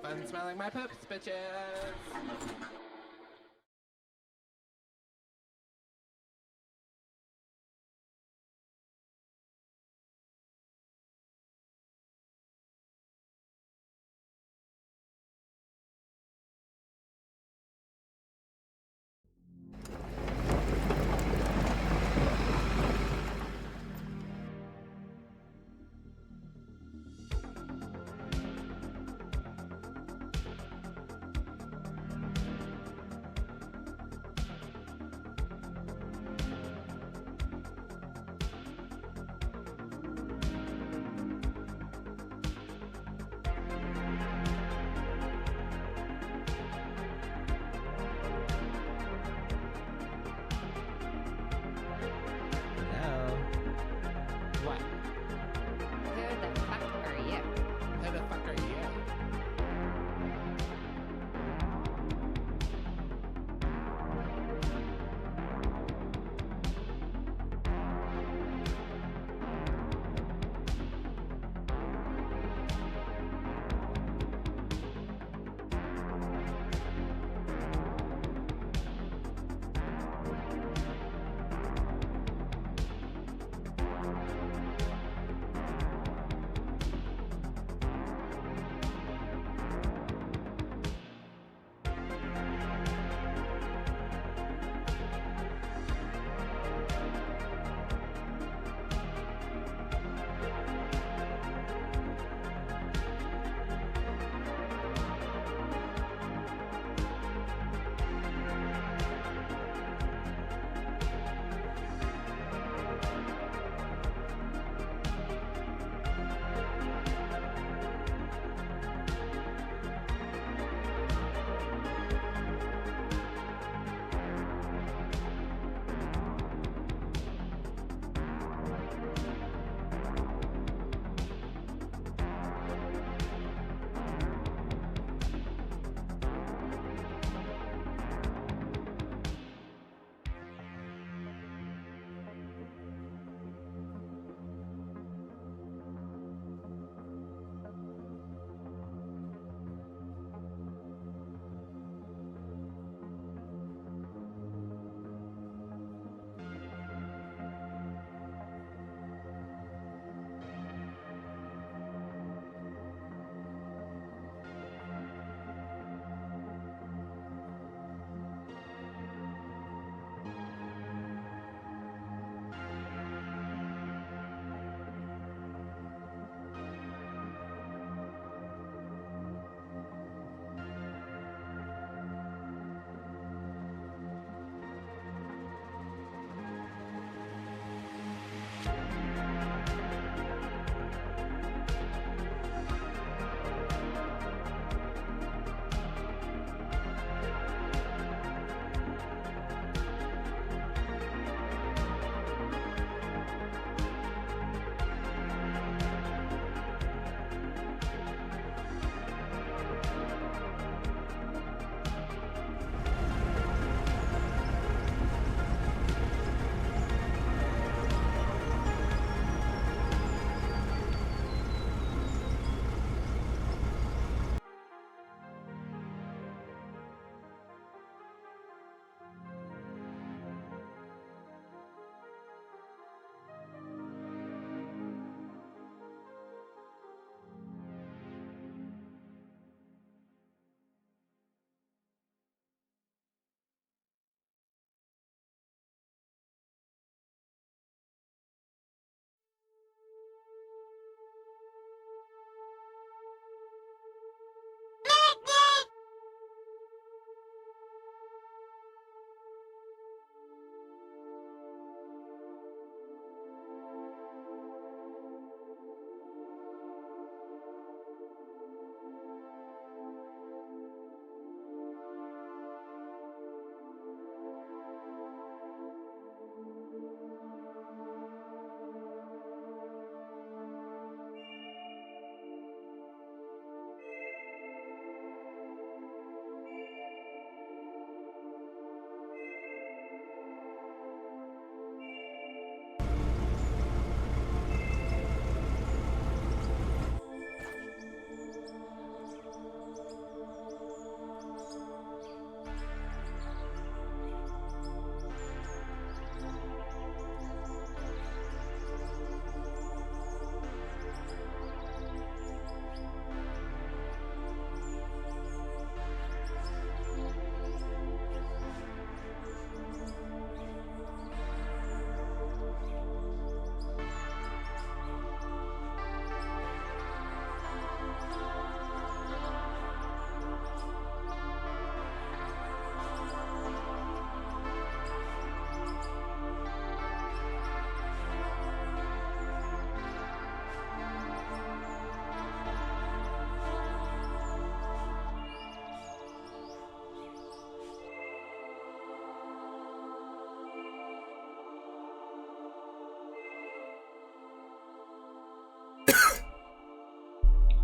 Fun smelling my poops, bitches.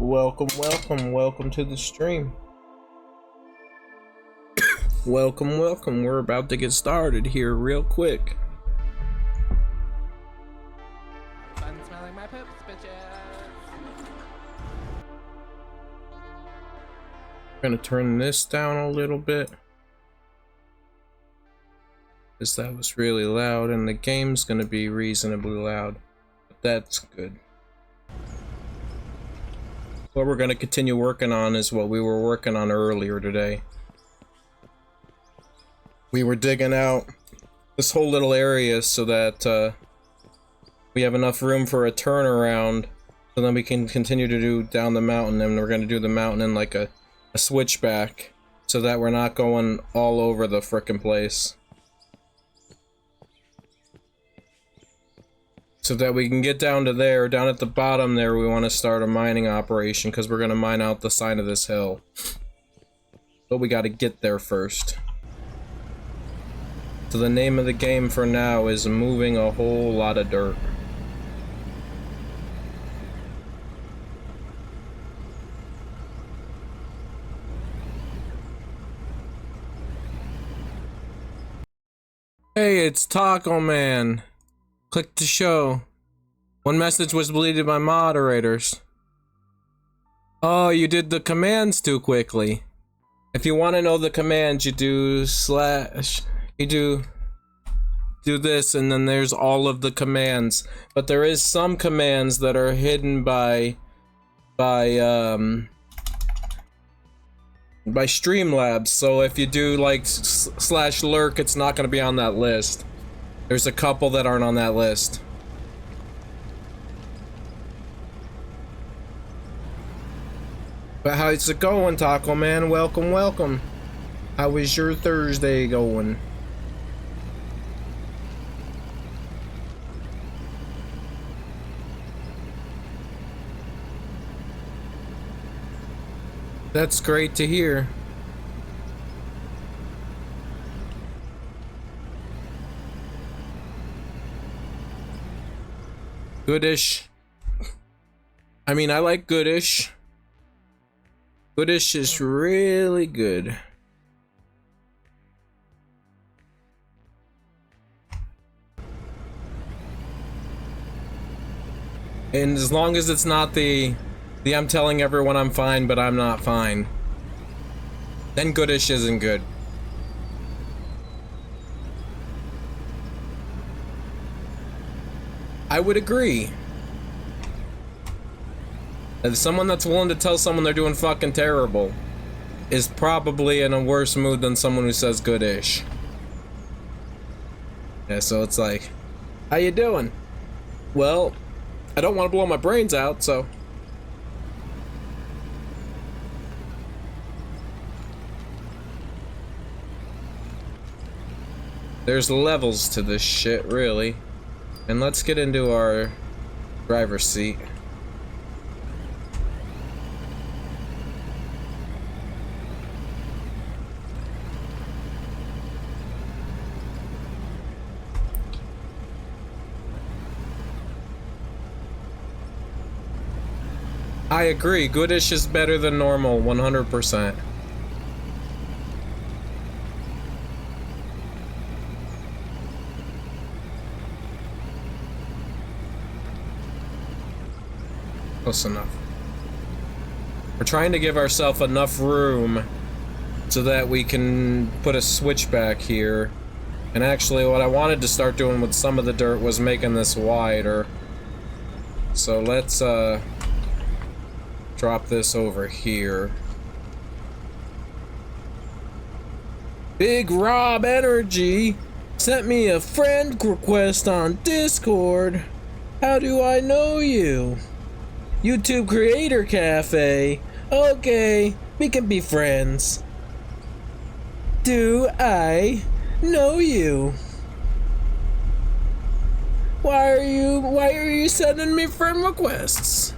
Welcome to the stream. Welcome. We're about to get started here real quick. Fun smelling my poops, bitches. I'm gonna turn this down a little bit, because that was really loud, and the game's gonna be reasonably loud, but that's good. What we're gonna continue working on is what we were working on earlier today. We were digging out this whole little area so that we have enough room for a turnaround, so then we can continue to do down the mountain, and we're gonna do the mountain in like a switchback, so that we're not going all over the frickin' place. So that we can get down to there, down at the bottom there, we want to start a mining operation, because we're going to mine out the side of this hill. But we got to get there first. So the name of the game for now is moving a whole lot of dirt. Hey, it's Taco Man. Click to show. One message was deleted by moderators. Oh, you did the commands too quickly. If you want to know the commands, you do slash, you do this, and then there's all of the commands. But there is some commands that are hidden by Streamlabs. So if you do like slash lurk, it's not going to be on that list. There's a couple that aren't on that list. But how's it going, Taco Man? Welcome. How is your Thursday going? That's great to hear. Goodish. I mean, I like Goodish. Goodish is really good. And as long as it's not the I'm telling everyone I'm fine, but I'm not fine, then Goodish isn't good. I would agree. That someone that's willing to tell someone they're doing fucking terrible is probably in a worse mood than someone who says goodish. Yeah, so it's like, how you doing? Well, I don't want to blow my brains out, so. There's levels to this shit, really. And let's get into our driver's seat. I agree, Goodish is better than normal, 100%. Close enough. We're trying to give ourselves enough room so that we can put a switchback here. And actually what I wanted to start doing with some of the dirt was making this wider. So let's drop this over here. Big Rob Energy sent me a friend request on Discord. How do I know you? YouTube Creator Cafe. Okay, we can be friends. Do I know you? Why are you sending me friend requests?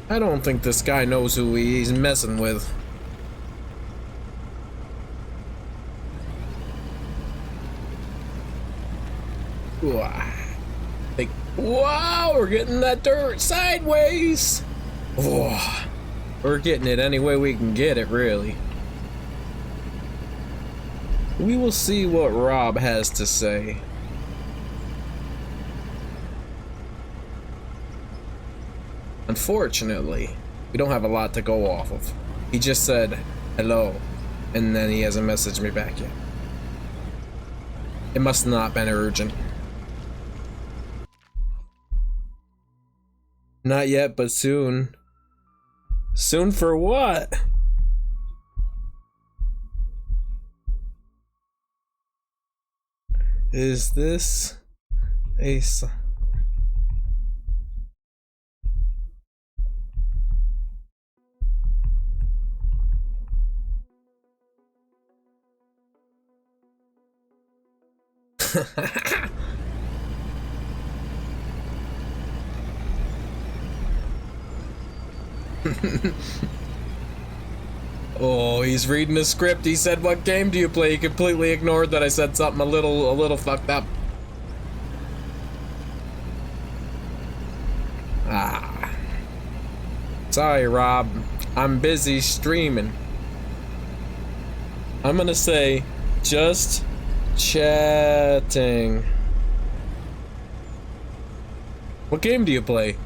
I don't think this guy knows who he's messing with. Ooh, Wow, we're getting that dirt sideways. Oh, we're getting it any way we can get it, really. We will see what Rob has to say. Unfortunately, we don't have a lot to go off of. He just said hello, and then he hasn't messaged me back yet. It must not have been urgent. Not yet, but soon. Soon for what? Is this a Oh, he's reading the script. He said, "What game do you play?" He completely ignored that I said something a little fucked up. Ah. Sorry, Rob. I'm busy streaming. I'm gonna say, just chatting. What game do you play?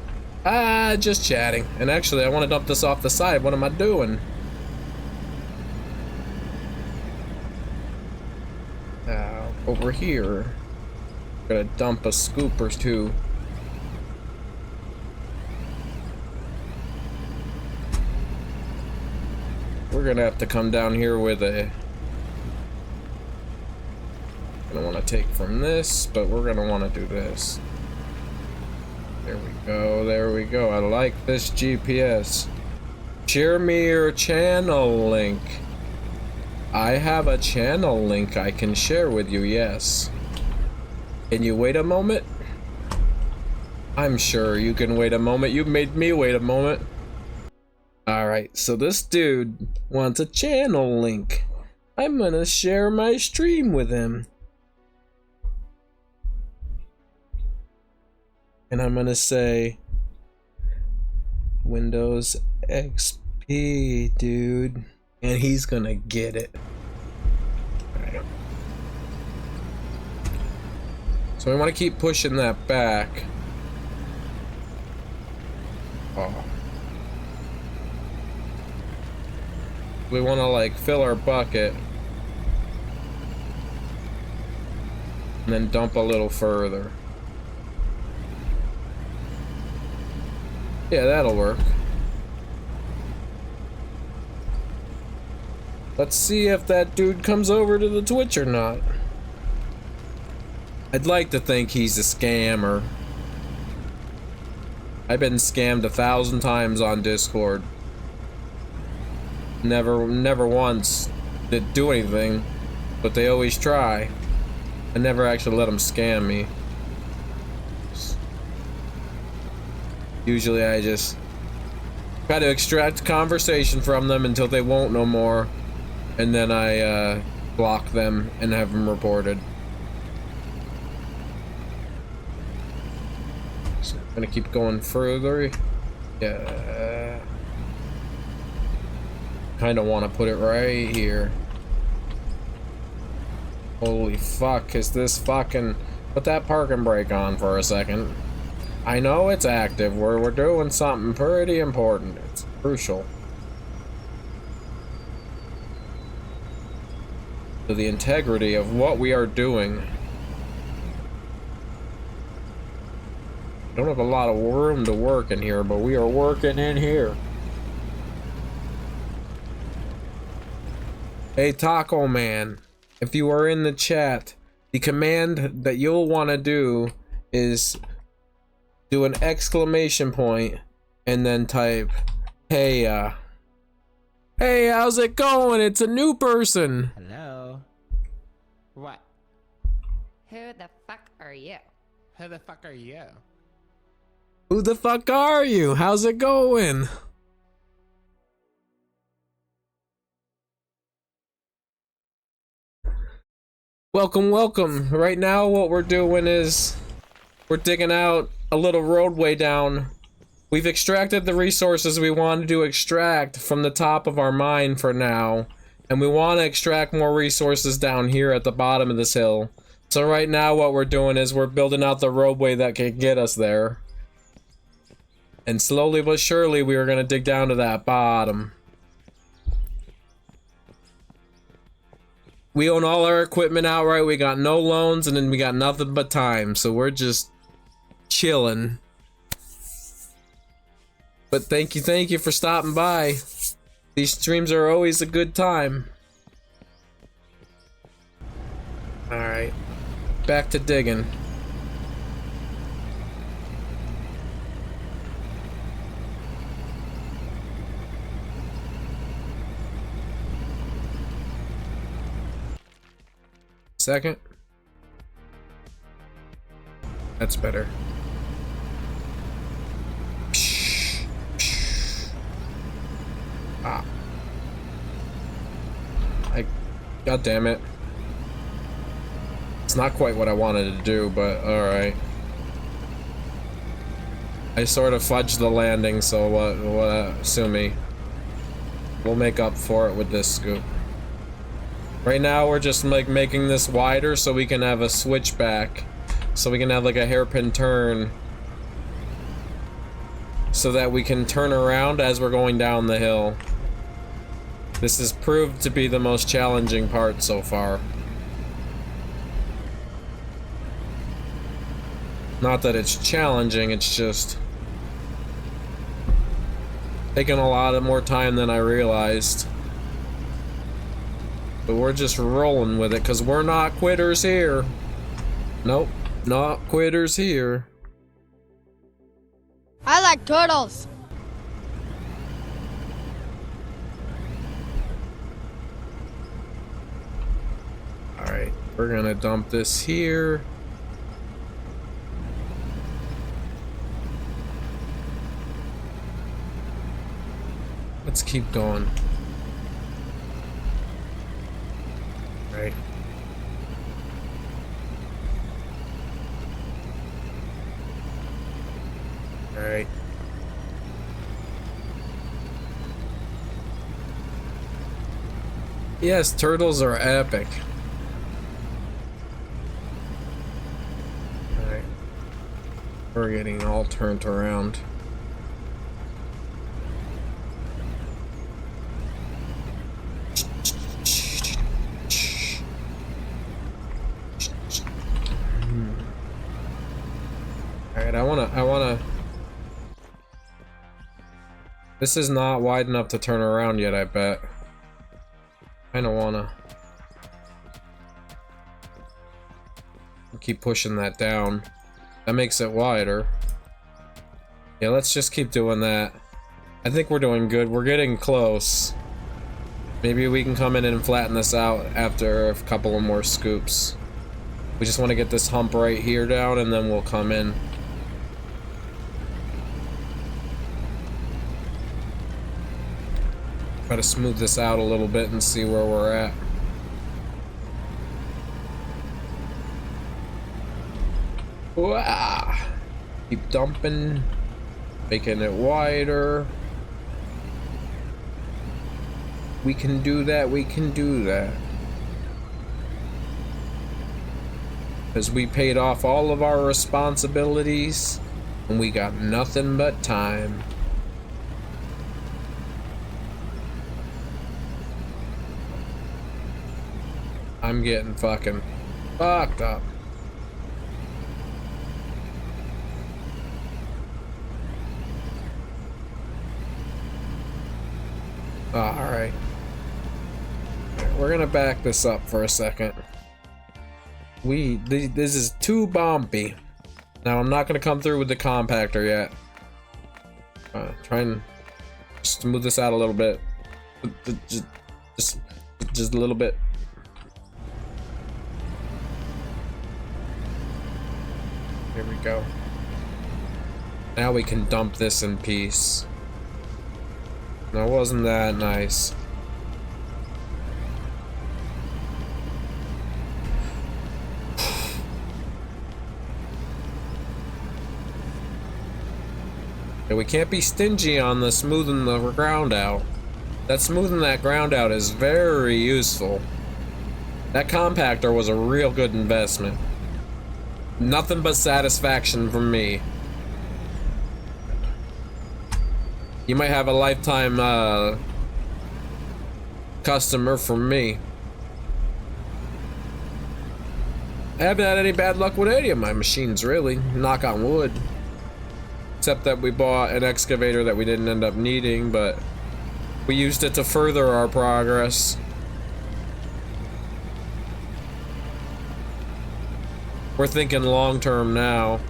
Ah, just chatting. And actually, I want to dump this off the side. What am I doing? Over here. Gonna dump a scoop or two. We're gonna have to come down here with a... Gonna want to take from this, but we're gonna want to do this. There we go, there we go. I like this GPS. Share me your channel link. I have a channel link I can share with you, yes. Can you wait a moment? I'm sure you can wait a moment. You made me wait a moment. Alright, so this dude wants a channel link. I'm gonna share my stream with him. And I'm gonna say Windows XP, dude. And he's gonna get it. Right. So we want to keep pushing that back. Oh. We want to like fill our bucket. And then dump a little further. Yeah, that'll work. Let's see if that dude comes over to the Twitch or not. I'd like to think he's a scammer. I've been scammed 1,000 times on Discord. Never once did do anything, but they always try. I never actually let them scam me. Usually I just try to extract conversation from them until they won't no more. And then I block them and have them reported. So I'm gonna keep going further. Yeah. Kinda wanna put it right here. Holy fuck, is this fucking... Put that parking brake on for a second. I know it's active. We're doing something pretty important. It's crucial to the integrity of what we are doing. Don't have a lot of room to work in here, but we are working in here. Hey, Taco Man, if you are in the chat, the command that you'll want to do is do an exclamation point and then type, hey, hey, how's it going? It's a new person. Hello. What? Who the fuck are you? Who the fuck are you? Who the fuck are you? How's it going? Welcome, welcome. Right now what we're doing is we're digging out a little roadway down. We've extracted the resources we wanted to extract from the top of our mine for now. And we want to extract more resources down here at the bottom of this hill. So right now what we're doing is we're building out the roadway that can get us there. And slowly but surely we are going to dig down to that bottom. We own all our equipment outright, we got no loans, and then we got nothing but time. So we're just chilling. But thank you for stopping by. These streams are always a good time. Alright. Back to digging. Second. That's better. Ah. God damn it. It's not quite what I wanted to do, but alright. I sort of fudged the landing, so what, sue me. We'll make up for it with this scoop. Right now we're just like making this wider so we can have a switchback. So we can have like a hairpin turn. So that we can turn around as we're going down the hill. This has proved to be the most challenging part so far. Not that it's challenging, it's just taking a lot more time than I realized. But we're just rolling with it because we're not quitters here. Nope, not quitters here. I like turtles. Alright, we're gonna dump this here. Let's keep going. Right. Alright. Yes, turtles are epic. Alright. We're getting all turned around. Alright, I wanna... This is not wide enough to turn around yet, I bet. Kinda wanna... keep pushing that down. That makes it wider. Yeah, let's just keep doing that. I think we're doing good. We're getting close. Maybe we can come in and flatten this out after a couple of more scoops. We just want to get this hump right here down and then we'll come in. Try to smooth this out a little bit and see where we're at. Wow. Keep dumping, making it wider. We can do that, we can do that. Because we paid off all of our responsibilities and we got nothing but time. I'm getting fucking fucked up. Alright. We're gonna back this up for a second. This is too bumpy. Now I'm not gonna come through with the compactor yet. Try and smooth this out a little bit. Just a little bit. Here we go. Now we can dump this in peace. Now wasn't that nice? And we can't be stingy on the smoothing the ground out. That smoothing that ground out is very useful. That compactor was a real good investment. Nothing but satisfaction from me. You might have a lifetime customer from me. I haven't had any bad luck with any of my machines, really. Knock on wood. Except that we bought an excavator that we didn't end up needing, but we used it to further our progress. We're thinking long term now.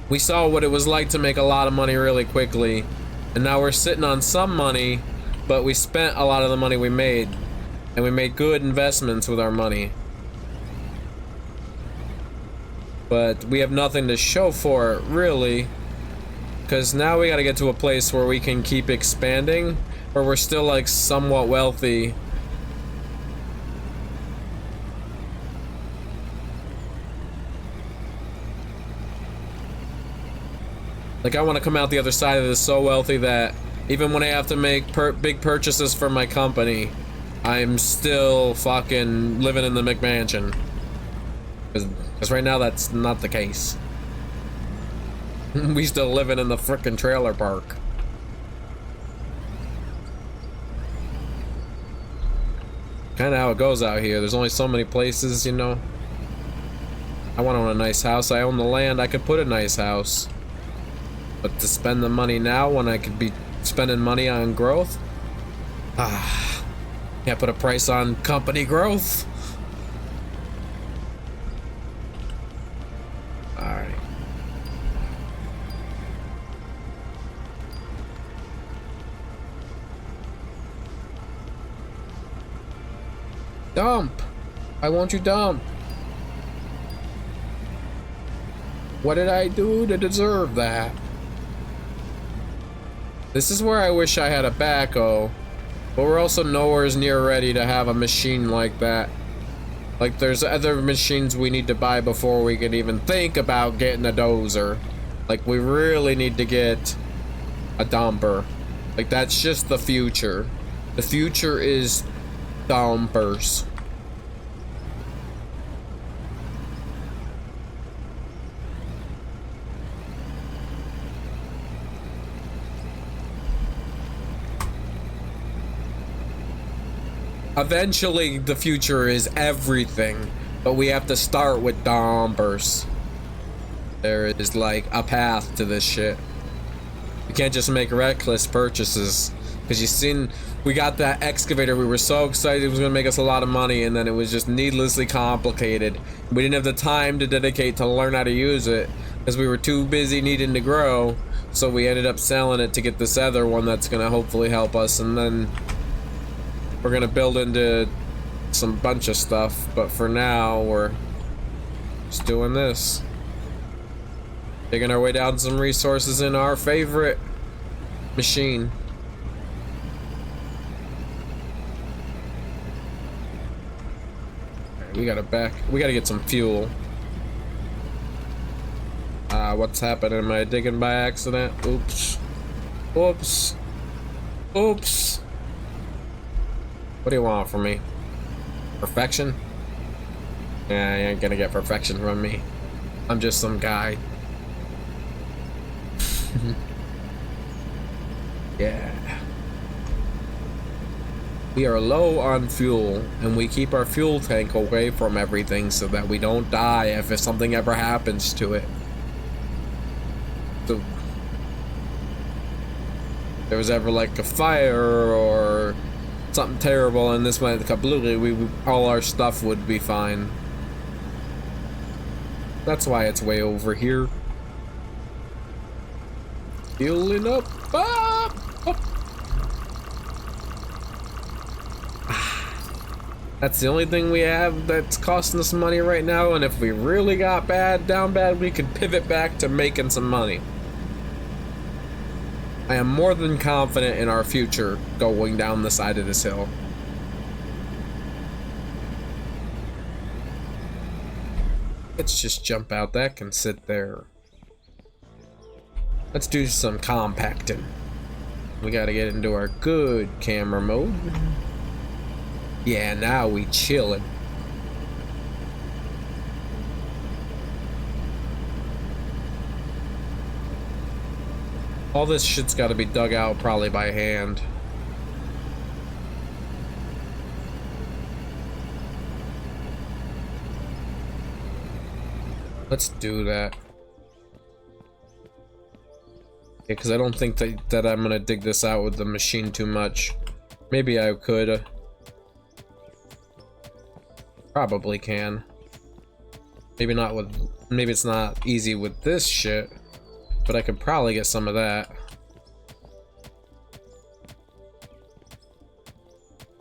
We saw what it was like to make a lot of money really quickly, and now we're sitting on some money, but we spent a lot of the money we made, and we made good investments with our money. But we have nothing to show for it, really, because now we gotta get to a place where we can keep expanding, where we're still like somewhat wealthy. Like, I want to come out the other side of this so wealthy that even when I have to make big purchases for my company, I'm still fucking living in the McMansion. Because right now that's not the case. We still living in the frickin' trailer park. Kinda how it goes out here. There's only so many places, you know. I want to own a nice house. I own the land. I could put a nice house. But to spend the money now when I could be spending money on growth? Can't put a price on company growth. Alright. Dump! Why won't you dump? What did I do to deserve that? This is where I wish I had a backhoe, but we're also nowhere near ready to have a machine like that. Like, there's other machines we need to buy before we can even think about getting a dozer. Like, we really need to get a dumper. Like, that's just the future. The future is dumpers. Eventually, the future is everything, but we have to start with dumpers. There is like a path to this shit. You can't just make reckless purchases, because you seen we got that excavator. We were so excited it was gonna make us a lot of money, and then it was just needlessly complicated. We didn't have the time to dedicate to learn how to use it because we were too busy needing to grow. So we ended up selling it to get this other one that's gonna hopefully help us, and then we're gonna build into some bunch of stuff, but for now we're just doing this. Taking our way down some resources in our favorite machine. Alright, we gotta get some fuel. What's happening? Am I digging by accident? Oops. Oops. Oops. What do you want from me? Perfection? Yeah, you ain't gonna get perfection from me. I'm just some guy. Yeah. We are low on fuel, and we keep our fuel tank away from everything so that we don't die if something ever happens to it. So, if there was ever like a fire or something terrible and this went kablooey, all our stuff would be fine. That's why it's way over here. Healing up. Ah! Oh. That's the only thing we have that's costing us money right now, and if we really got down bad, we could pivot back to making some money. I am more than confident in our future going down the side of this hill. Let's just jump out. That can sit there. Let's do some compacting. We gotta get into our good camera mode. Yeah, now we chillin'. All this shit's gotta be dug out probably by hand. Let's do that. Yeah, because I don't think that I'm gonna dig this out with the machine too much. Maybe I could. Probably can. Maybe not with. Maybe it's not easy with this shit. But I could probably get some of that.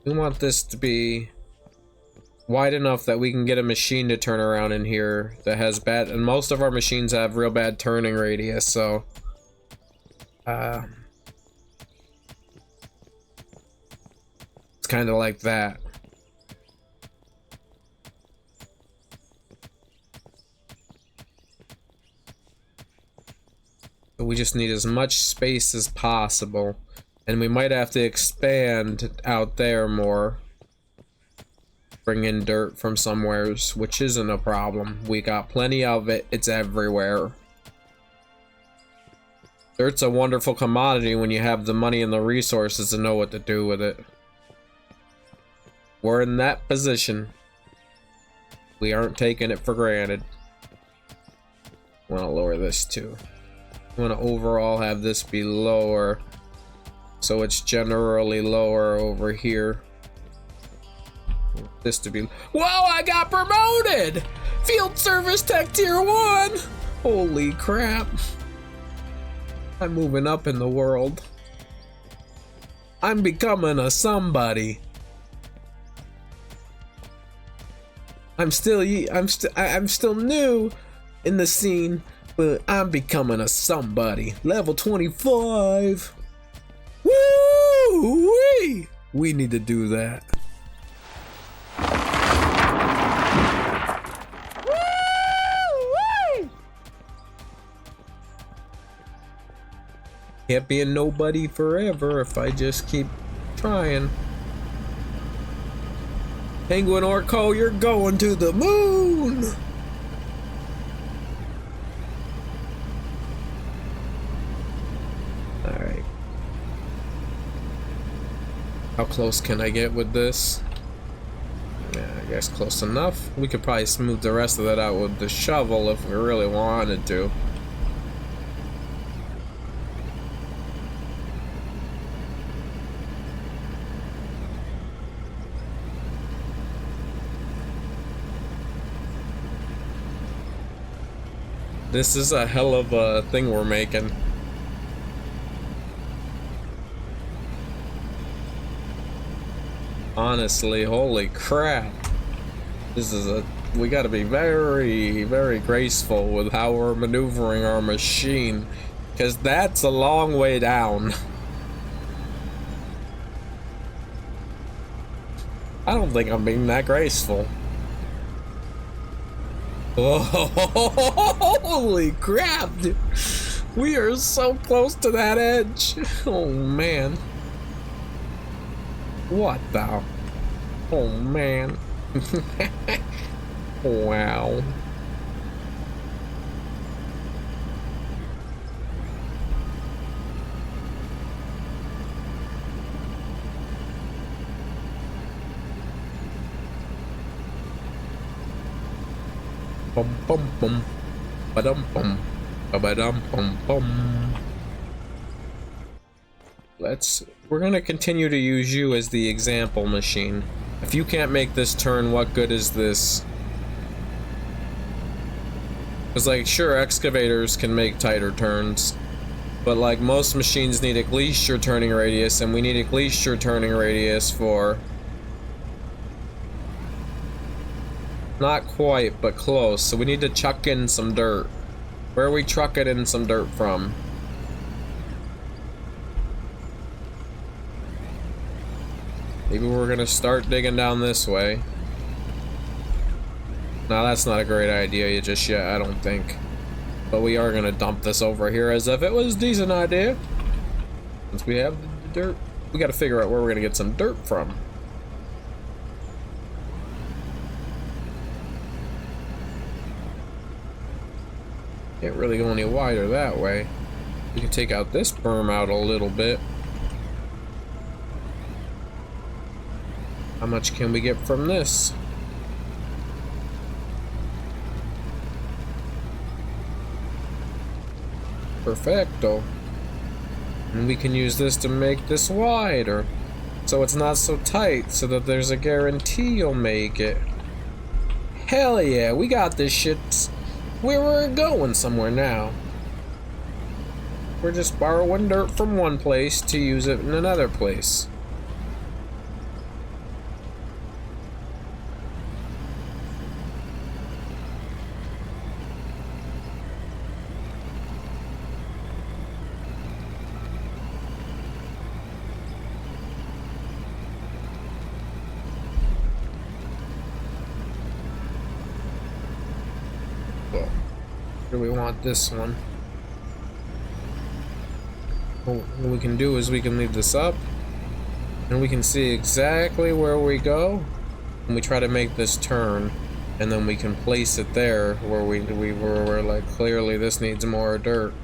We want this to be wide enough that we can get a machine to turn around in here that has bad, and most of our machines have real bad turning radius, so it's kind of like that. But we just need as much space as possible, and we might have to expand out there more. Bring in dirt from somewheres, which isn't a problem. We got plenty of it. It's everywhere. Dirt's a wonderful commodity when you have the money and the resources to know what to do with it. We're in that position. We aren't taking it for granted. I want to lower this too. I want to overall have this be lower, so it's generally lower over here. This to be. Whoa, I got promoted! Field Service Tech Tier 1! Holy crap. I'm moving up in the world. I'm becoming a somebody. I'm still new in the scene, but I'm becoming a somebody. Level 25. Woo-wee! We need to do that. Can't be a nobody forever if I just keep trying. Penguin Orco, you're going to the moon! Alright. How close can I get with this? Yeah, I guess close enough. We could probably smooth the rest of that out with the shovel if we really wanted to. This is a hell of a thing we're making. Honestly, holy crap. This is we gotta be very, very graceful with how we're maneuvering our machine, because that's a long way down. I don't think I'm being that graceful. Oh, holy crap, dude. We are so close to that edge. Oh man. What the? Oh man. Wow. Bum bum bum, ba-dum bum, ba-dum bum bum. We're gonna continue to use you as the example machine. If you can't make this turn, what good is this? Because, like, sure, excavators can make tighter turns, but, like, most machines need at least your turning radius, and we need at least your turning radius for... Not quite, but close, so we need to chuck in some dirt. Where are we trucking in some dirt from? Maybe we're gonna start digging down this way. No, that's not a great idea just yet, I don't think. But we are gonna dump this over here as if it was a decent idea. Since we have the dirt, we gotta figure out where we're gonna get some dirt from. Can't really go any wider that way. We can take out this berm out a little bit. How much can we get from this? Perfecto. And we can use this to make this wider, so it's not so tight, so that there's a guarantee you'll make it. Hell yeah, we got this shit. We're going somewhere now. We're just borrowing dirt from one place to use it in another place. Do we want this one? What we can do is we can leave this up and we can see exactly where we go and we try to make this turn, and then we can place it there where we're like, clearly this needs more dirt.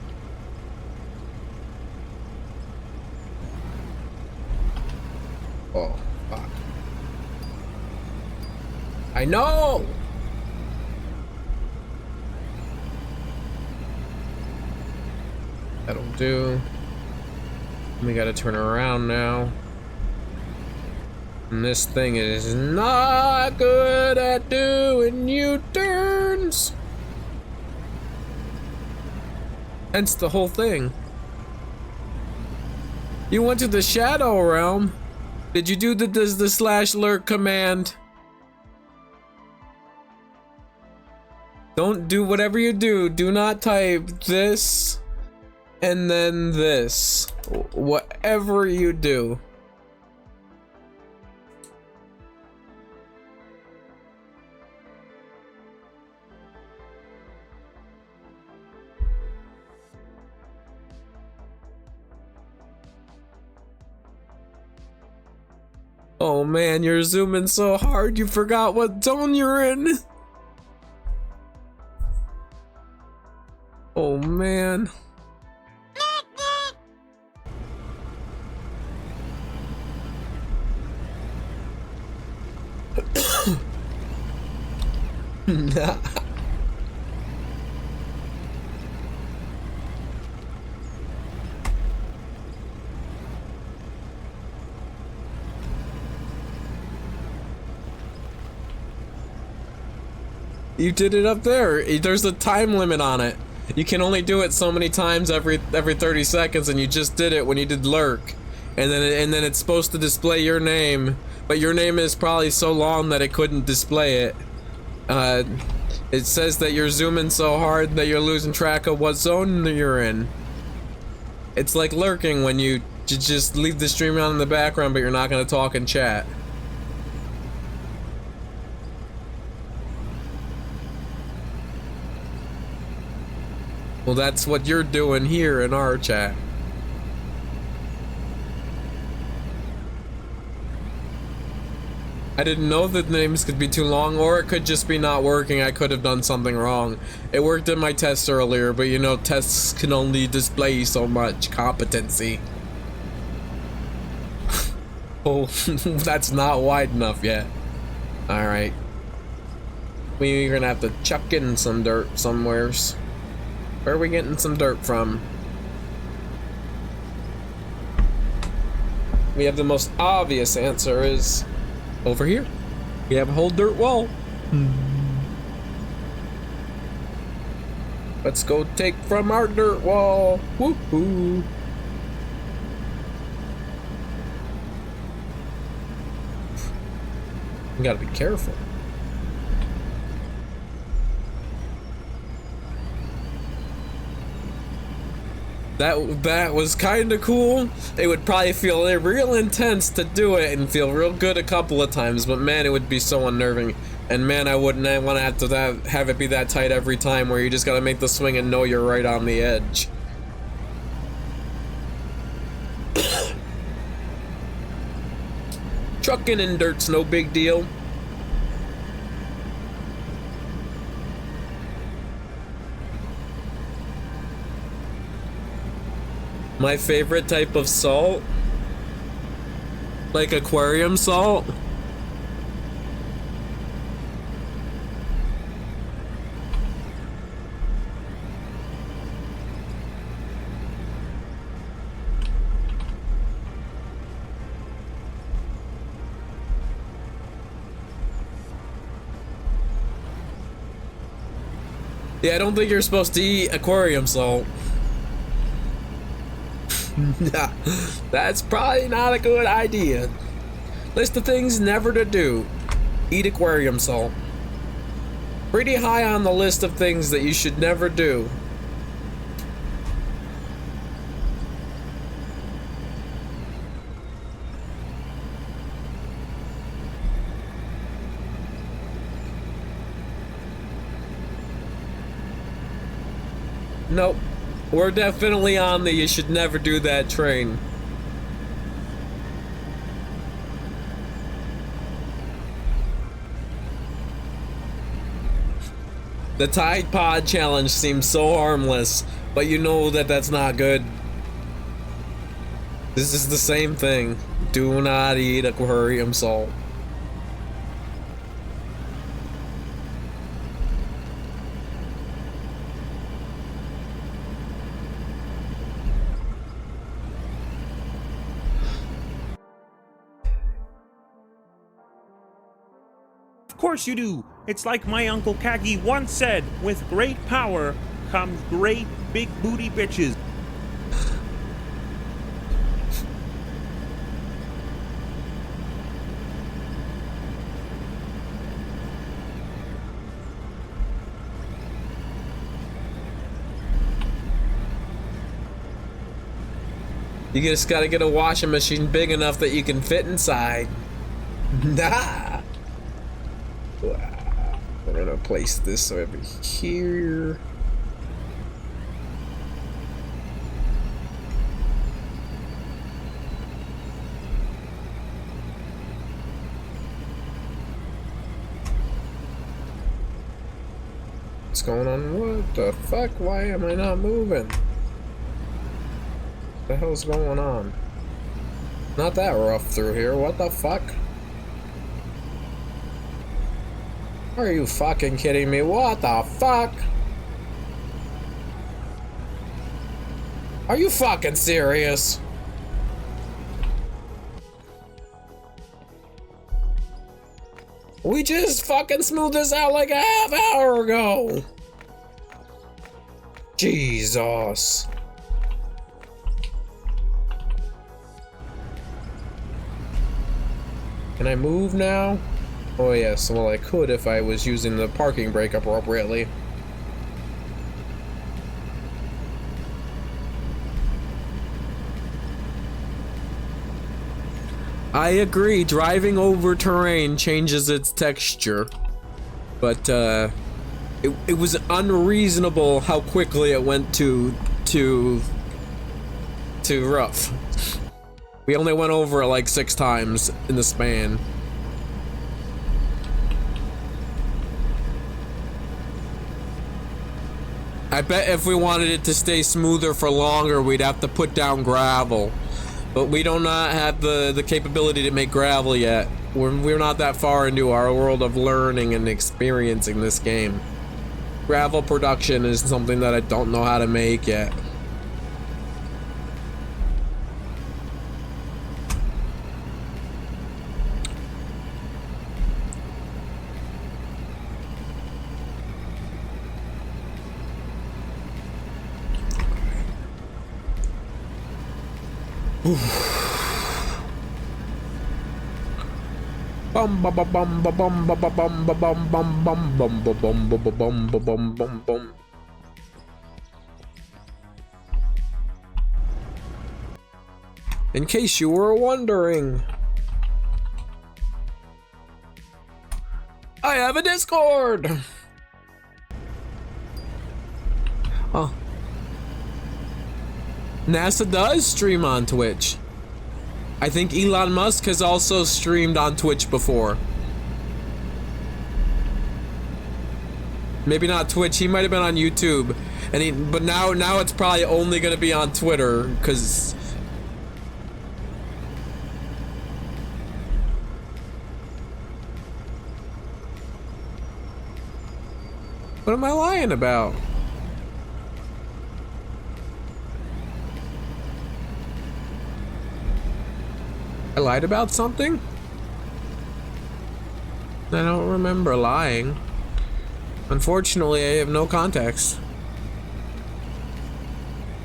Oh fuck, I know. That'll do. We gotta turn around now. And this thing is not good at doing U-turns. Hence the whole thing. You went to the Shadow Realm. Did you do the slash lurk command? Don't do whatever you do. Do not type this and then this. Whatever you do. Oh man, you're zooming so hard you forgot what zone you're in. Oh man. Nah. You did it up there. There's a time limit on it. You can only do it so many times every 30 seconds, and you just did it when you did lurk. And then it's supposed to display your name, but your name is probably so long that it couldn't display it. It says that you're zooming so hard that you're losing track of what zone you're in. It's like lurking when you just leave the stream on in the background, but you're not gonna talk and chat. Well, that's what you're doing here in our chat. I didn't know that names could be too long, or it could just be not working. I could have done something wrong. It worked in my test earlier, but you know, tests can only display so much competency. Oh, that's not wide enough yet. Alright. We're gonna have to chuck in some dirt somewheres. Where are we getting some dirt from? We have the most obvious answer is over here. We have a whole dirt wall. Let's go take from our dirt wall. Woohoo! We gotta be careful. That was kind of cool. It would probably feel real intense to do it and feel real good a couple of times, but man, it would be so unnerving And man, I wouldn't want to have it be that tight every time where you just gotta make the swing and know you're right on the edge. Trucking in dirt's no big deal. My favorite type of salt? Like aquarium salt? Yeah, I don't think you're supposed to eat aquarium salt. Nah, that's probably not a good idea. List of things never to do. Eat aquarium salt. Pretty high on the list of things that you should never do. Nope. We're definitely on the you should never do that train. The Tide Pod challenge seems so harmless, but you know that that's not good. This is the same thing. Do not eat aquarium salt. Of course you do. It's like my Uncle Kagi once said, with great power comes great big booty bitches. You just gotta get a washing machine big enough that you can fit inside. Nah. We're gonna place this over here. What's going on? What the fuck? Why am I not moving? What the hell's going on? Not that rough through here. What the fuck? Are you fucking kidding me? What the fuck? Are you fucking serious? We just fucking smoothed this out like a half hour ago. Jesus. Can I move now? Oh yes, well I could if I was using the parking brake appropriately. I agree, driving over terrain changes its texture. But it was unreasonable how quickly it went to rough. We only went over it like 6 times in the span. I bet if we wanted it to stay smoother for longer, we'd have to put down gravel. But we do not have the capability to make gravel yet. We're not that far into our world of learning and experiencing this game. Gravel production is something that I don't know how to make yet. Bum bum bum bum bum bum bum bum bum bum bum bum bum bum bum bum bum. In case you were wondering, I I have a Discord. Oh. NASA does stream on Twitch. I think Elon Musk has also streamed on Twitch before. Maybe not Twitch, he might have been on YouTube. But now it's probably only gonna be on Twitter, because what am I lying about? I lied about something? I don't remember lying. Unfortunately, I have no context.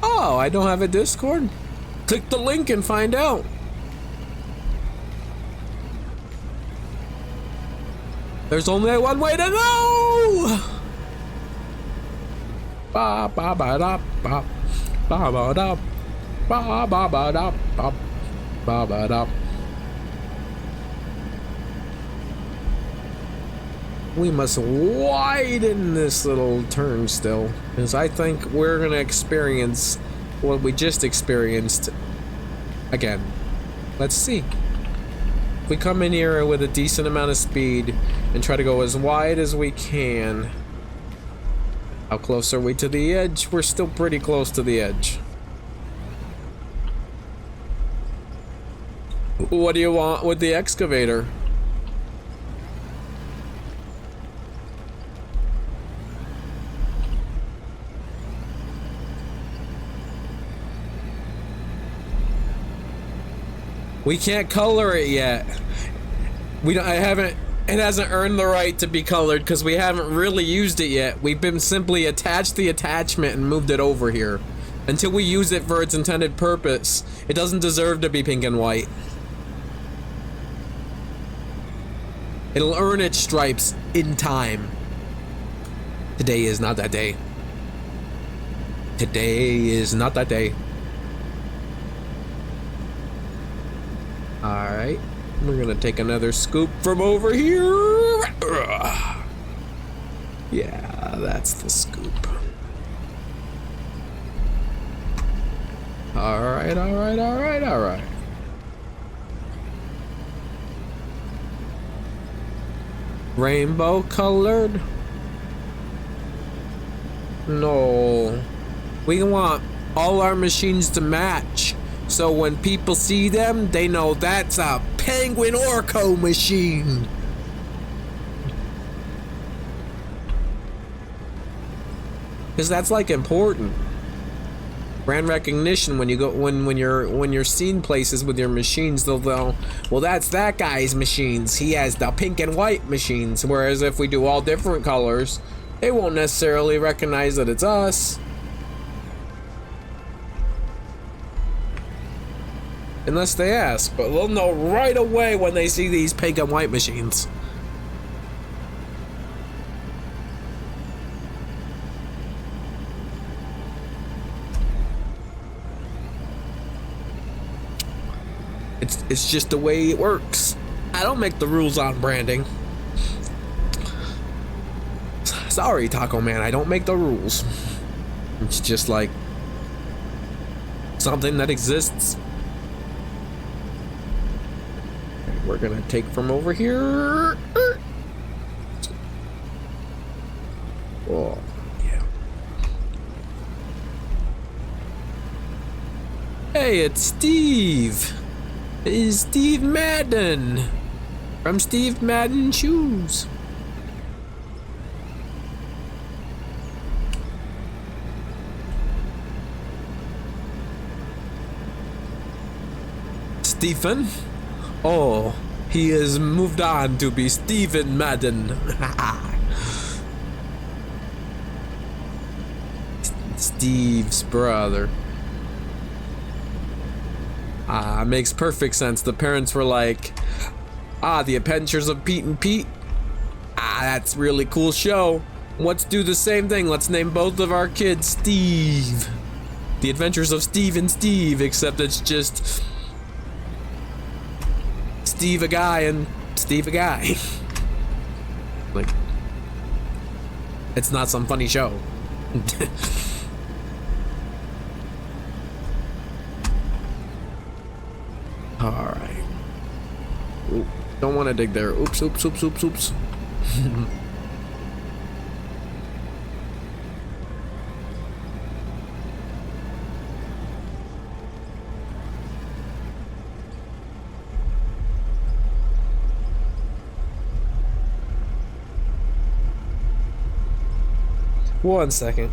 Oh, I don't have a Discord? Click the link and find out. There's only one way to know! Ba ba ba da ba ba ba da ba ba ba da ba ba ba da. We must widen this little turn still, because I think we're gonna experience what we just experienced again. Let's see. If we come in here with a decent amount of speed and try to go as wide as we can. How close are we to the edge? We're still pretty close to the edge. What do you want with the excavator? We can't color it yet. It hasn't earned the right to be colored because we haven't really used it yet. We've been simply attached the attachment and moved it over here. Until we use it for its intended purpose, it doesn't deserve to be pink and white. It'll earn its stripes in time. Today is not that day. Today is not that day. Alright, we're gonna take another scoop from over here. Yeah, that's the scoop. Alright, alright, alright, alright. Rainbow colored? No. We want all our machines to match. So when people see them, they know that's a Penguin Orco machine. Because that's like important. Brand recognition when you go when you're seen places with your machines, they'll well, that's that guy's machines. He has the pink and white machines. Whereas if we do all different colors, they won't necessarily recognize that it's us. Unless they ask, but they'll know right away when they see these pink and white machines. It's just the way it works. I don't make the rules on branding. Sorry, Taco Man, I don't make the rules. It's just like something that exists. We're gonna take from over here. Oh, yeah. Hey, it's Steve. It's Steve Madden from Steve Madden Shoes. Stephen? Oh, he has moved on to be Stephen Madden. Steve's brother. Makes perfect sense. The parents were like, The Adventures of Pete and Pete. That's a really cool show. Let's do the same thing. Let's name both of our kids Steve. The Adventures of Steve and Steve, except it's just Steve a guy and Steve a guy. Like, it's not some funny show. Alright. Don't want to dig there. Oops, oops, oops, oops, oops. One second.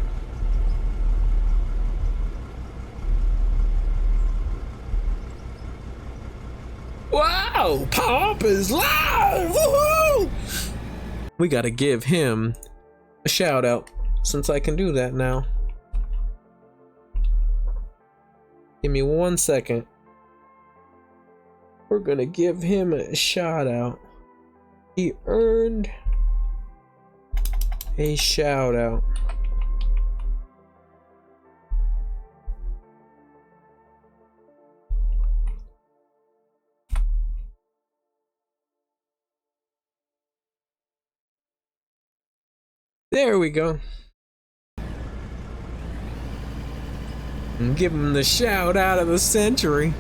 Wow! Pop is live! Woohoo! We gotta give him a shout out since I can do that now. Give me 1 second. We're gonna give him a shout out. He earned a shout out. There we go. And give him the shout out of the century.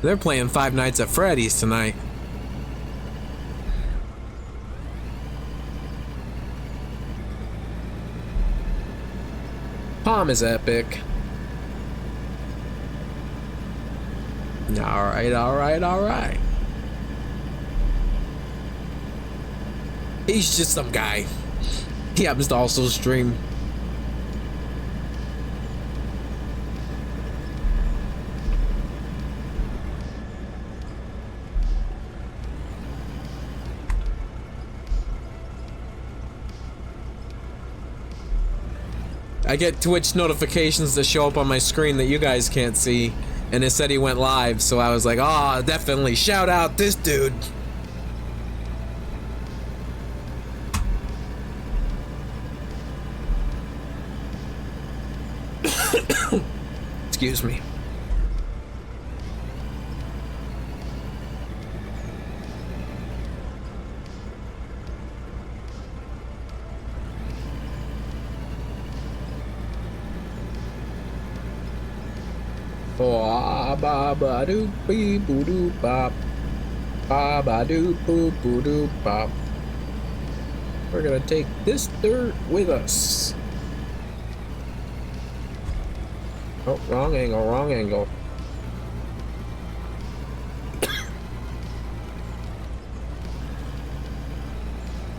They're playing Five Nights at Freddy's tonight. Palm is epic. Alright, alright, alright. He's just some guy. He happens to also stream. I get Twitch notifications that show up on my screen that you guys can't see, and it said he went live, so I was like, oh, definitely shout out this dude. Excuse me. Ba ba doo bee boo doo bop. Ba ba doo boo boo doo bop. We're gonna take this dirt with us. Oh, wrong angle, wrong angle.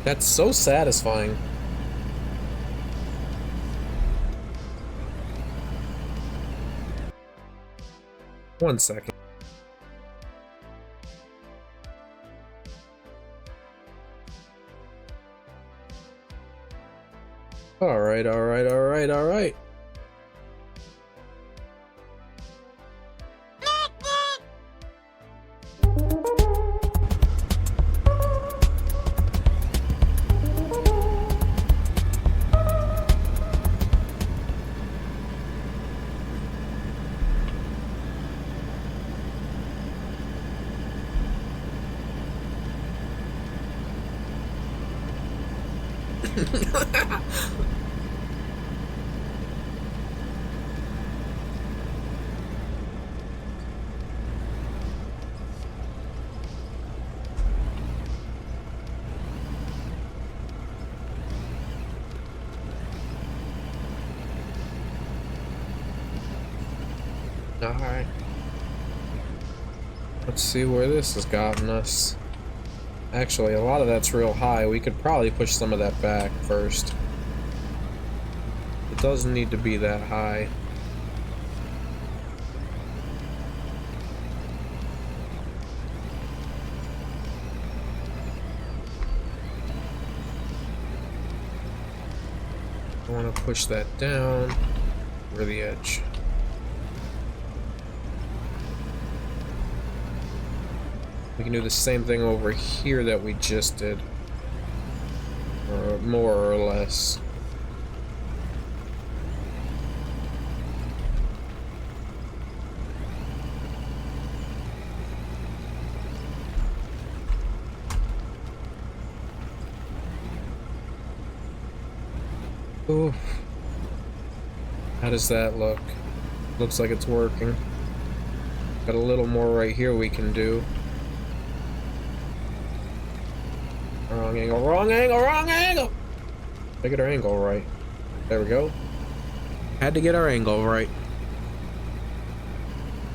That's so satisfying. One second. Alright, alright, alright, alright. Alright. Let's see where this has gotten us. Actually, a lot of that's real high. We could probably push some of that back first. It doesn't need to be that high. I want to push that down over the edge. We can do the same thing over here that we just did. Or more or less. Ooh. How does that look? Looks like it's working. Got a little more right here we can do. Wrong angle, wrong angle, wrong angle! Gotta get our angle right. There we go. Had to get our angle right.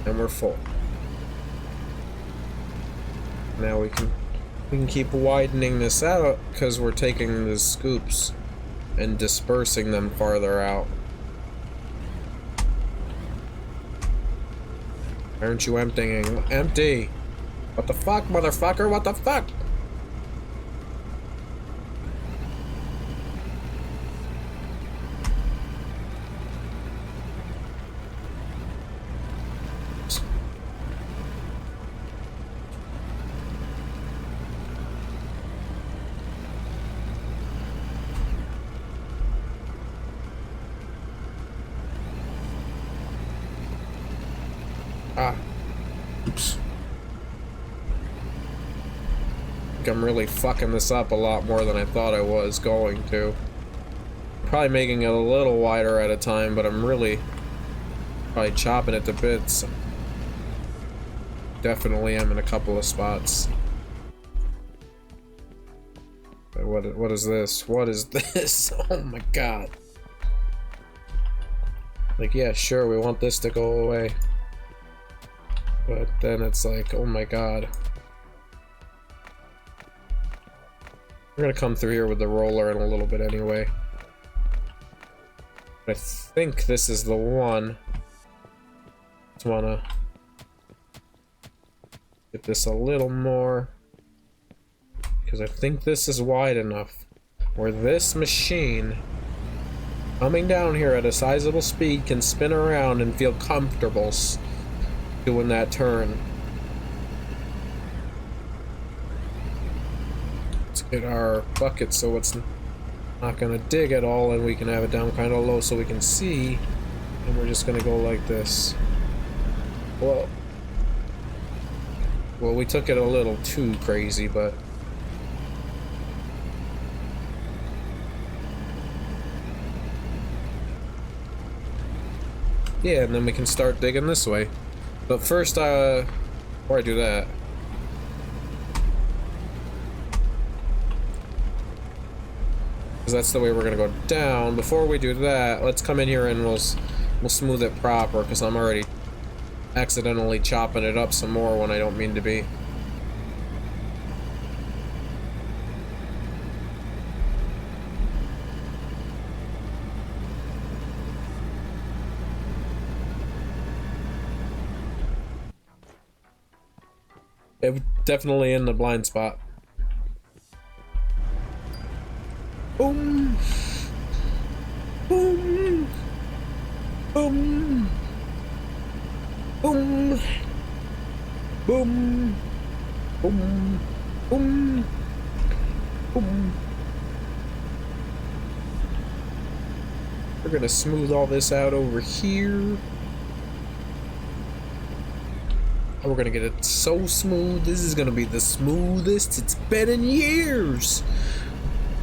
And we're full. Now we can keep widening this out because we're taking the scoops and dispersing them farther out. Aren't you emptying? Empty! What the fuck, motherfucker? What the fuck? Ah. Oops. I think I'm really fucking this up a lot more than I thought I was going to. Probably making it a little wider at a time, but I'm really probably chopping it to bits. Definitely am in a couple of spots. What is this? What is this? Oh my god. Like, yeah, sure, we want this to go away. But then it's like, oh my god. We're gonna come through here with the roller in a little bit anyway. I think this is the one. Just wanna get this a little more. Because I think this is wide enough where this machine coming down here at a sizable speed can spin around and feel comfortable doing that turn. Let's get our bucket so it's not gonna dig at all, and we can have it down kind of low so we can see, and we're just gonna go like this. Well, we took it a little too crazy, but yeah, and then we can start digging this way. But first, before I do that, because that's the way we're gonna go down. Before we do that, let's come in here and we'll smooth it proper, because I'm already accidentally chopping it up some more when I don't mean to be. It definitely in the blind spot. Boom! Boom! Boom! Boom! Boom! Boom! Boom! Boom! We're gonna smooth all this out over here. And we're gonna get it so smooth. This is gonna be the smoothest it's been in years.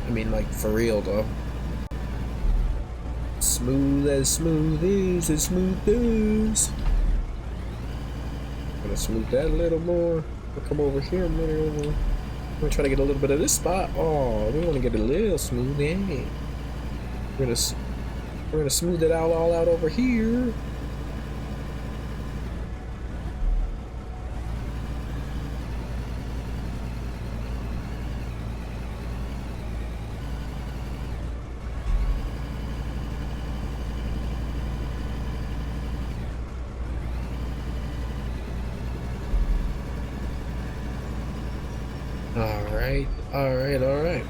I mean, like, for real though. Smooth as smooth is. Gonna smooth that a little more. We'll come over here a little more. I'm gonna try to get a little bit of this spot. Oh, we wanna get it a little smooth, yeah. We're gonna smooth it out all out over here. All right.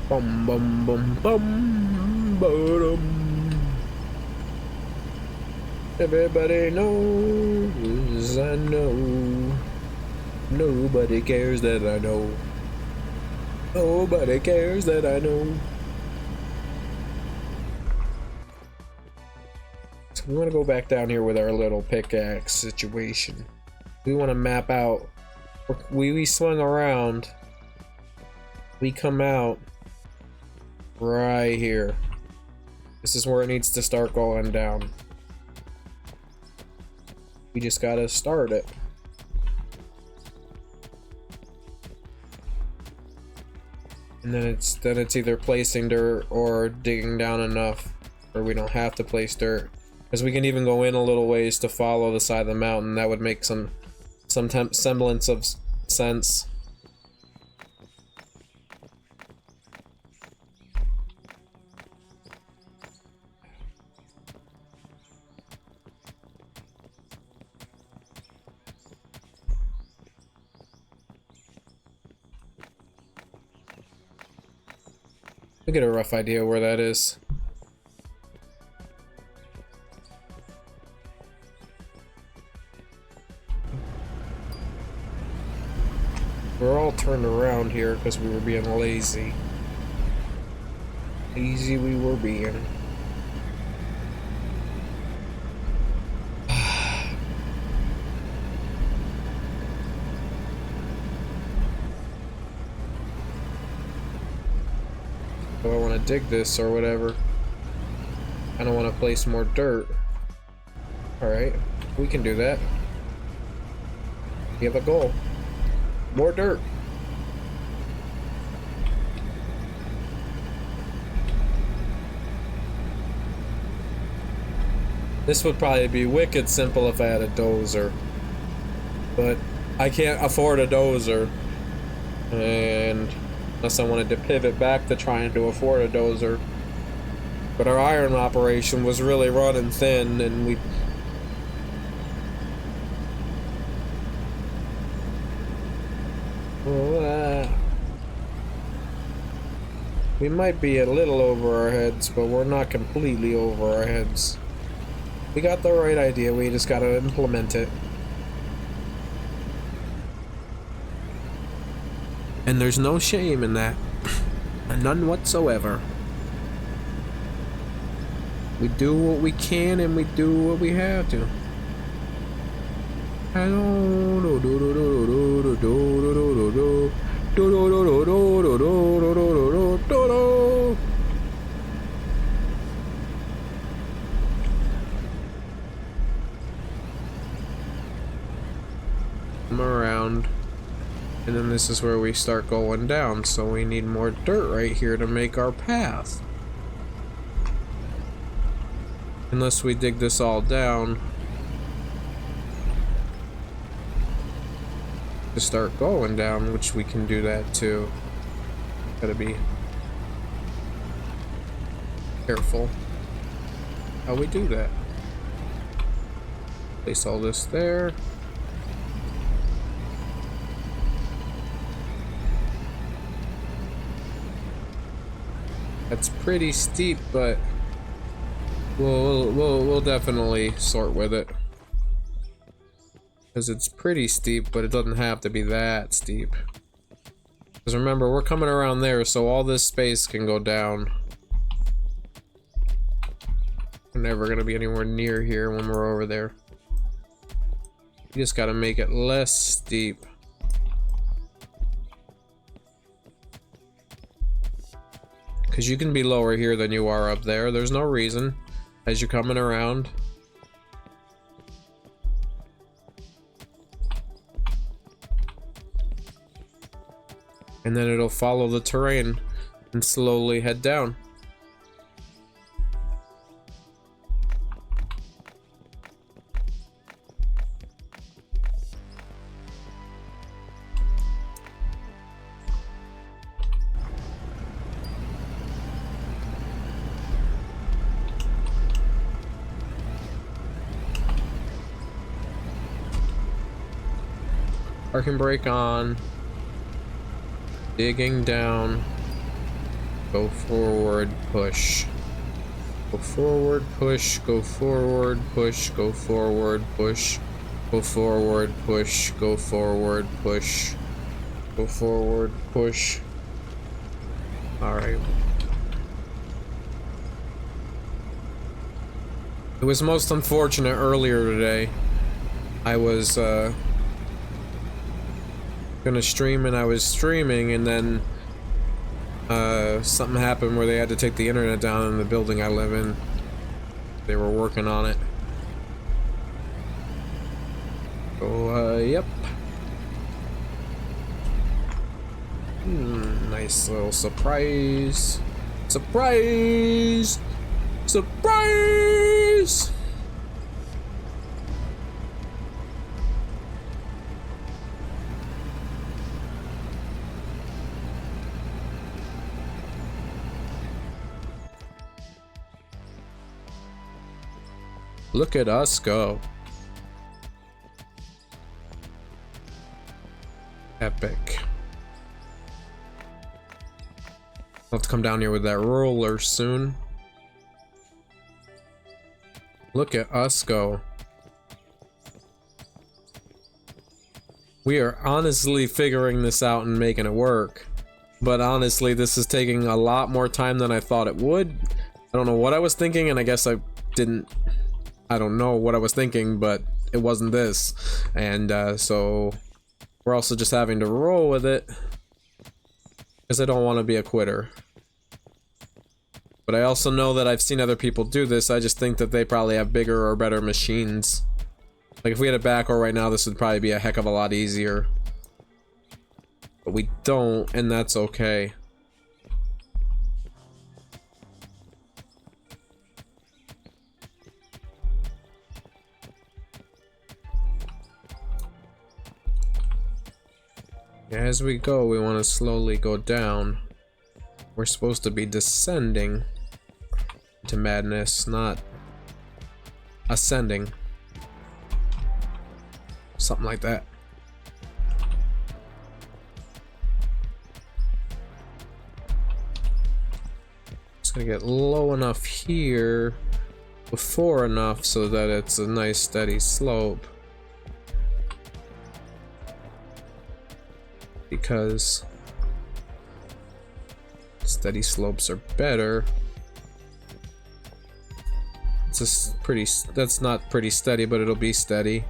Bum bum bum bum ba-dum. Everybody knows I know Nobody cares that I know. Nobody cares that I know. So we want to go back down here with our little pickaxe situation. We want to map out. We swing around. We come out right here. This is where it needs to start going down. We just gotta start it. And then it's either placing dirt or digging down enough where we don't have to place dirt. Because we can even go in a little ways to follow the side of the mountain. That would make some semblance of sense. We get a rough idea where that is. We're all turned around here because we were being lazy. Lazy we were being. If I want to dig this or whatever, I don't want to place more dirt. Alright, we can do that. We have a goal. More dirt. This would probably be wicked simple if I had a dozer. But I can't afford a dozer. And unless I wanted to pivot back to trying to afford a dozer. But our iron operation was really running thin, and we might be a little over our heads, but we're not completely over our heads. We got the right idea, we just gotta implement it. And there's no shame in that. None whatsoever. We do what we can and we do what we have to. Come around. And then this is where we start going down, so we need more dirt right here to make our path. Unless we dig this all down to start going down, which we can do that too. Gotta be careful how we do that. Place all this there. That's pretty steep, but we'll definitely sort with it. Because it's pretty steep, but it doesn't have to be that steep. Because remember, we're coming around there, so all this space can go down. We're never going to be anywhere near here when we're over there. You just got to make it less steep. Because you can be lower here than you are up there. There's no reason as you're coming around. And then it'll follow the terrain and slowly head down. Parking brake on. Digging down. Go forward, push. Go forward, push, go forward, push, go forward, push. Go forward, push, go forward, push. Go forward, push. Alright. It was most unfortunate earlier today. I was gonna stream and I was streaming and then something happened where they had to take the internet down in the building I live in. They were working on it. So, yep. Nice little surprise. Surprise! Surprise! Look at us go. Epic. I'll have to come down here with that roller soon. Look at us go. We are honestly figuring this out and making it work. But honestly, this is taking a lot more time than I thought it would. I don't know what I was thinking, and I guess I don't know what I was thinking, but it wasn't this. And so we're also just having to roll with it. Because I don't want to be a quitter. But I also know that I've seen other people do this. I just think that they probably have bigger or better machines. Like if we had a backhoe right now, this would probably be a heck of a lot easier. But we don't, and that's okay. As we go, we want to slowly go down. We're supposed to be descending into madness, not ascending. Something like that. Just gonna get low enough here before enough so that it's a nice steady slope. Because steady slopes are better. It's just pretty, that's not pretty steady, but it'll be steady.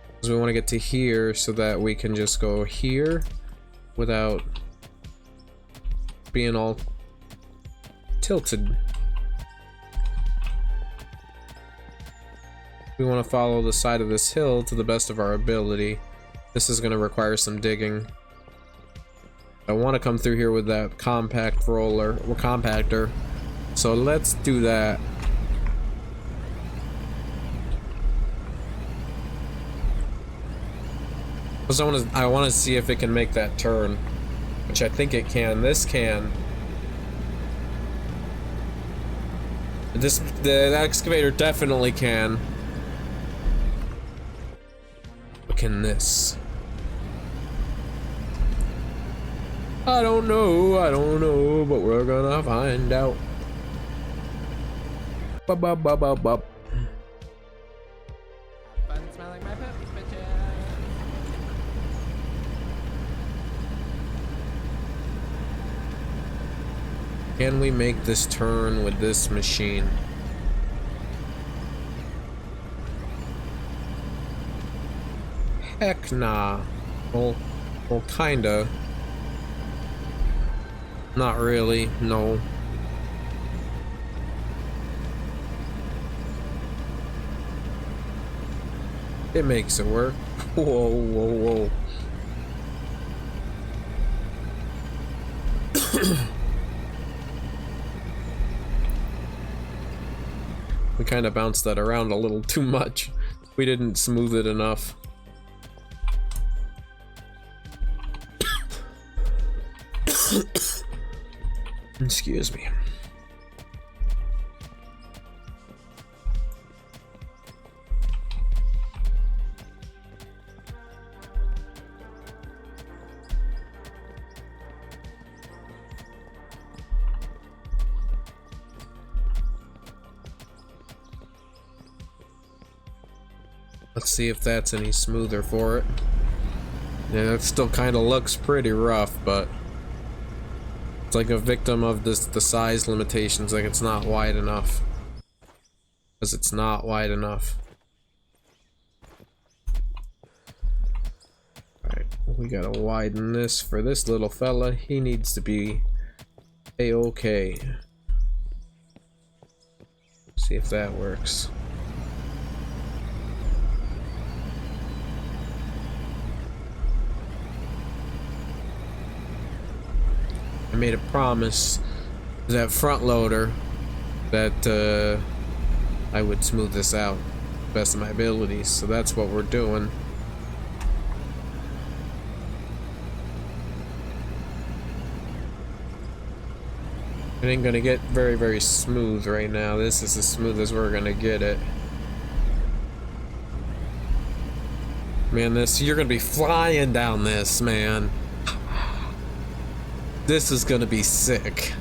Because we want to get to here so that we can just go here without being all tilted. We want to follow the side of this hill to the best of our ability. This is going to require some digging. I want to come through here with that compact roller or compactor, so let's do that. Because I want to see if it can make that turn, which I think it can. This can. The excavator definitely can. But can this? I don't know, but we're gonna find out. Bup, bup, bup, bup, bup. Fun smelling my poops, bitches. Can we make this turn with this machine? Heck nah. Well, kinda. Not really, no. It makes it work. Whoa, whoa, whoa. We kind of bounced that around a little too much. We didn't smooth it enough. Excuse me. Let's see if that's any smoother for it. Yeah, that still kind of looks pretty rough, but it's like a victim of the size limitations, like it's not wide enough. Because it's not wide enough. Alright, we gotta widen this for this little fella. He needs to be a-okay. See if that works. I made a promise to that front loader that I would smooth this out to the best of my abilities, so that's what we're doing. It ain't gonna get very, very smooth right now. This is as smooth as we're gonna get it. Man, you're gonna be flying down this, man. This is gonna be sick.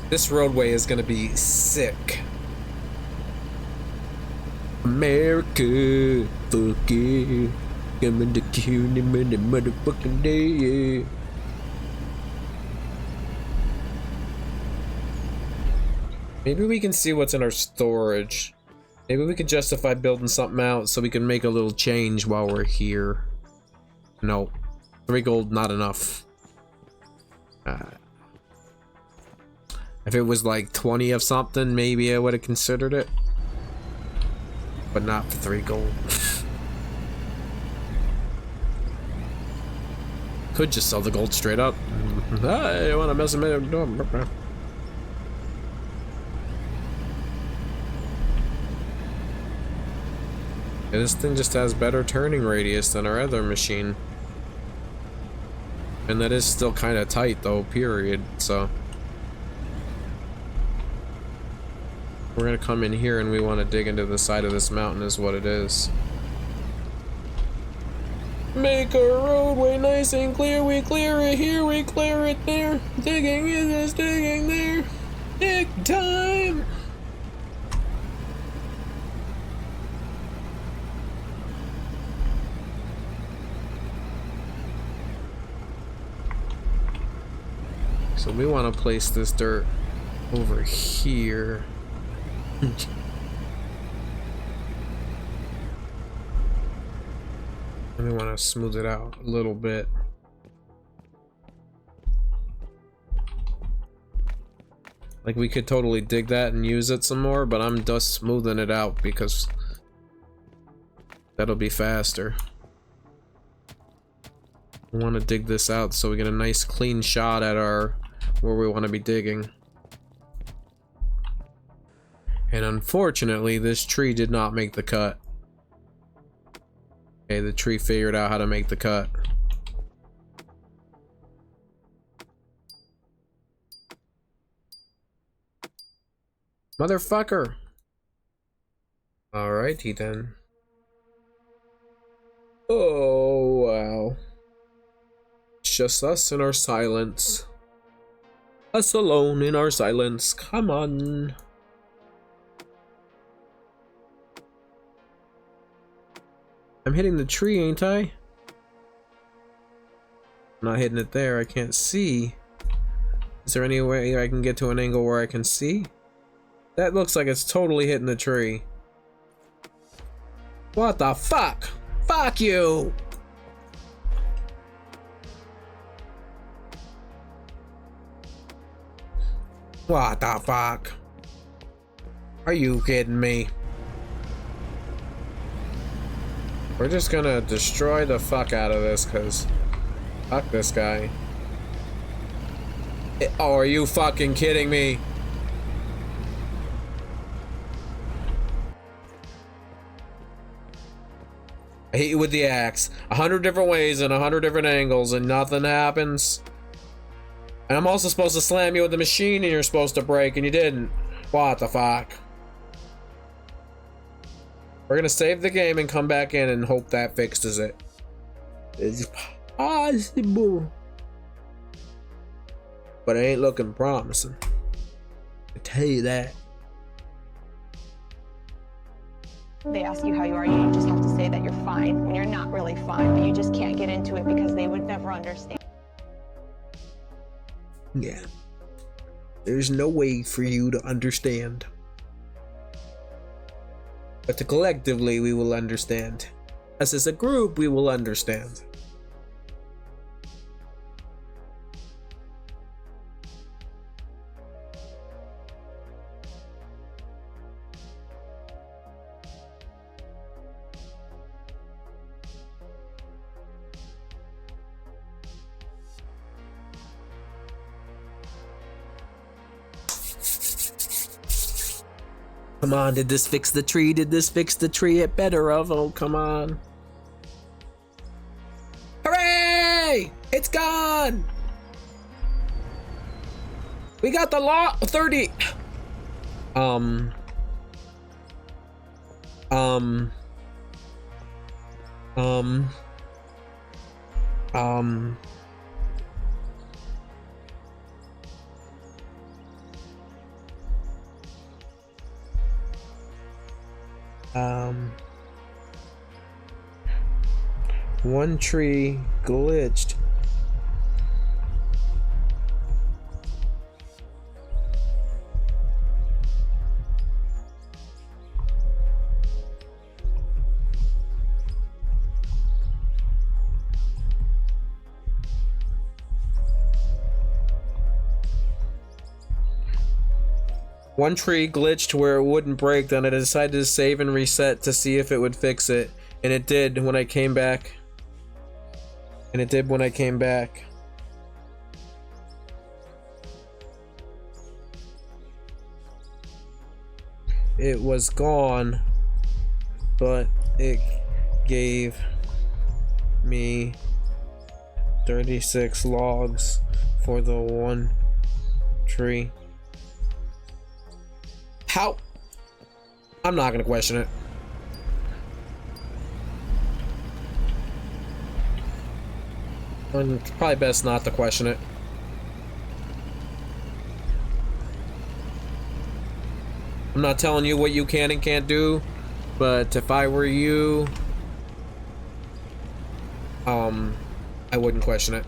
This roadway is gonna be sick. America, fuck yeah. Coming to kill them in the motherfucking day, yeah. Maybe we can see what's in our storage. Maybe we could justify building something out so we can make a little change while we're here. No. 3 gold, not enough. If it was like 20 of something, maybe I would have considered it. But not for 3 gold. Could just sell the gold straight up. I want to mess with it. Yeah, this thing just has better turning radius than our other machine. And that is still kind of tight though, period, so. We're gonna come in here and we want to dig into the side of this mountain is what it is. Make our roadway nice and clear, we clear it here, we clear it there. Digging in this, digging there. Dig time! So we want to place this dirt over here. And we want to smooth it out a little bit. Like we could totally dig that and use it some more, but I'm just smoothing it out because that'll be faster. We want to dig this out so we get a nice clean shot at our where we want to be digging. And unfortunately, this tree did not make the cut. Okay, the tree figured out how to make the cut. Motherfucker! Alrighty then. Oh, wow. It's just us in our silence. Us alone in our silence. Come on. I'm hitting the tree, ain't I? I'm not hitting it there. I can't see. Is there any way I can get to an angle where I can see? That looks like it's totally hitting the tree. What the fuck? Fuck you! What the fuck? Are you kidding me? We're just gonna destroy the fuck out of this, cause fuck this guy. Oh, are you fucking kidding me? I hit you with the axe 100 different ways and 100 different angles and nothing happens. And I'm also supposed to slam you with the machine and you're supposed to break and you didn't. What the fuck? We're gonna save the game and come back in and hope that fixes it. It's possible. but it ain't looking promising. I tell you that. They ask you how you are, you just have to say that you're fine when you're not really fine, but you just can't get into it because they would never understand. Yeah. There's no way for you to understand. But collectively, we will understand. As a group, we will understand. Come on, did this fix the tree? Did this fix the tree? It better have. Oh, come on. Hooray! It's gone! We got the law 30. Um. One tree glitched. One tree glitched where it wouldn't break, then I decided to save and reset to see if it would fix it. And it did when I came back. It was gone, but it gave me 36 logs for the one tree. How? I'm not gonna question it. It's probably best not to question it. I'm not telling you what you can and can't do, but if I were you, I wouldn't question it.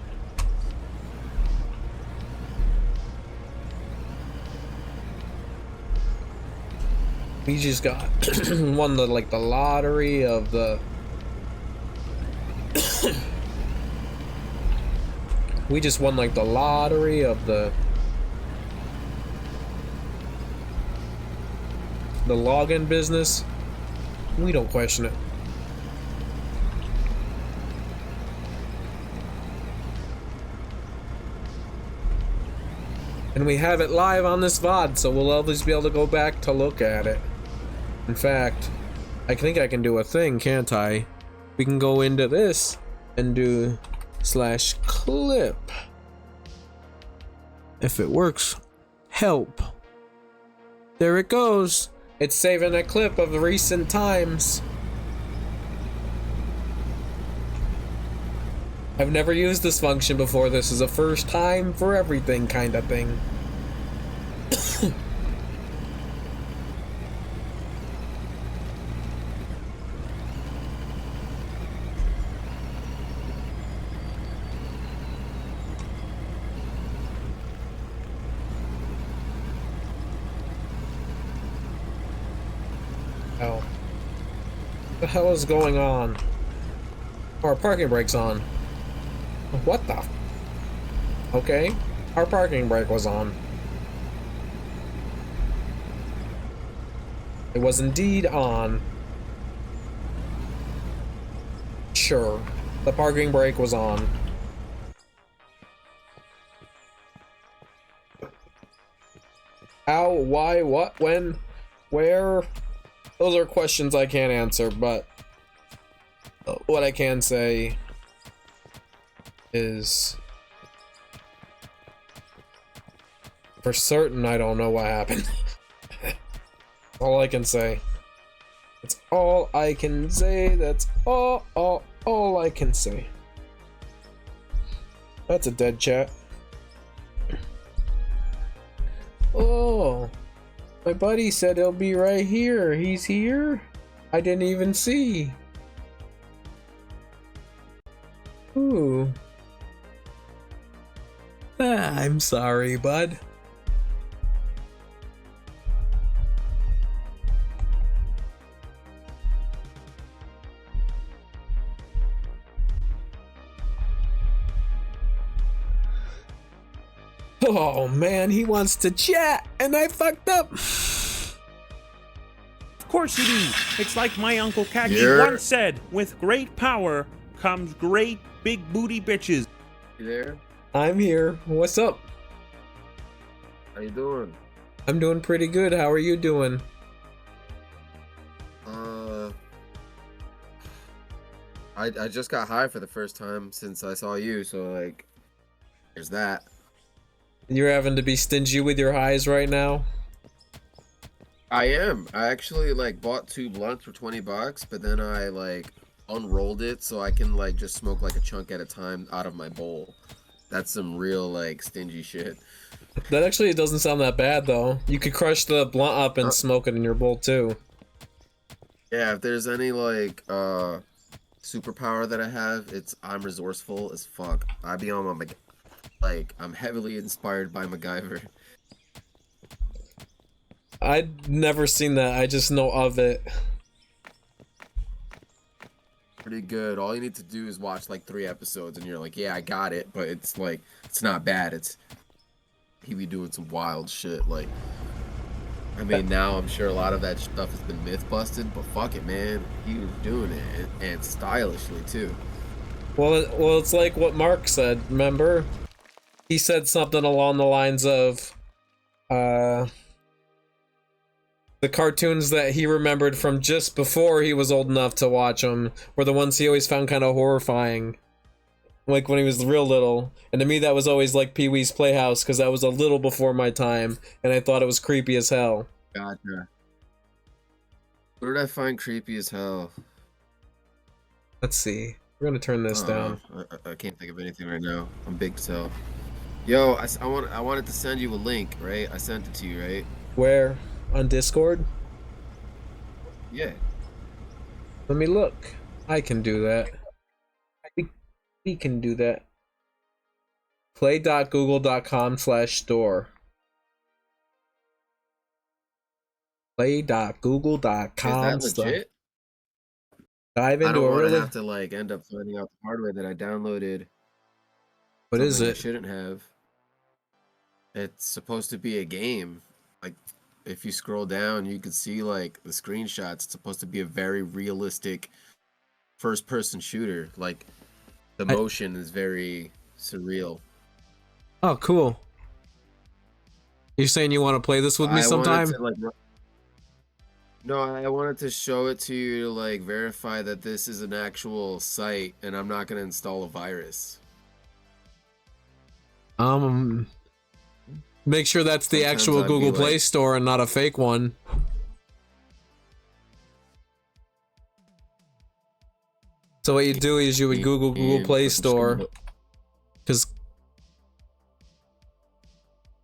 We just got won the lottery of the we just won like the lottery of the login business. We don't question it. And we have it live on this VOD, so we'll always be able to go back to look at it. In fact, I think I can do a thing, can't I? We can go into this and do /clip. If it works, help. There it goes. It's saving a clip of the recent times. I've never used this function before. This is a first time for everything kind of thing. Oh. What the hell is going on? Our parking brake's on. What the? Okay, our parking brake was on. It was indeed on. Sure, the parking brake was on. How, why, what, when, where? Those are questions I can't answer, but what I can say is for certain I don't know what happened. All I can say. That's all I can say. That's all I can say. That's a dead chat. Oh, my buddy said he'll be right here. He's here? I didn't even see. Ooh. Ah, I'm sorry, bud. Oh man, he wants to chat, and I fucked up. Of course you do. It's like my Uncle Kagi Yeah. once said, with great power comes great big booty bitches. You there? I'm here. What's up? How you doing? I'm doing pretty good. How are you doing? I just got high for the first time since I saw you, so like, there's that. You're having to be stingy with your highs right now? I am. I actually like bought 2 blunts for $20, but then I like unrolled it so I can like just smoke like a chunk at a time out of my bowl. That's some real like stingy shit. That actually doesn't sound that bad though. You could crush the blunt up and smoke it in your bowl too. Yeah, if there's any like superpower that I have, it's I'm resourceful as fuck. I be on my like I'm heavily inspired by MacGyver. I'd never seen that. I just know of it. Pretty good. All you need to do is watch like 3 episodes and you're like, yeah, I got it, but it's like it's not bad. It's he be doing some wild shit. Like, I mean, now I'm sure a lot of that stuff has been myth busted, but fuck it, man, he was doing it and stylishly too. Well, it's like what Mark said. Remember, he said something along the lines of, the cartoons that he remembered from just before he was old enough to watch them were the ones he always found kind of horrifying. Like when he was real little. And to me that was always like Pee-wee's Playhouse, because that was a little before my time, and I thought it was creepy as hell. Gotcha. What did I find creepy as hell? Let's see. We're gonna turn this down. I can't think of anything right now. I'm big as hell. Yo, I wanted to send you a link, right? I sent it to you, right? Where? On Discord? Yeah. Let me look. I can do that. We can do that. Play.google.com/store. Play.google.com. Is that legit? Dive I into don't a want really. to have to like end up finding out the hard way that I downloaded. What is something I it? shouldn't have. It's supposed to be a game. Like, if you scroll down, you can see like the screenshots. It's supposed to be a very realistic first-person shooter. Like, the motion is very surreal. Oh, cool. You're saying you want to play this with me I sometime? wanted to, like, no, I wanted to show it to you to like verify that this is an actual site, and I'm not gonna install a virus. Make sure that's the Sometimes actual I'd be Google Play like- Store and not a fake one. So what you do is you would Google Play Store,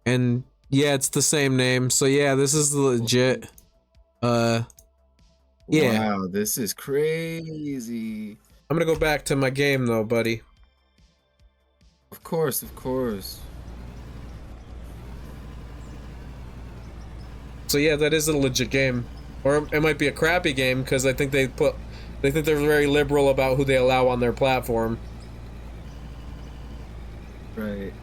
and yeah, it's the same name. So yeah, this is legit. Yeah. Wow, this is crazy. I'm gonna go back to my game though, buddy. Of course, of course. So yeah, that is a legit game, or it might be a crappy game because I think they think they're very liberal about who they allow on their platform. Right.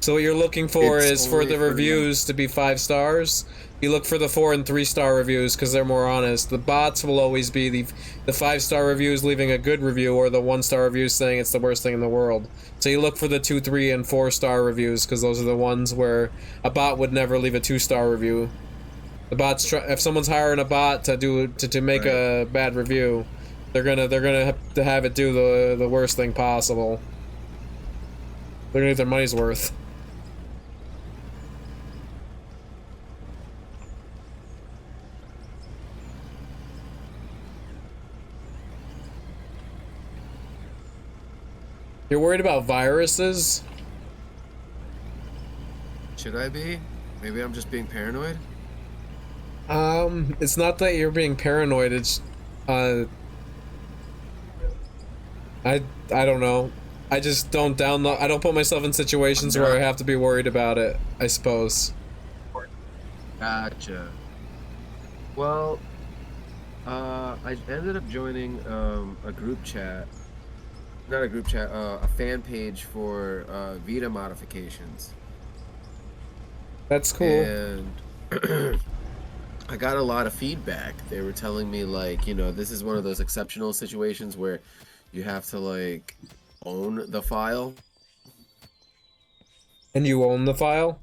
So what you're looking for It's is for only the for reviews to be 5 stars. You look for the 4 and 3 star reviews because they're more honest. The bots will always be the 5-star reviews leaving a good review, or the 1-star reviews saying it's the worst thing in the world. So you look for the 2, 3, and 4-star reviews because those are the ones where a bot would never leave a 2-star review. The bots if someone's hiring a bot to make a bad review, they're gonna have it do the worst thing possible. They're gonna get their money's worth. You're worried about viruses? Should I be? Maybe I'm just being paranoid? It's not that you're being paranoid, it's, I don't know. I just don't download, I don't put myself in situations where I have to be worried about it, I suppose. Gotcha. Well, I ended up joining a group chat. Not a group chat, a fan page for Vita modifications. That's cool. And I got a lot of feedback. They were telling me, like, you know, this is one of those exceptional situations where you have to, like, own the file. And you own the file?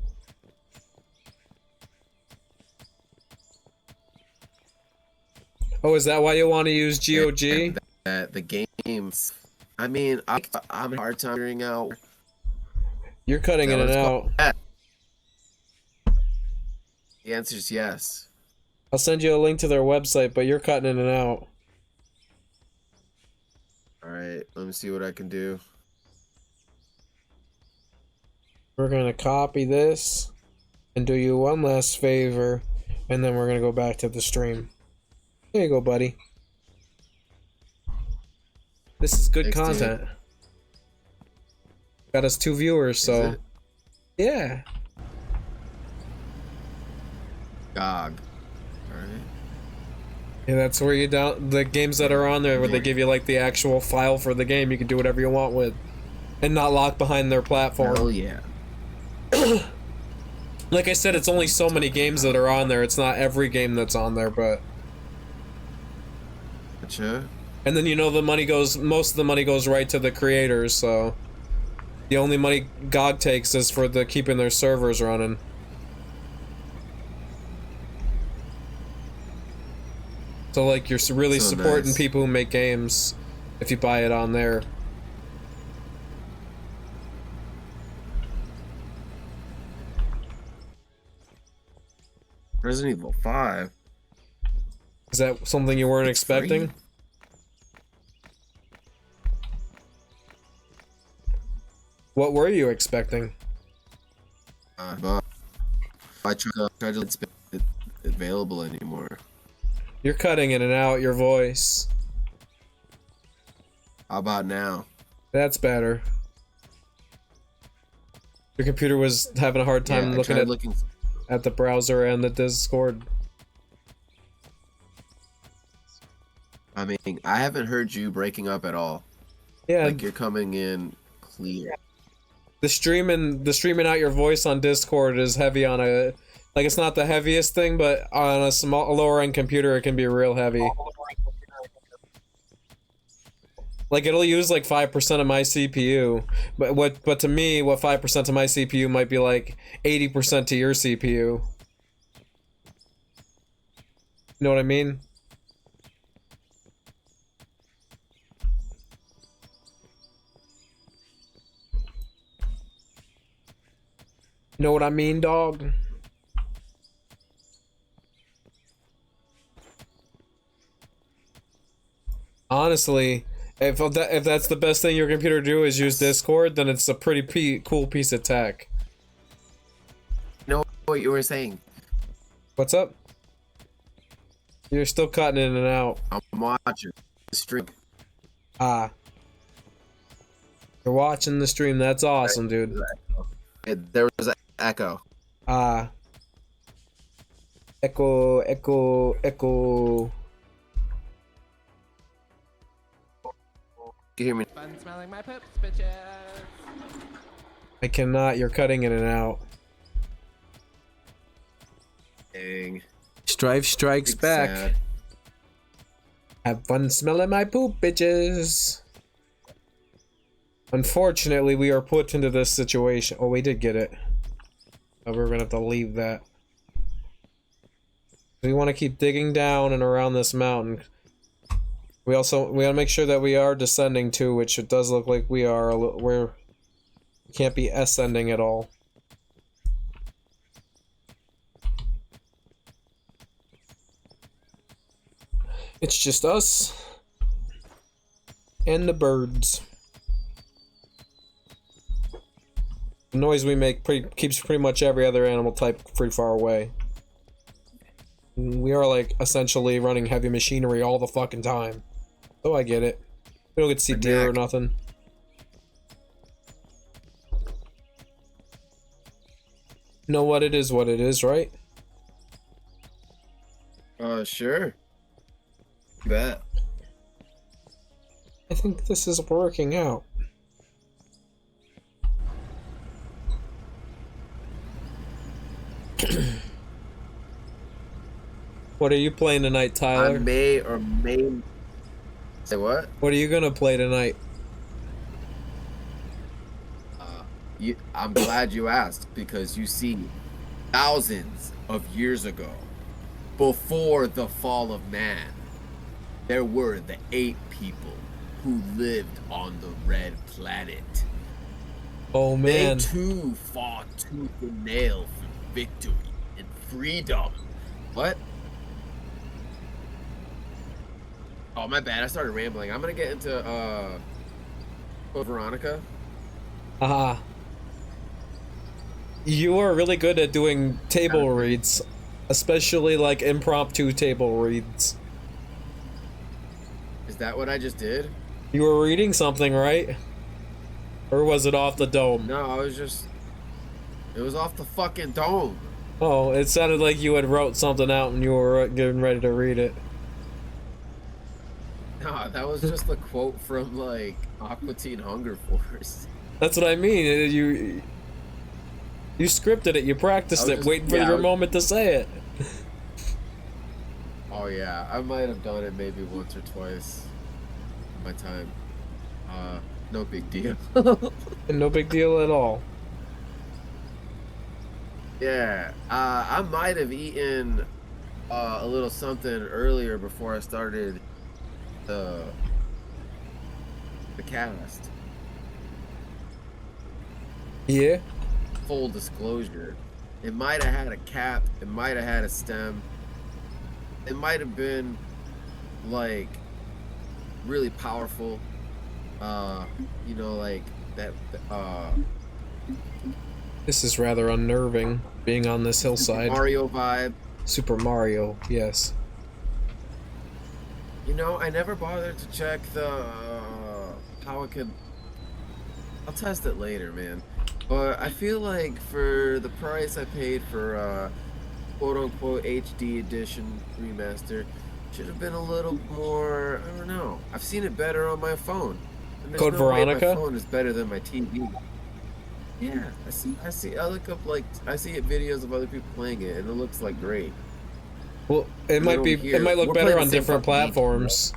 Oh, is that why you want to use GOG? And that the games, I mean, I'm having a hard time figuring out. You're cutting in and out. The answer is yes. I'll send you a link to their website, but you're cutting in and out. Alright, let me see what I can do. We're gonna copy this and do you one last favor, and then we're gonna go back to the stream. There you go, buddy. This is good Thanks, content. Dude. Got us 2 viewers, so yeah. GOG. Alright. Yeah, that's where you down the games that are on there where they give you like the actual file for the game. You can do whatever you want with, and not lock behind their platform. Hell yeah. Like I said, it's only so many games that are on there. It's not every game that's on there, but. Gotcha. And then, you know, the money goes, most of the money goes right to the creators, so the only money GOG takes is for the keeping their servers running. So like you're really supporting nice. people who make games if you buy it on there. Resident Evil 5. Is that something you weren't expecting? Free? What were you expecting? But I tried to it's available anymore. You're cutting in and out your voice. How about now? That's better. Your computer was having a hard time looking at the browser and the Discord. I mean, I haven't heard you breaking up at all. Yeah. Like you're coming in clear. The streaming out your voice on Discord is heavy on a, like it's not the heaviest thing, but on a lower end computer it can be real heavy. Like it'll use like 5% of my CPU, but to me, what 5% of my CPU might be like 80% to your CPU. You know what I mean? You know what I mean, dog? Honestly, if that's the best thing your computer do is use Discord, then it's a pretty cool piece of tech. You know what you were saying? What's up? You're still cutting in and out. I'm watching the stream. Ah. You're watching the stream. That's awesome, dude. There was an echo. Ah. Echo, echo, echo. Can you hear me? Fun smelling my poops, bitches. I cannot. You're cutting in and out. Dang. Strife strikes back. Sad. Have fun smelling my poop, bitches. Unfortunately, we are put into this situation. Oh, we did get it. Oh, we're gonna have to leave that. We want to keep digging down and around this mountain. We gotta make sure that we are descending too, which it does look like we are. We can't be ascending at all. It's just us and the birds. The noise we make keeps pretty much every other animal type pretty far away. We are like essentially running heavy machinery all the fucking time. Oh, I get it. We don't get to see deer or nothing. Know what it is, right? Sure. Bet. I think this is working out. What are you playing tonight, Tyler? I may or may... Say what? What are you gonna play tonight? I'm glad you asked, because you see, thousands of years ago, before the fall of man, there were the 8 people who lived on the red planet. Oh man. They too fought tooth and nail for victory and freedom. What? Oh, my bad. I started rambling. I'm gonna get into Veronica. Haha. You are really good at doing table reads, especially like impromptu table reads. Is that what I just did? You were reading something, right? Or was it off the dome? No, I was just... It was off the fucking dome. Oh, it sounded like you had wrote something out and you were getting ready to read it. No, that was just a quote from, like, Aqua Teen Hunger Force. That's what I mean. You scripted it, you practiced it, waiting for your moment to say it. Oh yeah, I might have done it maybe once or twice in my time. No big deal. No big deal at all. Yeah, I might have eaten a little something earlier before I started the cast. Yeah? Full disclosure. It might have had a cap, it might have had a stem. It might have been like really powerful. You know, like that This is rather unnerving, being on this hillside. Mario vibe. Super Mario, yes. You know, I never bothered to check the how it could. I'll test it later, man. But I feel like for the price I paid for quote-unquote HD edition remaster, should have been a little more. I don't know. I've seen it better on my phone. And Code no way Veronica? my phone is better than my TV. Yeah, I see. I look up I see videos of other people playing it, and it looks like great. Well, it might look better on different platforms.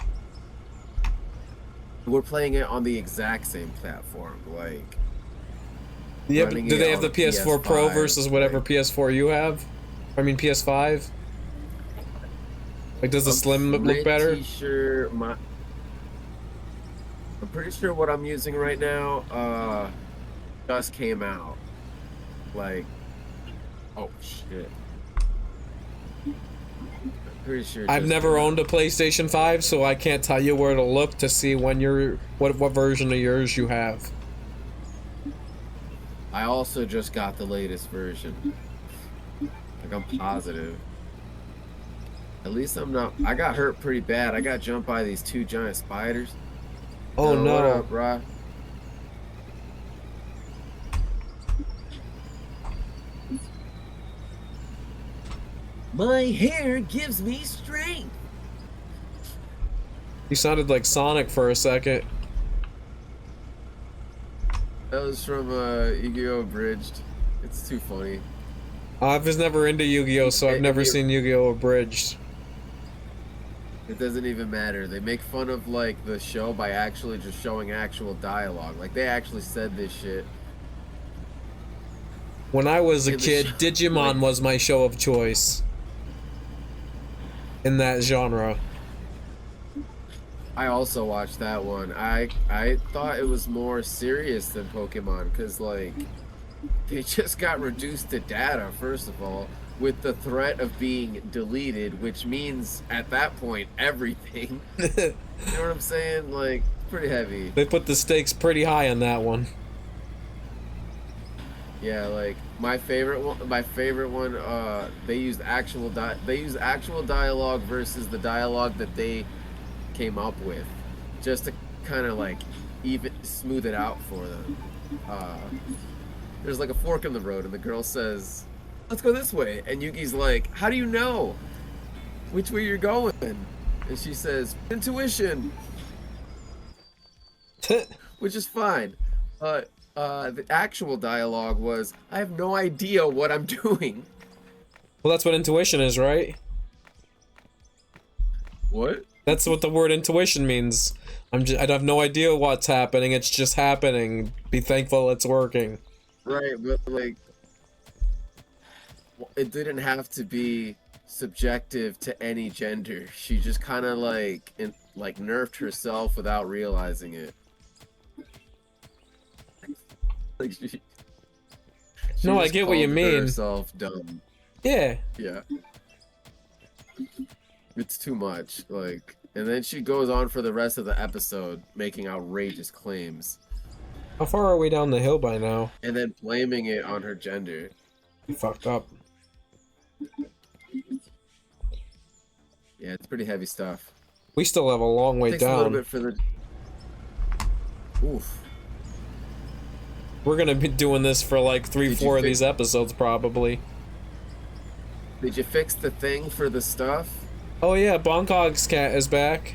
We're playing it on the exact same platform, like. Yeah, but do they have the PS4 Pro versus whatever PS4 you have? I mean PS5? Like, does the Slim look better? I'm pretty sure what I'm using right now, just came out. Like, oh shit. Pretty sure. I've never owned a PlayStation 5, so I can't tell you where to look to see when what version of yours you have. I also just got the latest version. Like, I'm positive. At least I'm not. I got hurt pretty bad. I got jumped by these 2 giant spiders. Oh no. What up, bro? My hair gives me strength. You sounded like Sonic for a second. That was from Yu-Gi-Oh! Abridged. It's too funny. I was never into Yu-Gi-Oh, so I've never seen Yu-Gi-Oh! Abridged. It doesn't even matter. They make fun of, like, the show by actually just showing actual dialogue. Like, they actually said this shit. When I was a In the kid, show. Digimon was my show of choice. In that genre. I also watched that one. I thought it was more serious than Pokemon, because, like, they just got reduced to data, first of all, with the threat of being deleted, which means, at that point, everything. You know what I'm saying? Like, pretty heavy. They put the stakes pretty high on that one. Yeah, like my favorite one. They used actual dialogue versus the dialogue that they came up with, just to kind of like even smooth it out for them. There's like a fork in the road, and the girl says, "Let's go this way," and Yuki's like, "How do you know which way you're going?" And she says, "Intuition," which is fine. The actual dialogue was, "I have no idea what I'm doing." Well, that's what intuition is, right? What? That's what the word intuition means. I have no idea what's happening. It's just happening. Be thankful it's working. Right, but like, it didn't have to be subjective to any gender. She just kind of like nerfed herself without realizing it. Like she No, I just get what you called mean. herself dumb. Yeah. Yeah. It's too much. Like, and then she goes on for the rest of the episode making outrageous claims. How far are we down the hill by now? And then blaming it on her gender. You fucked up. Yeah, it's pretty heavy stuff. We still have a long way Takes a little down. bit for the... Oof. We're gonna be doing this for like 3-4 of these episodes probably. Did you fix the thing for the stuff? Oh yeah, Bonkog's cat is back.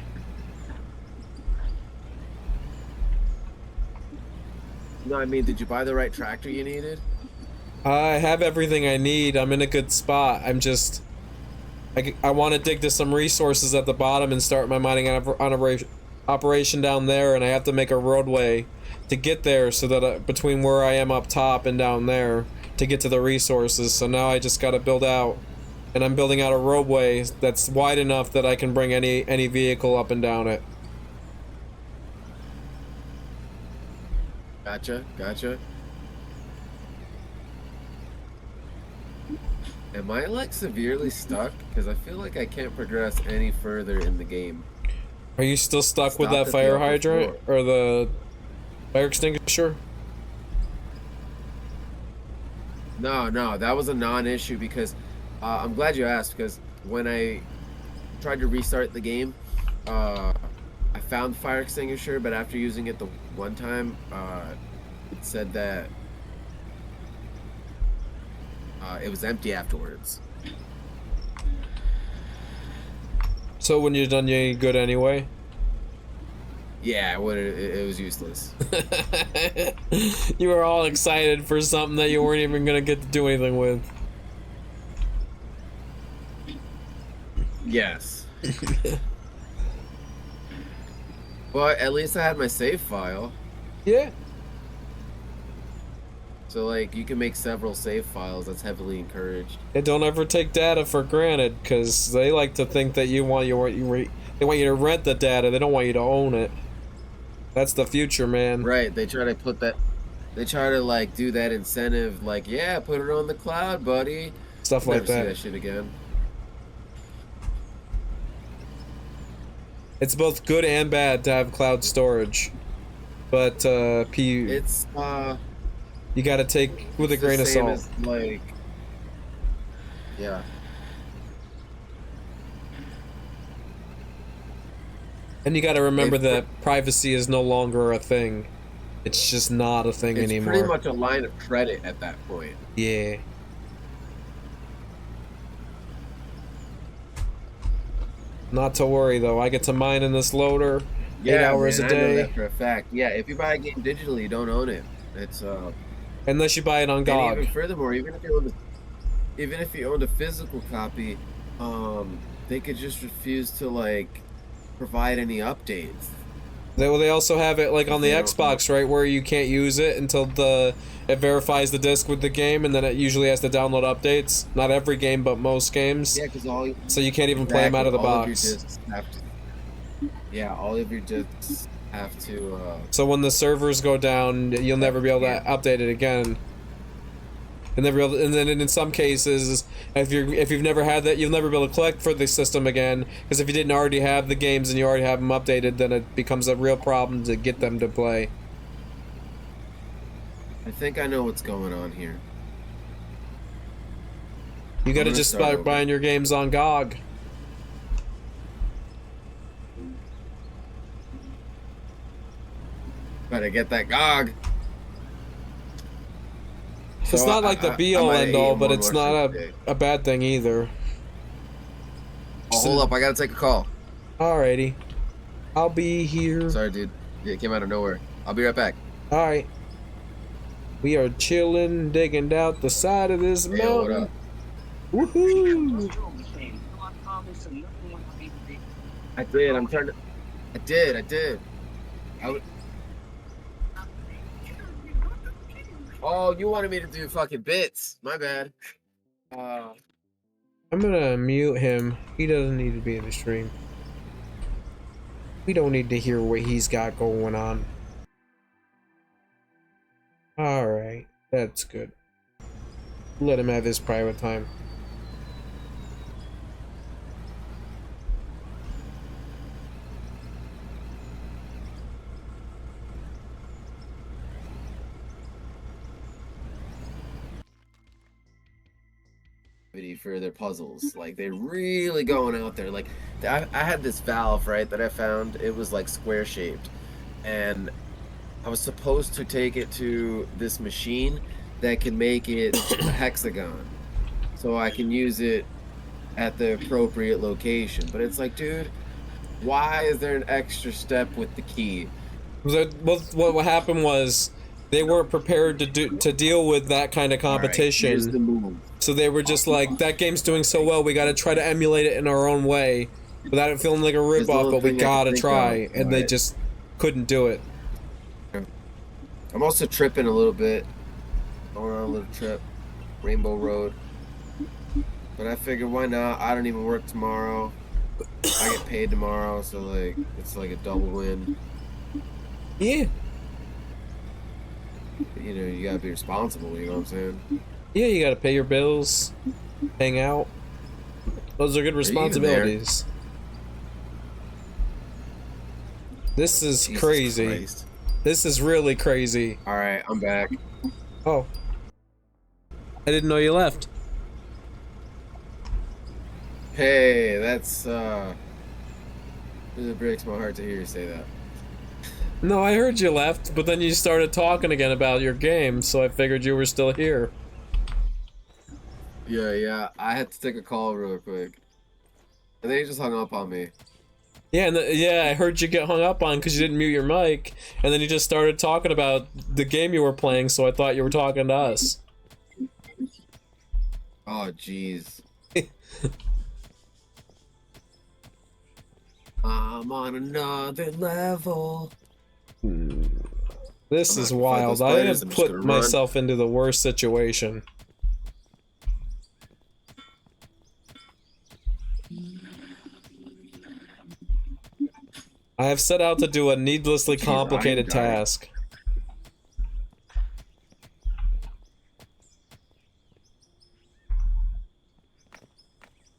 No, I mean, did you buy the right tractor you needed? I have everything I need. I'm in a good spot. I'm just... I want to dig to some resources at the bottom and start my mining operation down there, and I have to make a roadway to get there so that between where I am up top and down there to get to the resources. So now I just got to build out, and I'm building out a roadway that's wide enough that I can bring any vehicle up and down it. Gotcha. Am I like severely stuck? Because I feel like I can't progress any further in the game. Are you still stuck with that Stop at the fire upper hydrant or the fire extinguisher? No, that was a non-issue because I'm glad you asked, because when I tried to restart the game, I found the fire extinguisher, but after using it the one time, it said that it was empty afterwards. So when you're done, you ain't good anyway? Yeah, it was useless. You were all excited for something that you weren't even gonna get to do anything with. Yes. But at least I had my save file. Yeah. So like you can make several save files. That's heavily encouraged. And don't ever take data for granted, because they like to think that they want you to rent the data. They don't want you to own it. That's the future, man. Right. They try to put that. They try to like do that incentive. Like, yeah, put it on the cloud, buddy. Stuff like Never see that. that shit again. It's both good and bad to have cloud storage, but It's you gotta take with a it's the grain of same salt. as, like, yeah. And you gotta remember It's that privacy is no longer a thing. It's just not a thing It's anymore. pretty much a line of credit at that point. Yeah. Not to worry though. I get to mine in this loader 8 hours man, a I know day. that for a fact. Yeah, if you buy a game digitally, you don't own it. It's Unless you buy it on and GOG. even furthermore, even if you owned a physical copy, they could just refuse to like provide any updates. They also have it like on the They don't- Xbox, right, where you can't use it until it verifies the disc with the game, and then it usually has to download updates. Not every game, but most games. Yeah, because So you can't even play them out of the all your box. discs have to, yeah, all of your discs have to. So when the servers go down, you'll never be able to update it again. And then in some cases, if you've never had that, you'll never be able to collect for the system again. Because if you didn't already have the games and you already have them updated, then it becomes a real problem to get them to play. I think I know what's going on here. You gotta gonna just start start over. buying your games on GOG. Better get that GOG. It's not like the be I all might have end all, eaten but one it's mushroom not today. a bad thing either. Oh, hold up, I gotta take a call. Alrighty. I'll be here. Sorry, dude. It came out of nowhere. I'll be right back. Alright. We are chilling, digging out the side of this Hey, yo, what mountain. up? Woohoo! I did. I'm trying to. I did. I would. Oh, you wanted me to do fucking bits. My bad. I'm gonna mute him. He doesn't need to be in the stream. We don't need to hear what he's got going on. Alright, that's good. Let him have his private time. For their puzzles, like they're really going out there. Like I had this valve, right, that I found. It was like square shaped, and I was supposed to take it to this machine that can make it a hexagon, so I can use it at the appropriate location. But it's like, dude, why is there an extra step with the key? What happened was they weren't prepared to deal with that kind of competition. All right, here's the move. So they were just like, that game's doing so well, we gotta try to emulate it in our own way without it feeling like a ripoff, but we gotta try, and they just couldn't do it. I'm also tripping a little bit. Going on a little trip. Rainbow Road. But I figured, why not? I don't even work tomorrow. I get paid tomorrow, so like it's like a double win. Yeah. You know, you gotta be responsible, you know what I'm saying? Yeah, you gotta pay your bills, hang out. Those are good responsibilities. This is Jesus crazy. Christ. This is really crazy. Alright, I'm back. Oh. I didn't know you left. Hey, that's it breaks my heart to hear you say that. No, I heard you left, but then you started talking again about your game, so I figured you were still here. Yeah, I had to take a call real quick. And then he just hung up on me. Yeah, yeah, I heard you get hung up on because you didn't mute your mic, and then you just started talking about the game you were playing, so I thought you were talking to us. Oh, jeez. I'm on another level. This I'm is not gonna fight wild. those I spiders, have I'm just put gonna run. myself into the worst situation. I have set out to do a needlessly Gee, complicated Ryan guy. task.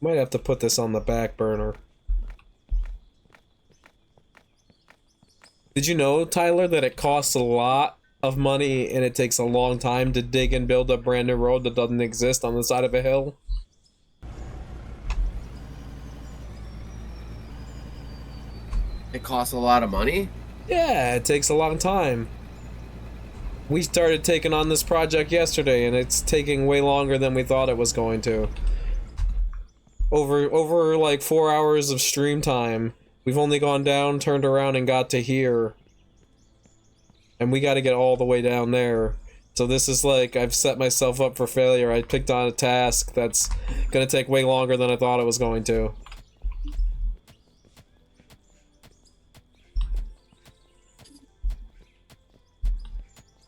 Might have to put this on the back burner. Did you know, Tyler, that it costs a lot of money and it takes a long time to dig and build a brand new road that doesn't exist on the side of a hill? It costs a lot of money? Yeah, it takes a long time. We started taking on this project yesterday and it's taking way longer than we thought it was going to. Over like 4 hours of stream time, we've only gone down, turned around, and got to here. And we got to get all the way down there. So this is like, I've set myself up for failure. I picked on a task that's gonna take way longer than I thought it was going to.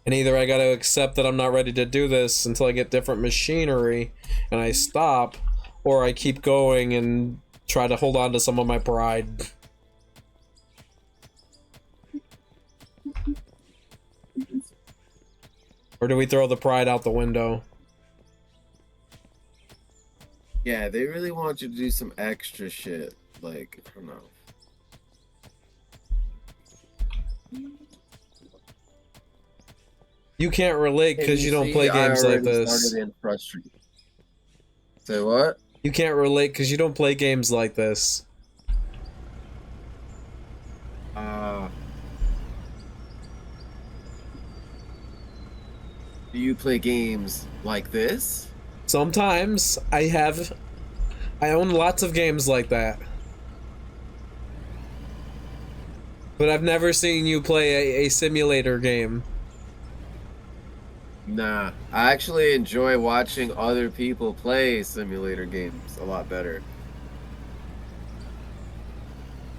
And either I gotta accept that I'm not ready to do this until I get different machinery, and I stop, or I keep going and try to hold on to some of my pride. Or do we throw the pride out the window? Yeah, they really want you to do some extra shit. Like, I don't know. You can't relate because you don't play games like this. Started in frustrated. Say what? You can't relate because you don't play games like this. Do you play games like this? Sometimes I own lots of games like that. But I've never seen you play a simulator game. Nah, I actually enjoy watching other people play simulator games a lot better.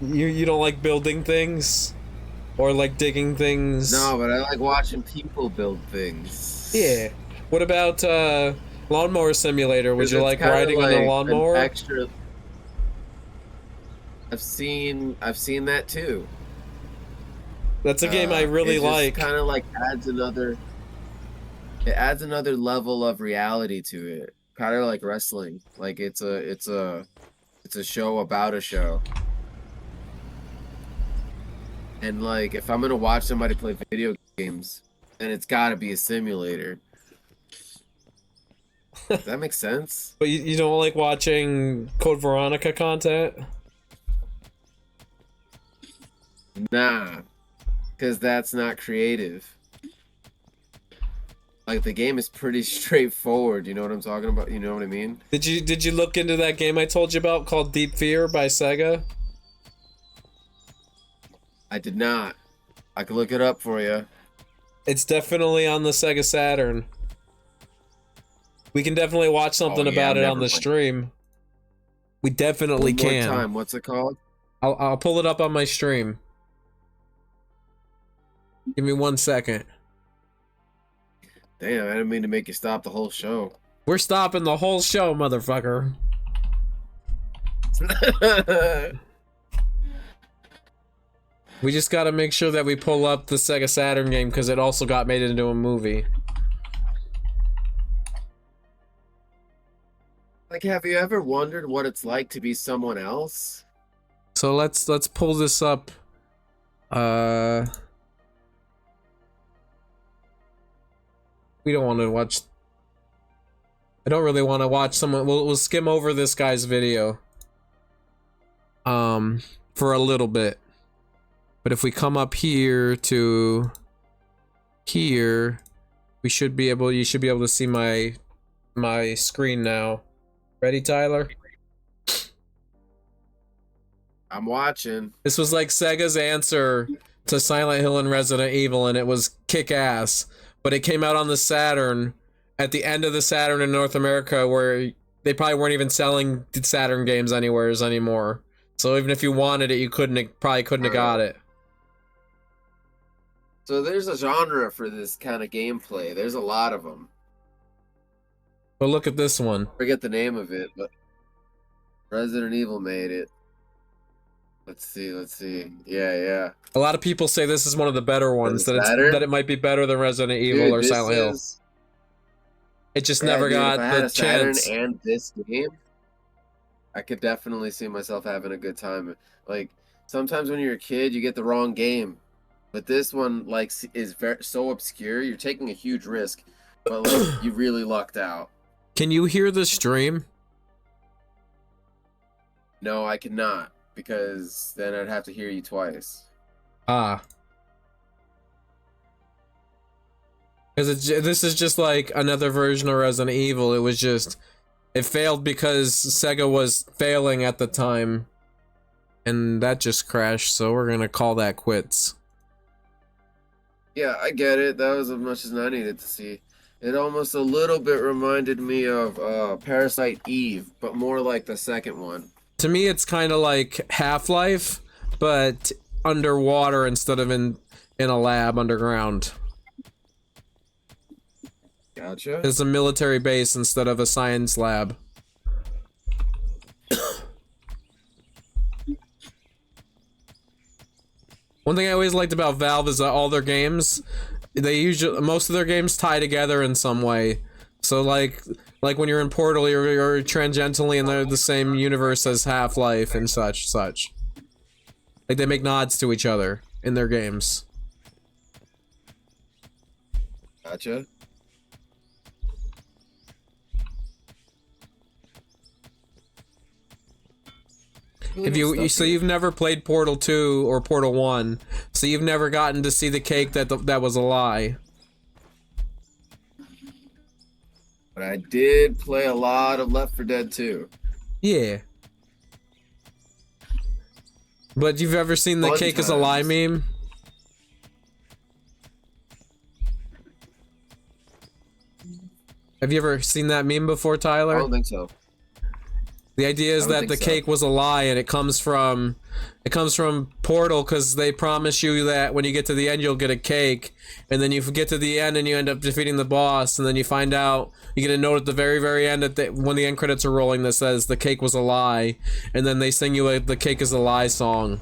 You don't like building things? Or like digging things? No, but I like watching people build things. Yeah. What about Lawnmower Simulator? Would you like kinda riding on a an lawnmower? extra... I've seen that too. That's a game I really like. It kind of like adds another level of reality to it. Kind of like wrestling. Like it's a show about a show. And like if I'm gonna watch somebody play video games, then it's gotta be a simulator. Does that make sense? But you don't like watching Code Veronica content? Nah. Because that's not creative. Like the game is pretty straightforward, you know what I'm talking about? You know what I mean? Did you look into that game I told you about called Deep Fear by Sega? I did not. I could look it up for you. It's definitely on the Sega Saturn. We can definitely watch something about it on the stream. We definitely can. One more time, what's it called? I'll pull it up on my stream. Give me 1 second. Damn, I didn't mean to make you stop the whole show. We're stopping the whole show, motherfucker. We just gotta make sure that we pull up the Sega Saturn game because it also got made into a movie. Like, have you ever wondered what it's like to be someone else? So let's pull this up. We don't want to watch. I don't really want to watch someone. We'll skim over this guy's video. For a little bit. But if we come up here to here, we should be able. You should be able to see my screen now. Ready, Tyler? I'm watching. This was like Sega's answer to Silent Hill and Resident Evil, and it was kick-ass. But it came out on the Saturn at the end of the Saturn in North America, where they probably weren't even selling Saturn games anywheres anymore. So even if you wanted it, you probably couldn't have got it. So there's a genre for this kind of gameplay. There's a lot of them. But look at this one. Forget the name of it, but Resident Evil made it. Let's see. Yeah. A lot of people say this is one of the better ones, that it might be better than Resident Evil or Silent Hill. It just never got the chance. And this game, I could definitely see myself having a good time. Like, sometimes when you're a kid, you get the wrong game. But this one, like, is so obscure, you're taking a huge risk. But, like, you really lucked out. Can you hear the stream? No, I cannot. Because then I'd have to hear you twice. Ah. Because this is just like another version of Resident Evil. It failed because Sega was failing at the time. And that just crashed, so we're gonna call that quits. Yeah, I get it. That was as much as I needed to see. It almost a little bit reminded me of Parasite Eve, but more like the second one. To me, it's kind of like Half-Life, but underwater instead of in a lab underground. Gotcha. It's a military base instead of a science lab. One thing I always liked about Valve is that all their games, most of their games tie together in some way. So like when you're in Portal, you're tangentially in the same universe as Half-Life and such. Like they make nods to each other in their games. Gotcha. If so you've never played Portal 2 or Portal 1, so you've never gotten to see the cake that was a lie. But I did play a lot of Left 4 Dead 2. Yeah. But you've ever seen the Fun cake is a lie times. meme? Have you ever seen that meme before, I Tyler? don't think so. The idea is I don't that think the so. cake was a lie, and it comes from Portal, because they promise you that when you get to the end you'll get a cake, and then you get to the end and you end up defeating the boss, and then you find out, you get a note at the very end when the end credits are rolling that says the cake was a lie, and then they sing you the cake is a lie song.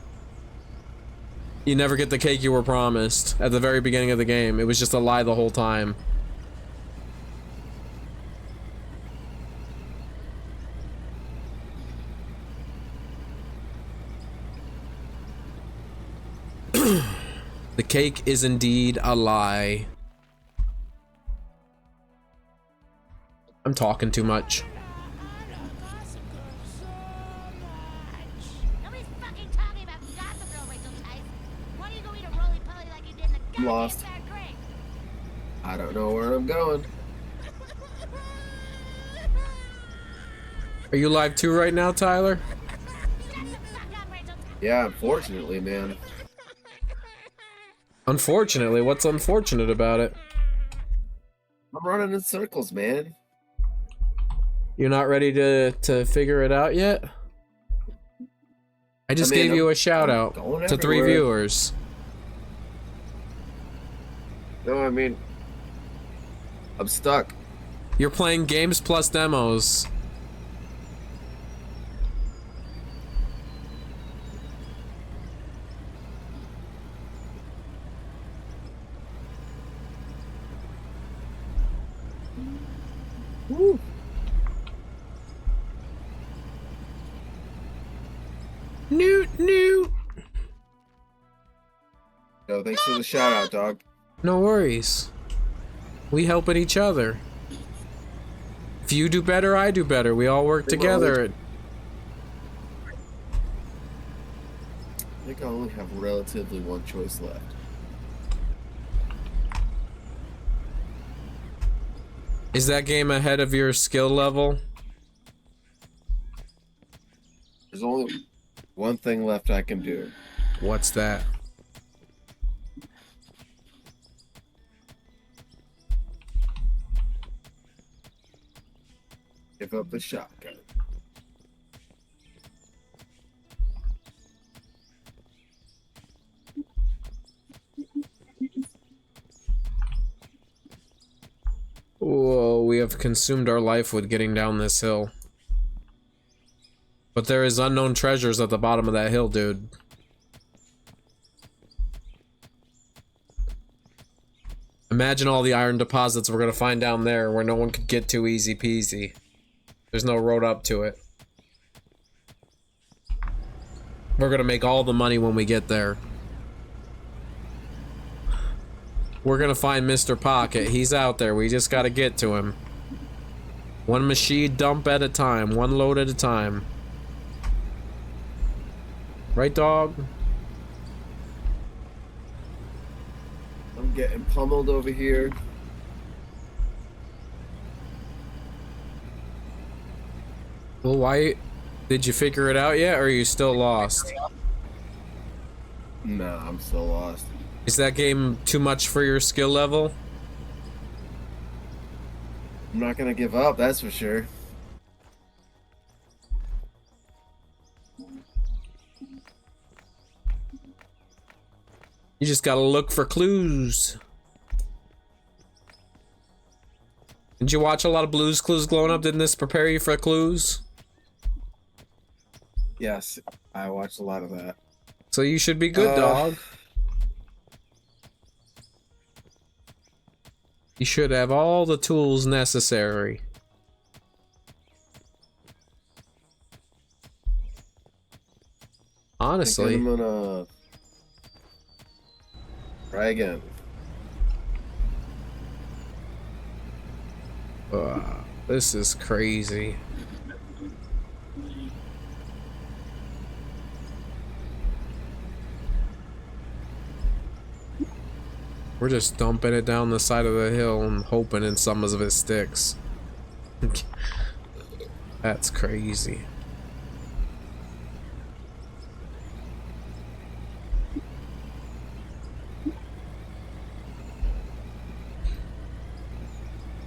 You never get the cake you were promised at the very beginning of the game. It was just a lie the whole time. The cake is indeed a lie. I'm talking too much. Nobody's fucking talking about Gossip Girl, Rachel Tice. Why do you go eat a roly-poly like you did in the goddamn Lost. Sour Creek? I don't know where I'm going. Are you live too right now, Tyler? Shut the fuck up, Rachel Tice. Yeah, unfortunately, man. Unfortunately, what's unfortunate about it? I'm running in circles, man. You're not ready to figure it out yet? I just gave you a shout out going to 3 everywhere. viewers. No, I mean, I'm stuck. You're playing games plus demos. Woo. Newt. No, thanks for the shout out, dog. No worries. We helping each other. If you do better, I do better. We all work together. I think I only have relatively one choice left. Is that game ahead of your skill level? There's only one thing left I can do. What's that? Give up the shotgun. Whoa, we have consumed our life with getting down this hill. But there is unknown treasures at the bottom of that hill, dude. Imagine all the iron deposits we're gonna find down there where no one could get to easy peasy. There's no road up to it. We're gonna make all the money when we get there. We're gonna find Mr. Pocket. He's out there. We just gotta get to him. One machine dump at a time. One load at a time. Right, dog? I'm getting pummeled over here. Well, why? Did you figure it out yet, or are you still lost? Nah, I'm still lost. Is that game too much for your skill level? I'm not gonna give up, that's for sure. You just gotta look for clues. Did you watch a lot of Blue's Clues growing up? Didn't this prepare you for clues? Yes, I watched a lot of that. So you should be good, dog. You should have all the tools necessary. Honestly. I'm gonna try again. This is crazy. We're just dumping it down the side of the hill and hoping in some of it sticks. That's crazy.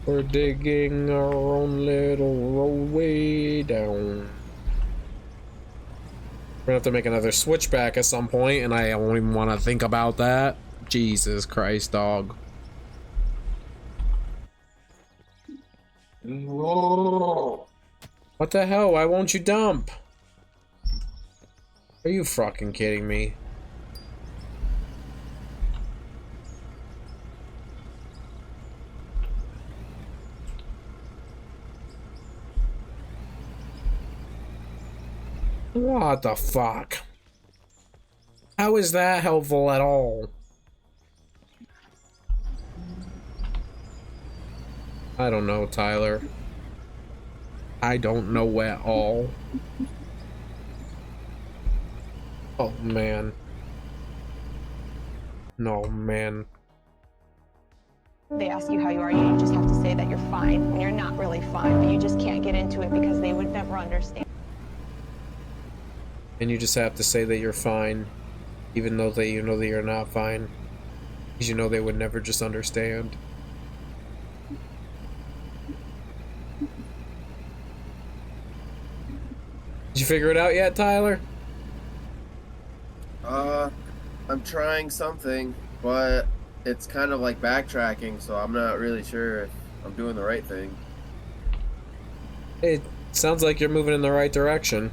We're digging our own little roadway down. We're gonna have to make another switchback at some point, and I don't even want to think about that. Jesus Christ, dog. What the hell? Why won't you dump? Are you fucking kidding me? What the fuck? How is that helpful at all? I don't know, Tyler. I don't know at all. Oh, man. No, man. They ask you how you are, you just have to say that you're fine when you're not really fine, but you just can't get into it because they would never understand. And you just have to say that you're fine, even though that you know that you're not fine. Because you know they would never just understand. Did you figure it out yet, Tyler? I'm trying something, but it's kind of like backtracking, so I'm not really sure if I'm doing the right thing. It sounds like you're moving in the right direction.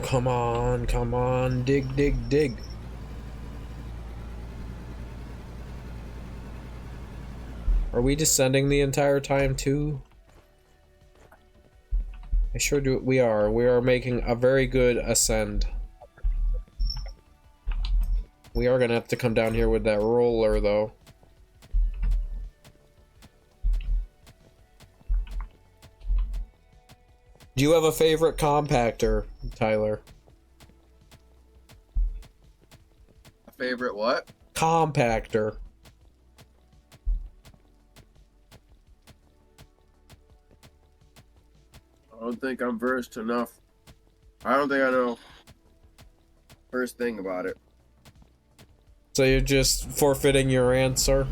Come on, dig, dig, dig. Are we descending the entire time too? I sure do. We are making a very good ascend. We are gonna have to come down here with that roller though. Do you have a favorite compactor, Tyler? A favorite what? Compactor. I don't think I'm versed enough. I don't think I know first thing about it. So you're just forfeiting your answer?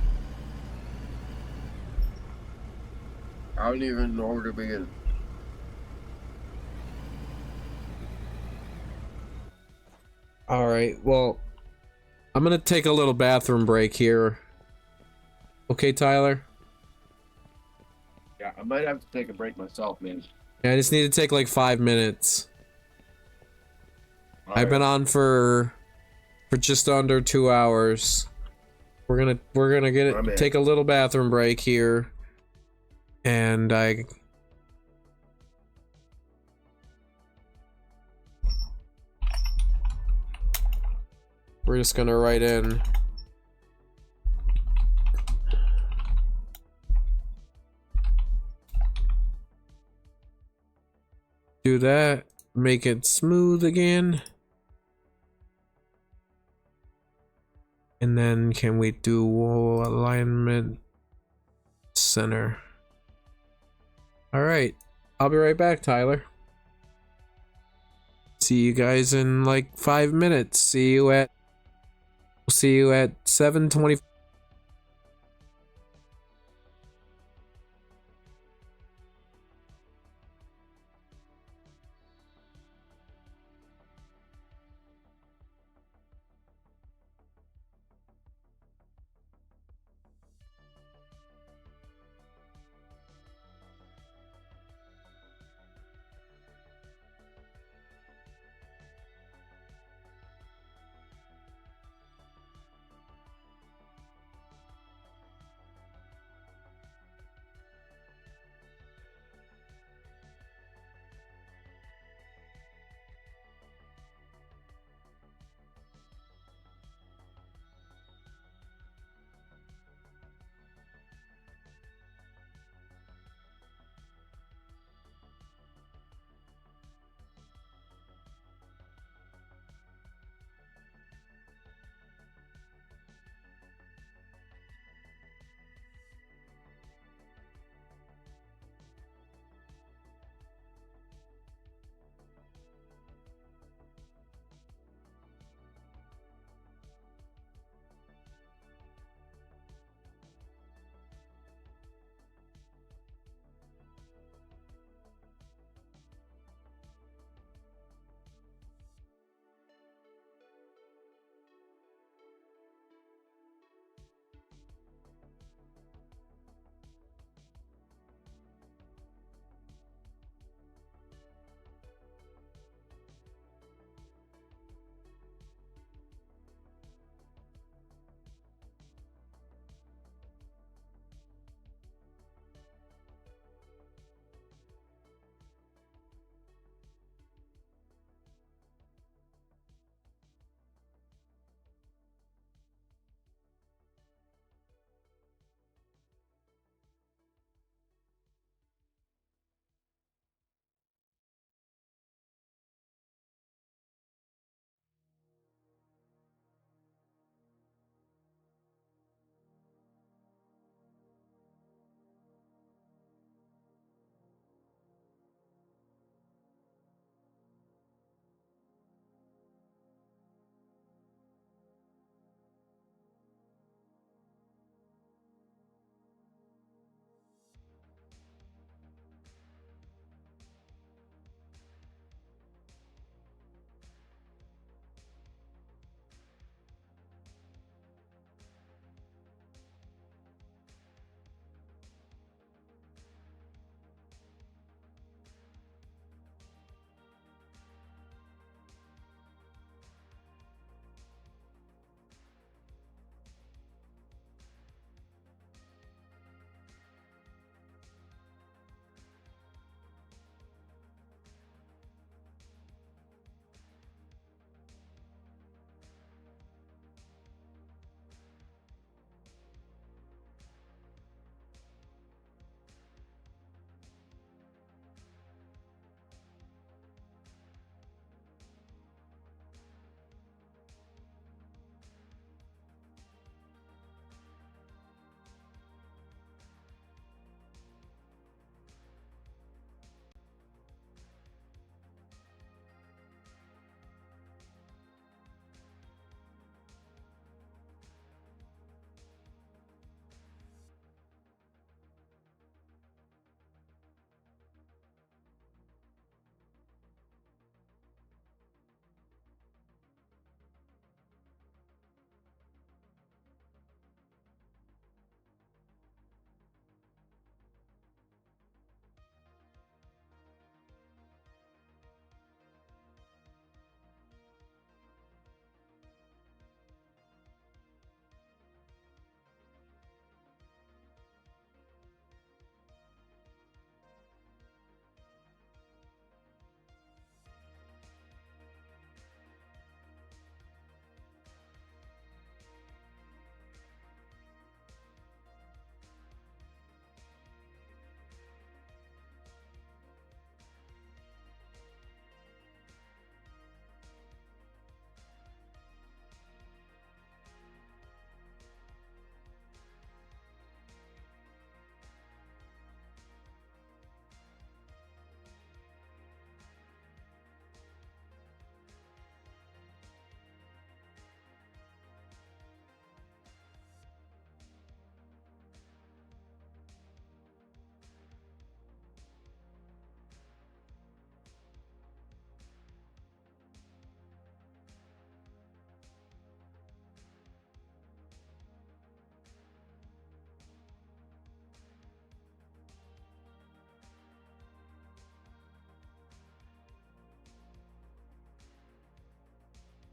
I don't even know where to begin. Alright, well, I'm gonna take a little bathroom break here. Okay, Tyler? Yeah, I might have to take a break myself, man. Yeah, I just need to take like 5 minutes. I've been on for just under 2 hours. We're gonna take a little bathroom break here. And we're just gonna write in do that, make it smooth again. And then can we do alignment center? All right, I'll be right back, Tyler. See you guys in like 5 minutes. See you at 7:20.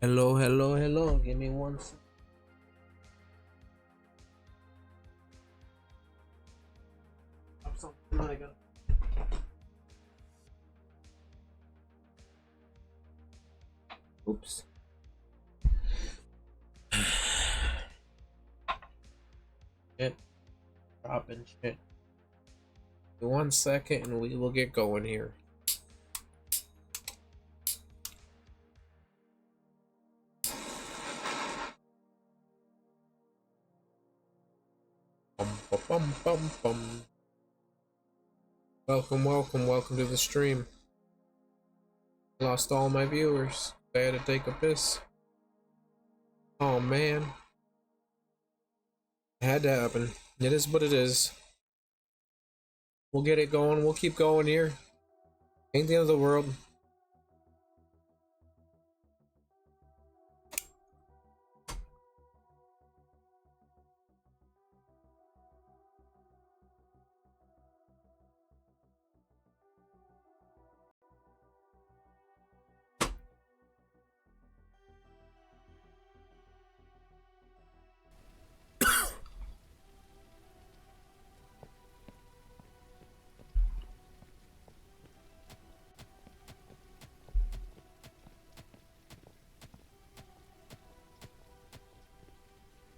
Hello, hello, hello. Give me one second. Oops. Shit. Dropping shit. 1 second and we will get going here. Bum, bum, bum, bum, bum. Welcome, welcome, welcome to the stream. Lost all my viewers. I had to take a piss. Oh man. It had to happen. It is what it is. We'll get it going. We'll keep going here. Ain't the end of the world.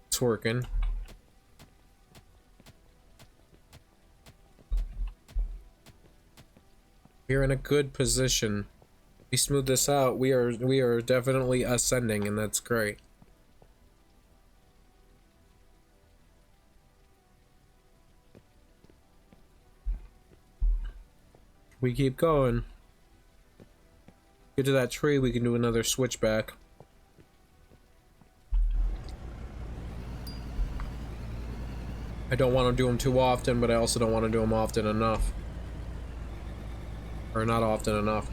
It's working. We're in a good position. We smooth this out. We are definitely ascending, and that's great. We keep going. Get to that tree, we can do another switchback. I don't want to do them too often, but I also don't want to do them often enough. Or not often enough.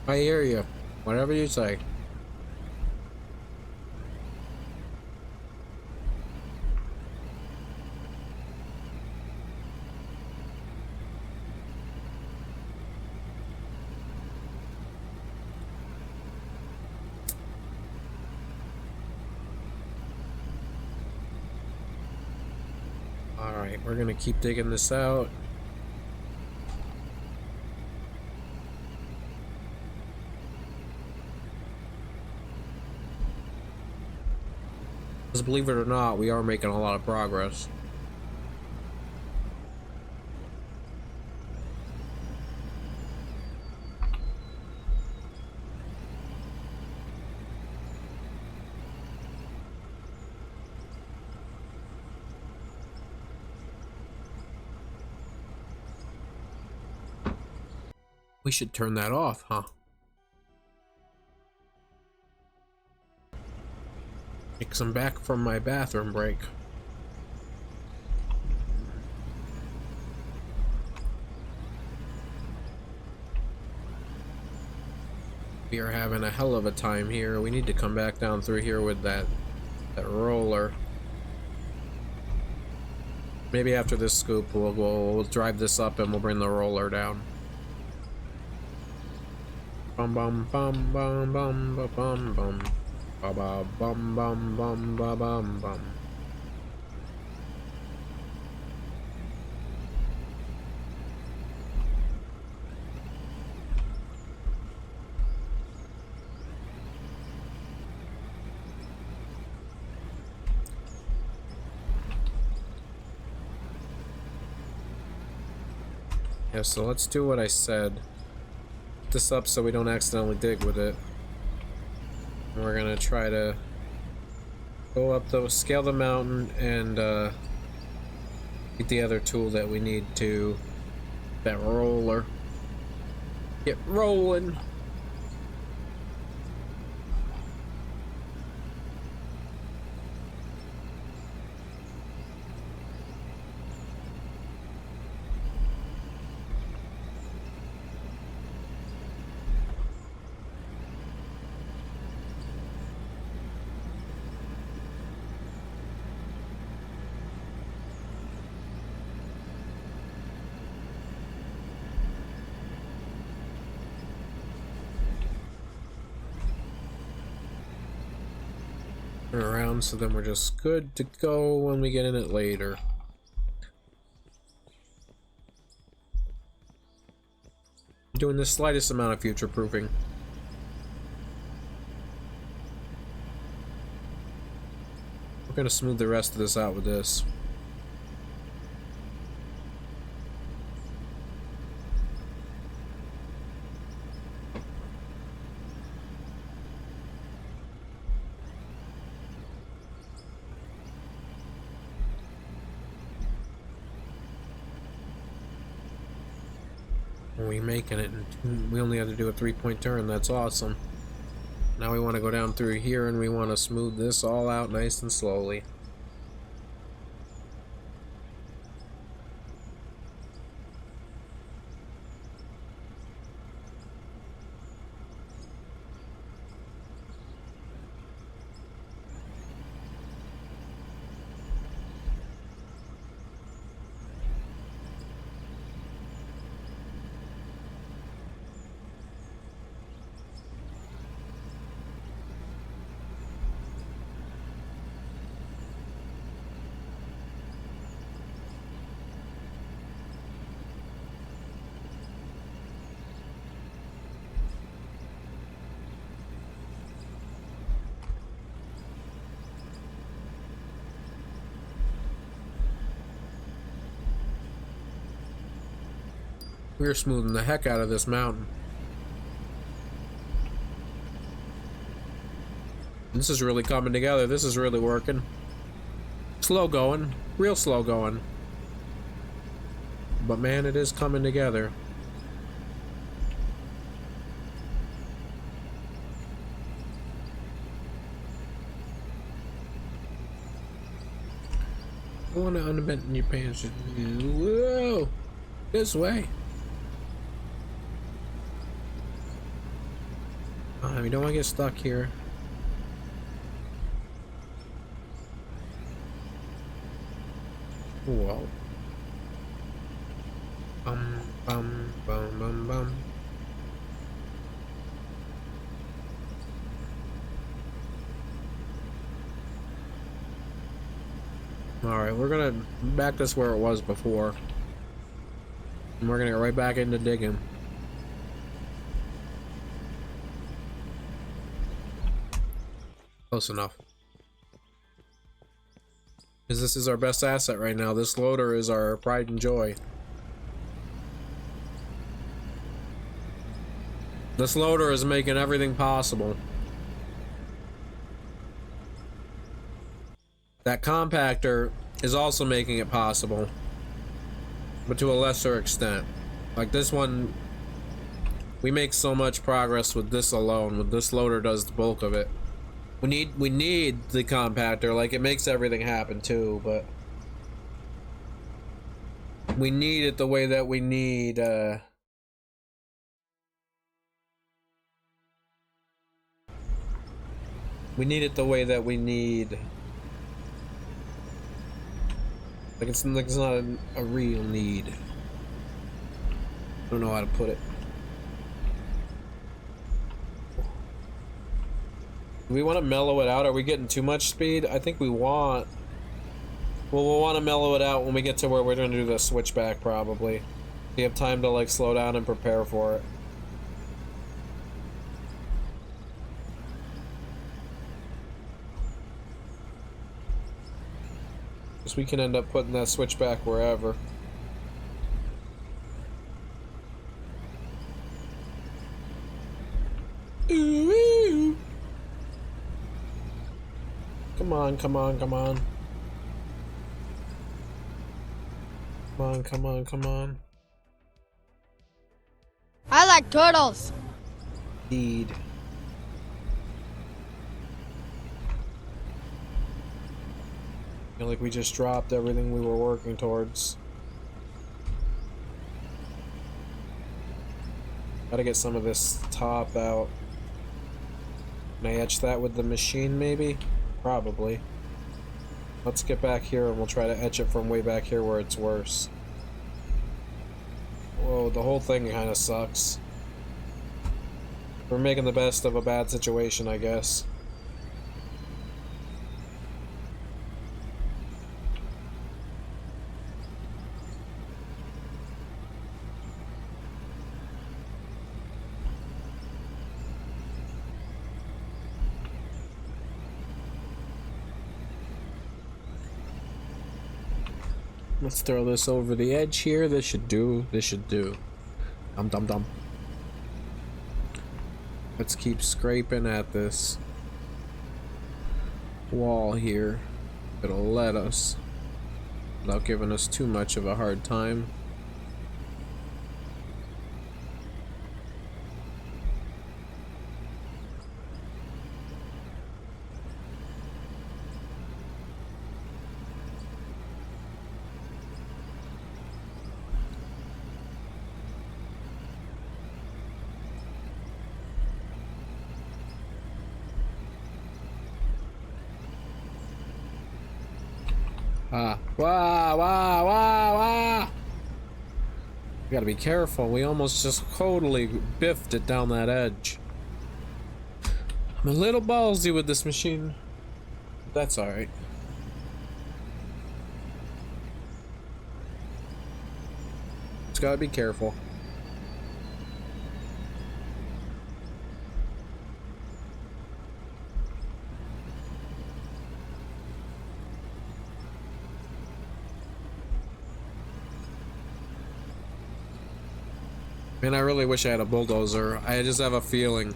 I hear you. Whatever you say. Alright, we're gonna keep digging this out. Because believe it or not, we are making a lot of progress. We should turn that off, huh? Because I'm back from my bathroom break. We are having a hell of a time here. We need to come back down through here with that roller. Maybe after this scoop, we'll drive this up and we'll bring the roller down. Bum bum bum bum bum bum bum bum. Ba ba bum bum bum ba bum bum. Yeah, so let's do what I said. Put this up so we don't accidentally dig with it. And we're gonna try to go up scale the mountain and get the other tool that we need to, that roller. Get rolling. Around, so then we're just good to go when we get in it later. Doing the slightest amount of future proofing. We're gonna smooth the rest of this out with this. We making it, and we only have to do a 3-point turn. That's awesome. Now we want to go down through here and we want to smooth this all out nice and slowly. We're smoothing the heck out of this mountain. This is really coming together. This is really working. Slow going. Real slow going. But man, it is coming together. I want to unbend your pants. Whoa! This way. We don't want to get stuck here. Whoa. Bum, bum, bum, bum, bum. Alright, we're gonna back this where it was before. And we're gonna get right back into digging. Close enough. Because this is our best asset right now. This loader is our pride and joy. This loader is making everything possible. That compactor is also making it possible, but to a lesser extent. Like this one, we make so much progress with this alone. With this loader does the bulk of it. We need the compactor. Like it makes everything happen too, but we need it the way that we need. We need it the way that we need. Like it's not a real need. I don't know how to put it. Do we want to mellow it out? Are we getting too much speed? I think we want... Well, we'll want to mellow it out when we get to where we're going to do the switchback, probably. We have time to, like, slow down and prepare for it. Because we can end up putting that switchback wherever. Ooh. Come on, come on, come on. Come on, come on, come on. I like turtles. Indeed. Feel like we just dropped everything we were working towards. Gotta get some of this top out. Can I etch that with the machine, maybe? Probably. Let's get back here and we'll try to etch it from way back here where it's worse. Whoa, the whole thing kind of sucks. We're making the best of a bad situation, I guess. Let's throw this over the edge here. This should do. This should do. Dum dum dum. Let's keep scraping at this wall here. It'll let us, without giving us too much of a hard time. Wah, wah, wah, wah! We gotta be careful. We almost just totally biffed it down that edge. I'm a little ballsy with this machine. That's alright. Just gotta be careful. Man, I really wish I had a bulldozer. I just have a feeling.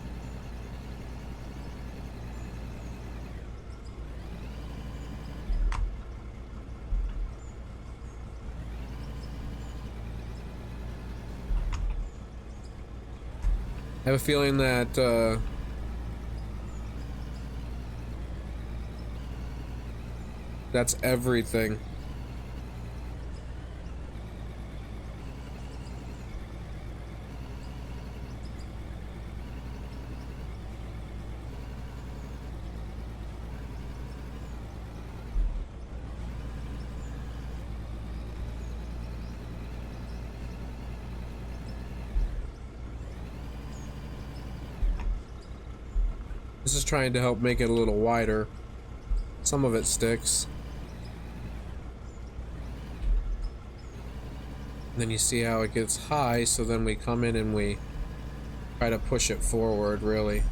I have a feeling that, that's everything. This is trying to help make it a little wider. Some of it sticks. And then you see how it gets high, so then we come in and we try to push it forward, really.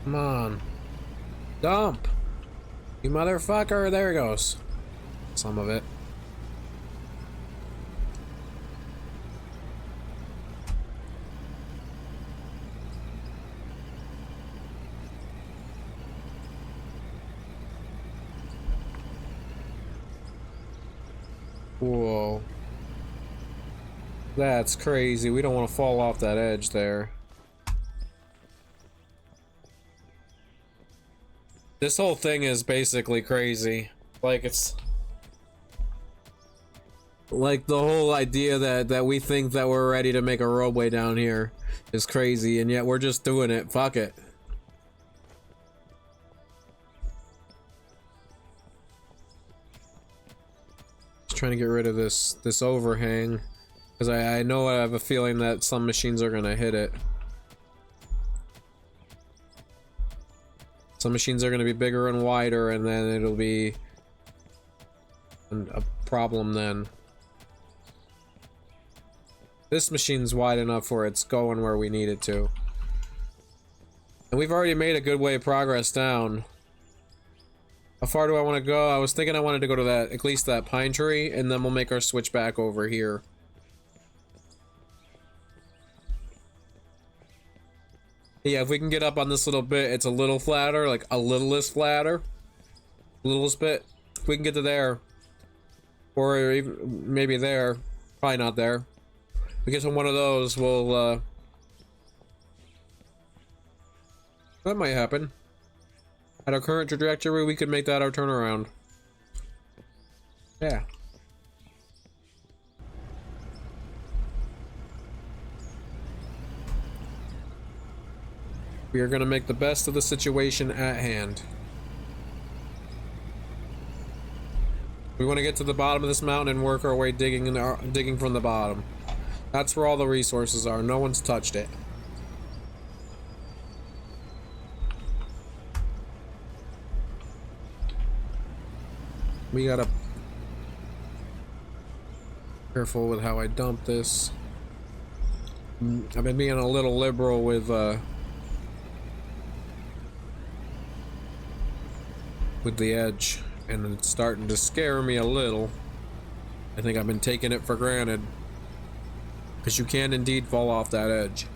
Come on. Dump! You motherfucker! There it goes. Some of it. Whoa. That's crazy. We don't want to fall off that edge there. This whole thing is basically crazy. Like, it's like the whole idea that we think that we're ready to make a roadway down here is crazy, and yet we're just doing it. Fuck it. Just trying to get rid of this overhang, because I know I have a feeling that some machines are gonna hit it. Some machines are going to be bigger and wider, and then it'll be a problem then. This machine's wide enough for it's going where we need it to. And we've already made a good way of progress down. How far do I want to go? I was thinking I wanted to go to that, at least that pine tree, and then we'll make our switch back over here. Yeah, if we can get up on this little bit, it's a little flatter, like a littlest flatter. Littlest bit. If we can get to there. Or even maybe there. Probably not there. If we get to one of those, we'll, that might happen. At our current trajectory, we could make that our turnaround. Yeah. We are going to make the best of the situation at hand. We want to get to the bottom of this mountain and work our way digging from the bottom. That's where all the resources are. No one's touched it. We gotta careful with how I dump this. I've been being a little liberal with the edge, and it's starting to scare me a little. I think I've been taking it for granted, because you can indeed fall off that edge.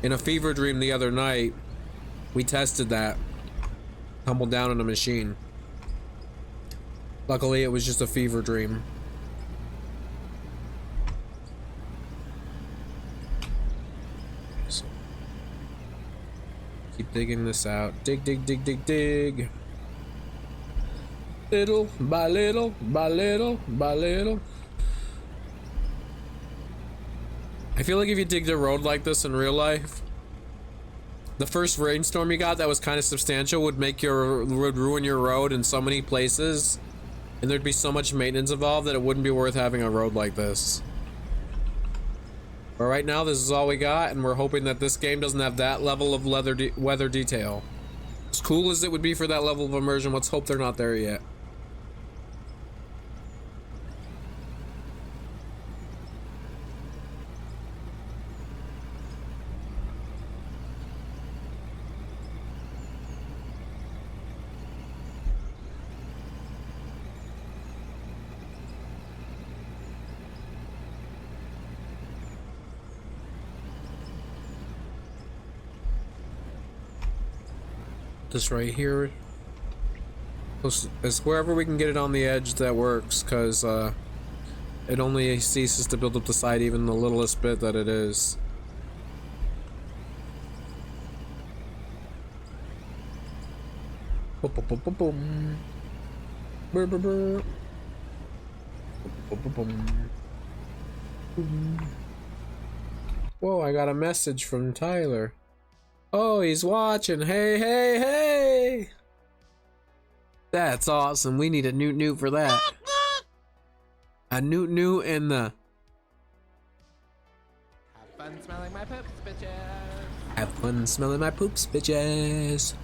In a fever dream the other night, we tested that. Tumbled down in a machine. Luckily, it was just a fever dream. So, keep digging this out. Dig, dig, dig, dig, dig. Little by little, by little, by little. I feel like if you digged a road like this in real life, the first rainstorm you got that was kind of substantial would ruin your road in so many places, and there'd be so much maintenance involved that it wouldn't be worth having a road like this. But right now, this is all we got, and we're hoping that this game doesn't have that level of weather detail. As cool as it would be for that level of immersion, let's hope they're not there yet. This right here, it's wherever we can get it on the edge that works, because it only ceases to build up the side even the littlest bit that it is. Boom, boom, boom, boom, boom. Brr, brr, brr. Boom, boom, boom. Boom. Whoa, I got a message from Tyler. Oh, he's watching. Hey, hey, hey! That's awesome. We need a newt for that. A newt in the... Have fun smelling my poops, bitches. Have fun smelling my poops, bitches.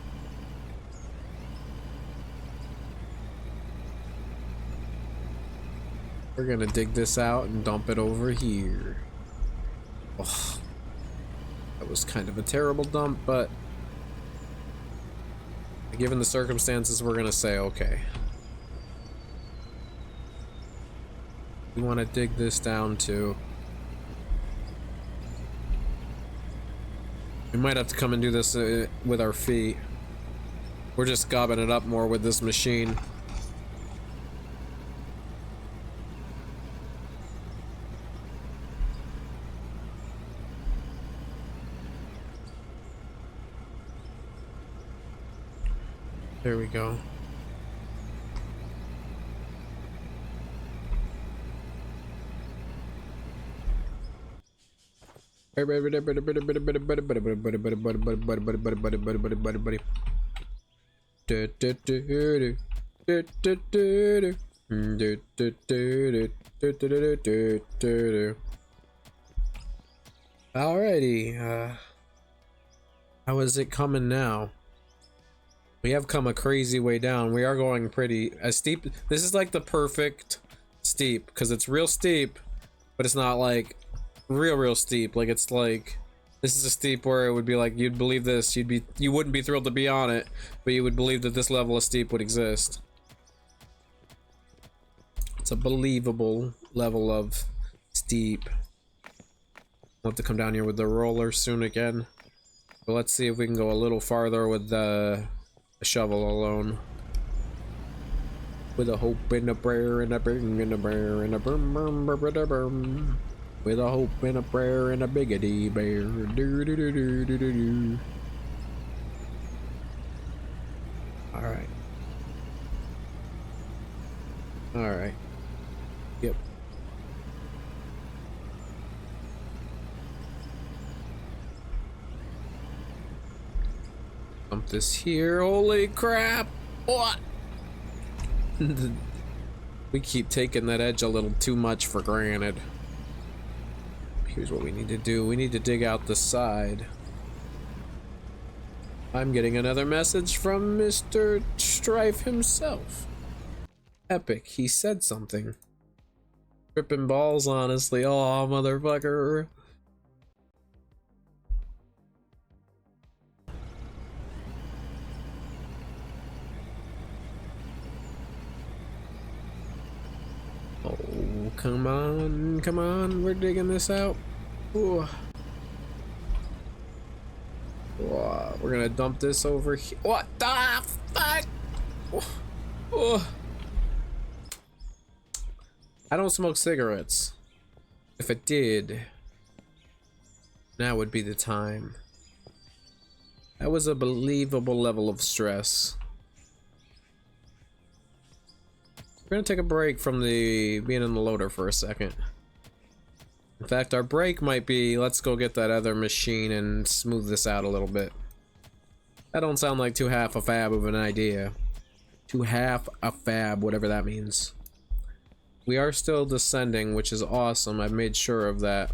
We're gonna dig this out and dump it over here. Oh. That was kind of a terrible dump, but given the circumstances, we're gonna say okay. We want to dig this down too. We might have to come and do this with our feet. We're just gobbing it up more with this machine. There we go. Alrighty, how is it coming now? We have come a crazy way down. We are going pretty steep. This is like the perfect steep because it's real steep, but it's not like real steep. Like it's like this is a steep where it would be like you'd believe this. You wouldn't be thrilled to be on it, but you would believe that this level of steep would exist. It's a believable level of steep. I'll have to come down here with the roller soon again. But let's see if we can go a little farther with the shovel alone. With a hope and a prayer and a bring and a prayer and a brum brum brum brum brum. With a hope and a prayer and a biggity bear. Do do do do do do do. Alright. Alright. Yep. Dump this here. Holy crap! What? We keep taking that edge a little too much for granted. Here's what we need to do. We need to dig out the side. I'm getting another message from Mr. Strife himself. Epic. He said something. Tripping balls, honestly. Oh, motherfucker. Oh, come on, we're digging this out. Ooh. We're gonna dump this over here. What the fuck? Oh. I don't smoke cigarettes. If I did, now would be the time. That was a believable level of stress. We're gonna take a break from the being in the loader for a second. In fact, our break might be, let's go get that other machine and smooth this out a little bit. That don't sound like too half a fab of an idea. Too half a fab, whatever that means. We are still descending, which is awesome. I've made sure of that.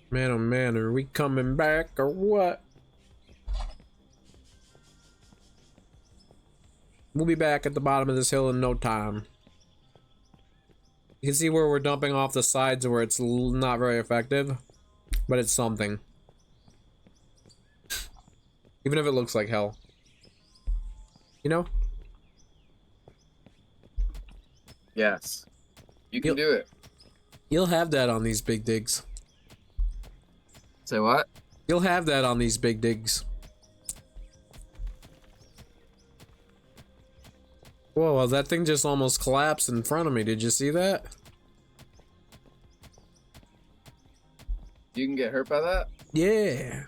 Man, oh man, are we coming back or what? We'll be back at the bottom of this hill in no time. You can see where we're dumping off the sides where it's not very effective, but it's something. Even if it looks like hell. You know? Yes. You can do it. You'll have that on these big digs. Say what? You'll have that on these big digs. Whoa, well, that thing just almost collapsed in front of me. Did you see that? You can get hurt by that? Yeah.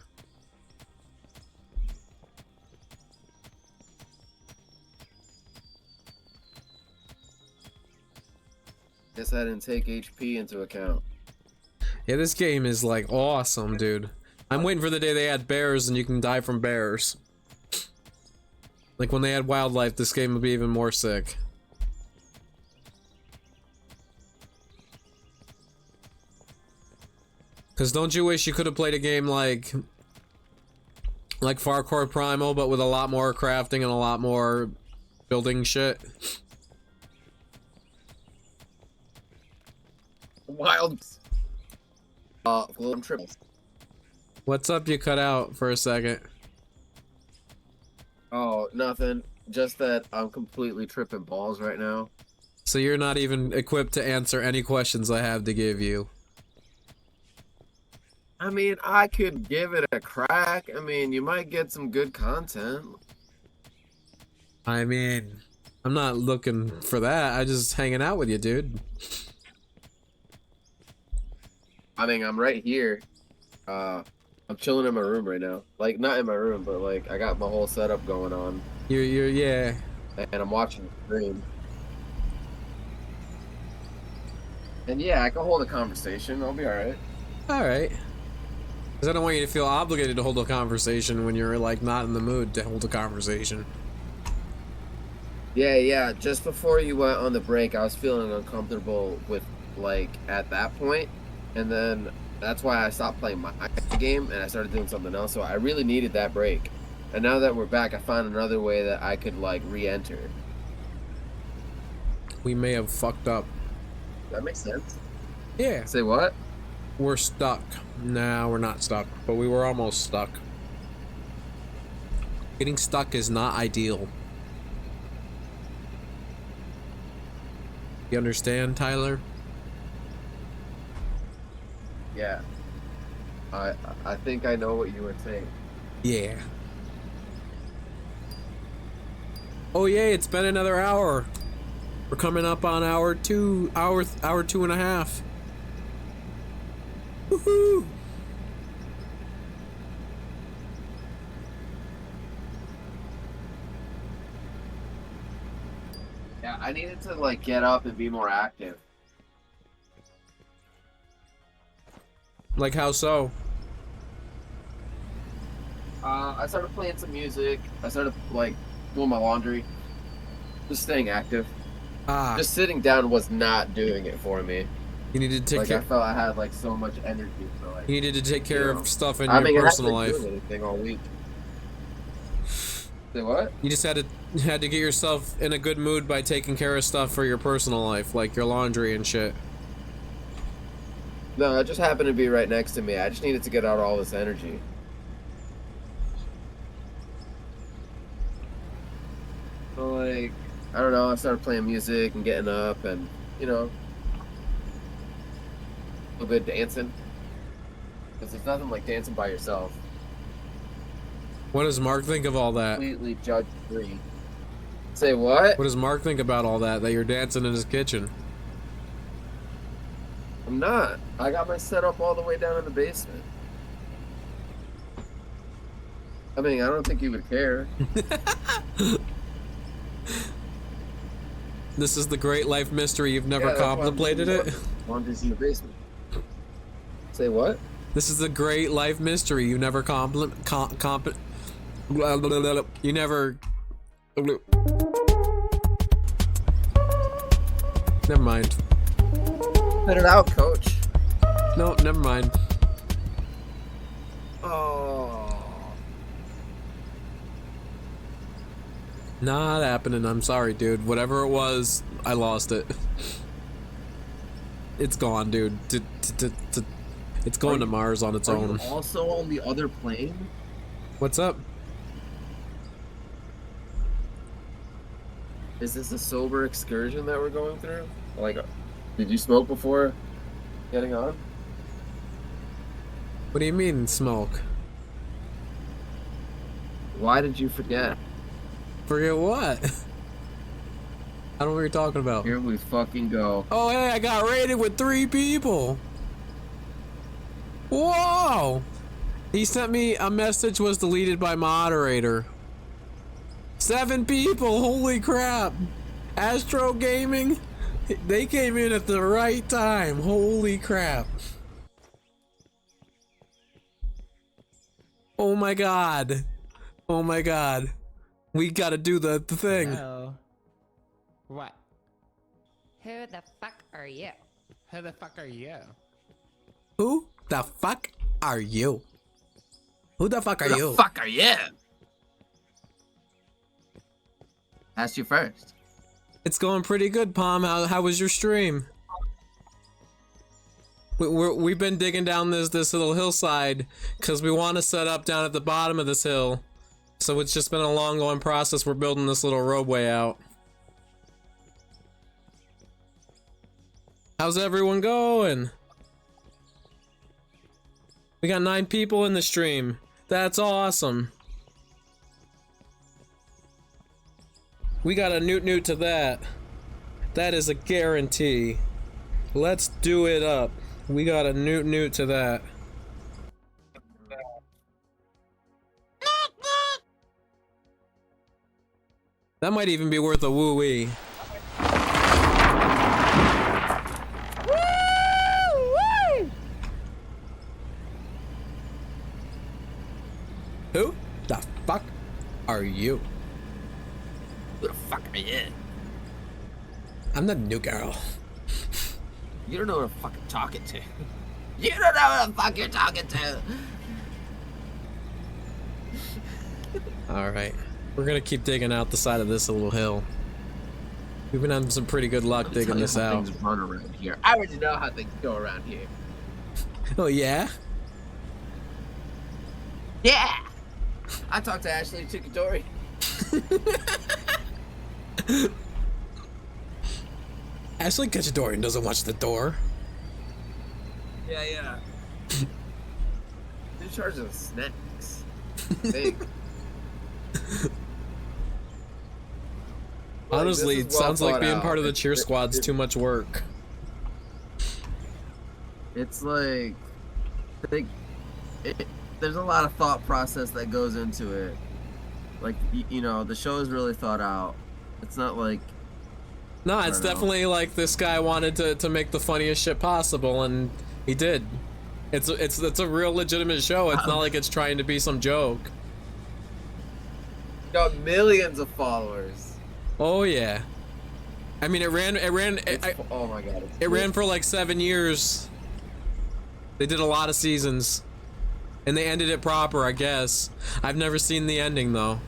Guess I didn't take HP into account. Yeah, this game is like awesome, dude. I'm waiting for the day they add bears and you can die from bears. Like when they add wildlife, this game would be even more sick. Cause don't you wish you could have played a game like Far Cry Primal, but with a lot more crafting and a lot more building shit? Wild. I'm triple. What's up? You cut out for a second. Oh, nothing. Just that I'm completely tripping balls right now. So you're not even equipped to answer any questions I have to give you. I mean, I could give it a crack. I mean, you might get some good content. I mean, I'm not looking for that. I just hanging out with you, dude. I mean, I'm right here. I'm chilling in my room right now. Like, not in my room, but like, I got my whole setup going on. You're, yeah. And I'm watching the stream. And yeah, I can hold a conversation. I'll be alright. Alright. Because I don't want you to feel obligated to hold a conversation when you're, like, not in the mood to hold a conversation. Yeah. Just before you went on the break, I was feeling uncomfortable with, like, at that point. And then That's why I stopped playing my game and I started doing something else. So I really needed that break. And now that we're back, I found another way that I could like re-enter. We may have fucked up. That makes sense. Yeah. Say what? We're stuck. Nah, we're not stuck, but we were almost stuck. Getting stuck is not ideal. You understand, Tyler? Yeah. I think I know what you were saying. Yeah. Oh yay, it's been another hour. We're coming up on hour 2 and a half. Woohoo! Yeah, I needed to like get up and be more active. Like how so? I started playing some music. I started like doing my laundry. Just staying active. Ah, Just sitting down was not doing it for me. you needed to take Like care. I felt I had like so much energy. So like, You needed to take care you know, of stuff in I your mean, personal I haven't life. been doing anything all week. Say what? You just had to get yourself in a good mood by taking care of stuff for your personal life, like your laundry and shit. No, it just happened to be right next to me. I just needed to get out all this energy. So like, I don't know. I started playing music and getting up, and you know, a little bit of dancing. Because there's nothing like dancing by yourself. What does Mark think of all that? Completely judge free. Say what? What does Mark think about all that you're dancing in his kitchen? I'm not. I got my setup all the way down in the basement. I mean, I don't think he would care. This is the great life mystery. You've never Yeah, that's why I'm contemplated doing it? laundry's in the basement. Say what? This is the great life mystery. You never you never. Never mind. Put it out, coach. No, never mind. Oh. Not happening. I'm sorry, dude. Whatever it was, I lost it. It's gone, dude. It's going to Mars on its Are own. you also on the other plane? What's up? Is this a sober excursion that we're going through? Like, did you smoke before getting on? What do you mean, smoke? Why did you forget? Forget what? I don't know what you're talking about. Here we fucking go. Oh, hey, I got raided with 3 people. Whoa! He sent me a message was deleted by moderator. 7 people, holy crap. Astro Gaming, they came in at the right time. Holy crap. Oh my god. Oh my god. We gotta do the thing. Hello. What? Who the fuck are you? Who the fuck are you? Who the fuck are you? Who the fuck are Who you? the fuck are you? Ask you first. It's going pretty good, Palm. How was your stream? We've been digging down this little hillside because we want to set up down at the bottom of this hill. So it's just been a long going process. We're building this little roadway out. How's everyone going? We got 9 people in the stream. That's awesome. We got a newt to that. That is a guarantee. Let's do it up. We got a newt to that. That might even be worth a woo-wee. Who the fuck are you? Who the fuck are you? I'm the new girl. You don't know who I'm fucking talking to. You don't know who the fuck you're talking to. Alright. We're gonna keep digging out the side of this little hill. We've been having some pretty good luck digging this out. Things run around here. I already know how things go around here. Oh yeah? Yeah. I talked to Ashley Chikadori. Ashley Ketchadorian doesn't watch the door. Yeah. In charge of snacks. Big. Honestly, this it is well sounds like thought being out. part of the cheer squad's too much work. It's like, there's a lot of thought process that goes into it. Like, you know, the show is really thought out. It's not like. No, it's definitely like this guy wanted to make the funniest shit possible, and he did. It's a real legitimate show. It's not like it's trying to be some joke. Got millions of followers. Oh yeah. I mean, it ran. Oh my god. It ran for like 7 years. They did a lot of seasons, and they ended it proper, I guess. I've never seen the ending though.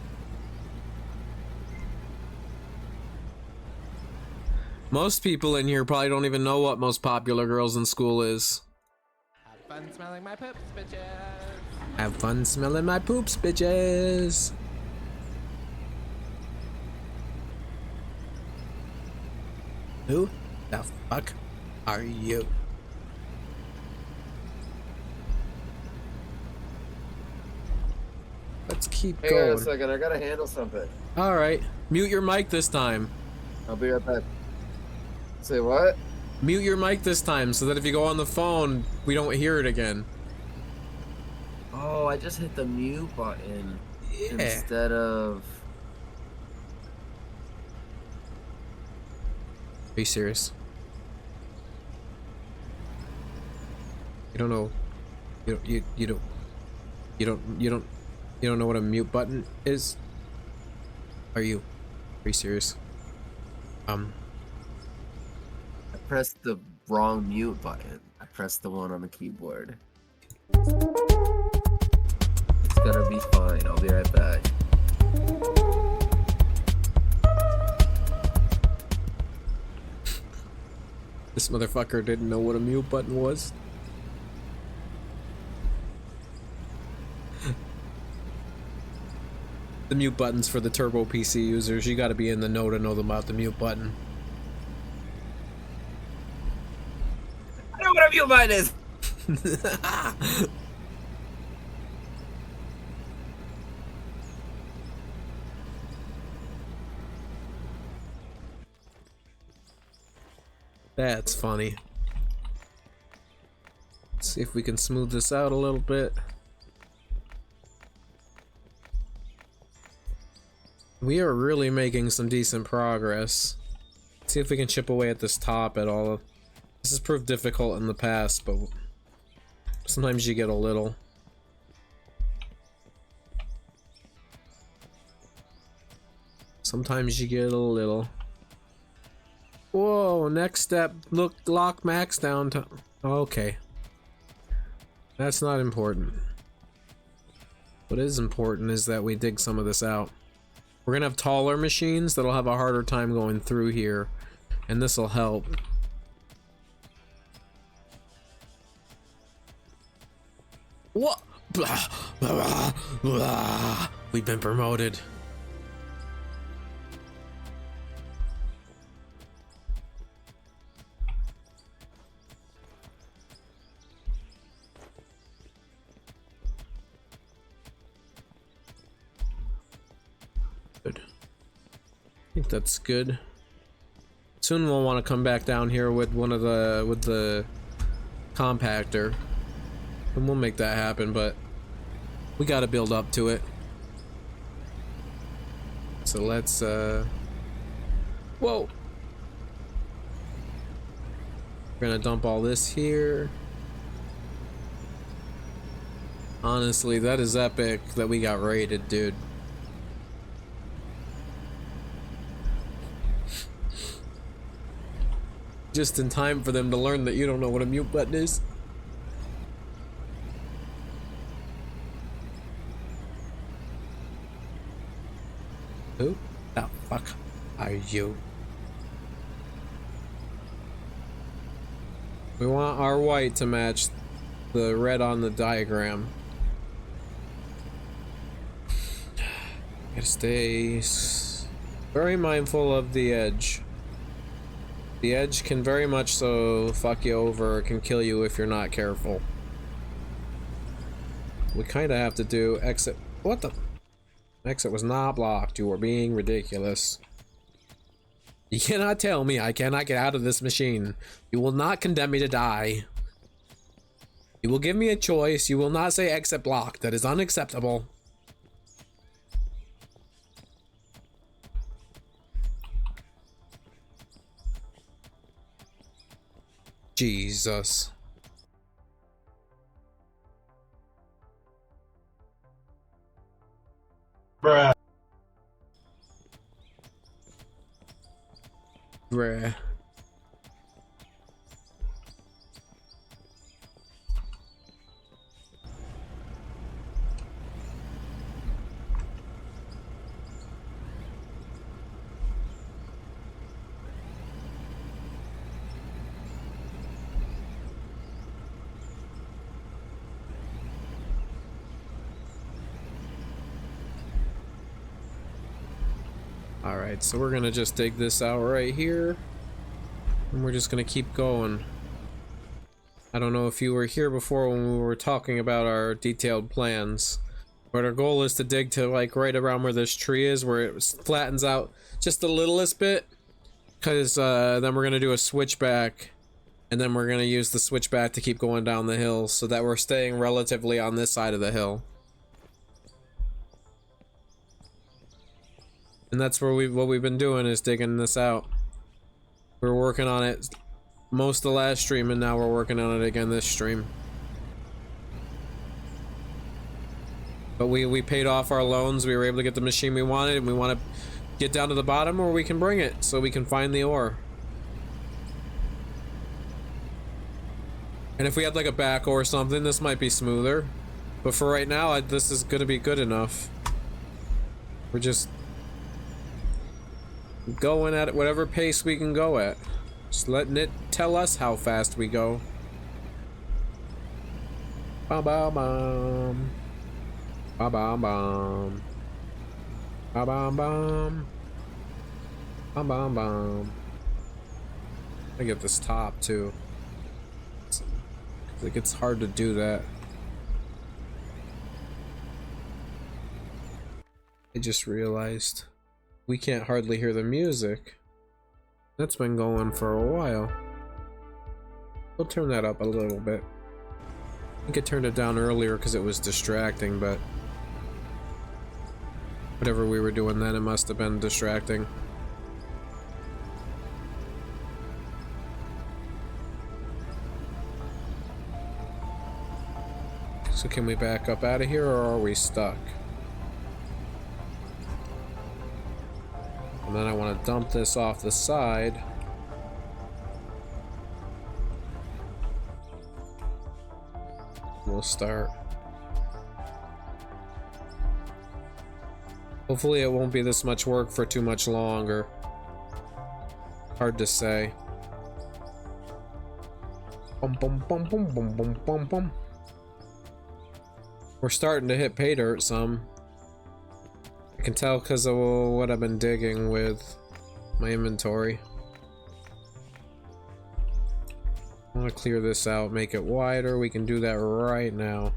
Most people in here probably don't even know what Most Popular Girls in School is. Have fun smelling my poops, bitches. Have fun smelling my poops, bitches. Who the fuck are you? Let's keep Hang on a going. second, I gotta handle something. Alright, mute your mic this time. I'll be right back. Say what? Mute your mic this time so that if you go on the phone, we don't hear it again. Oh, I just hit the mute button Yeah. instead of. Are you serious? You don't know. You don't know what a mute button is? Are you serious? I pressed the wrong mute button. I pressed the one on the keyboard. It's gonna be fine. I'll be right back. This motherfucker didn't know what a mute button was. The mute button's for the Turbo PC users. You gotta be in the know to know about the mute button. I know what a mute button is! That's funny. Let's see if we can smooth this out a little bit. We are really making some decent progress. Let's see if we can chip away at this top at all. This has proved difficult in the past, but sometimes you get a little. Sometimes you get a little. Whoa, next step, lock max down to... Okay. That's not important. What is important is that we dig some of this out. We're gonna have taller machines that'll have a harder time going through here, and this'll help. What? Blah, blah, blah. We've been promoted. Good. I think that's good. Soon we'll want to come back down here with the compactor, and we'll make that happen, but we got to build up to it. So let's whoa. We're gonna dump all this here. Honestly, that is epic that we got raided, dude. Just in time for them to learn that you don't know what a mute button is. you? We want our white to match the red on the diagram. Gotta stay very mindful of the edge. The edge can very much so fuck you over, can kill you if you're not careful. We kind of have to do exit. What the? Exit was not blocked. You are being ridiculous. You cannot tell me I cannot get out of this machine. You will not condemn me to die. You will give me a choice. You will not say exit blocked. That is unacceptable. Jesus. Bruh. Bruh. Alright, so we're gonna just dig this out right here. And we're just gonna keep going. I don't know if you were here before when we were talking about our detailed plans. But our goal is to dig to like right around where this tree is, where it flattens out just the littlest bit. Because then we're gonna do a switchback. And then we're gonna use the switchback to keep going down the hill so that we're staying relatively on this side of the hill. And that's where what we've been doing is digging this out. We were working on it most of the last stream, and now we're working on it again this stream. But we paid off our loans. We were able to get the machine we wanted, and we want to get down to the bottom where we can bring it so we can find the ore. And if we had like a back or something, this might be smoother. But for right now, this is gonna be good enough. We're just going at it whatever pace we can go at. Just letting it tell us how fast we go. Bum bum bum. Bum bum bum. Bum bum bum. Bum bum bum. I get this top too. I think it's hard to do that. I just realized we can't hardly hear the music. That's been going for a while. We'll turn that up a little bit. I think I turned it down earlier because it was distracting, but whatever we were doing then, it must have been distracting. So can we back up out of here, or are we stuck? And then I want to dump this off the side. We'll start. Hopefully it won't be this much work for too much longer. Hard to say. Bum bum bum bum bum bum bum bum. We're starting to hit pay dirt some. I can tell because of what I've been digging with my inventory. I want to clear this out, make it wider. We can do that right now.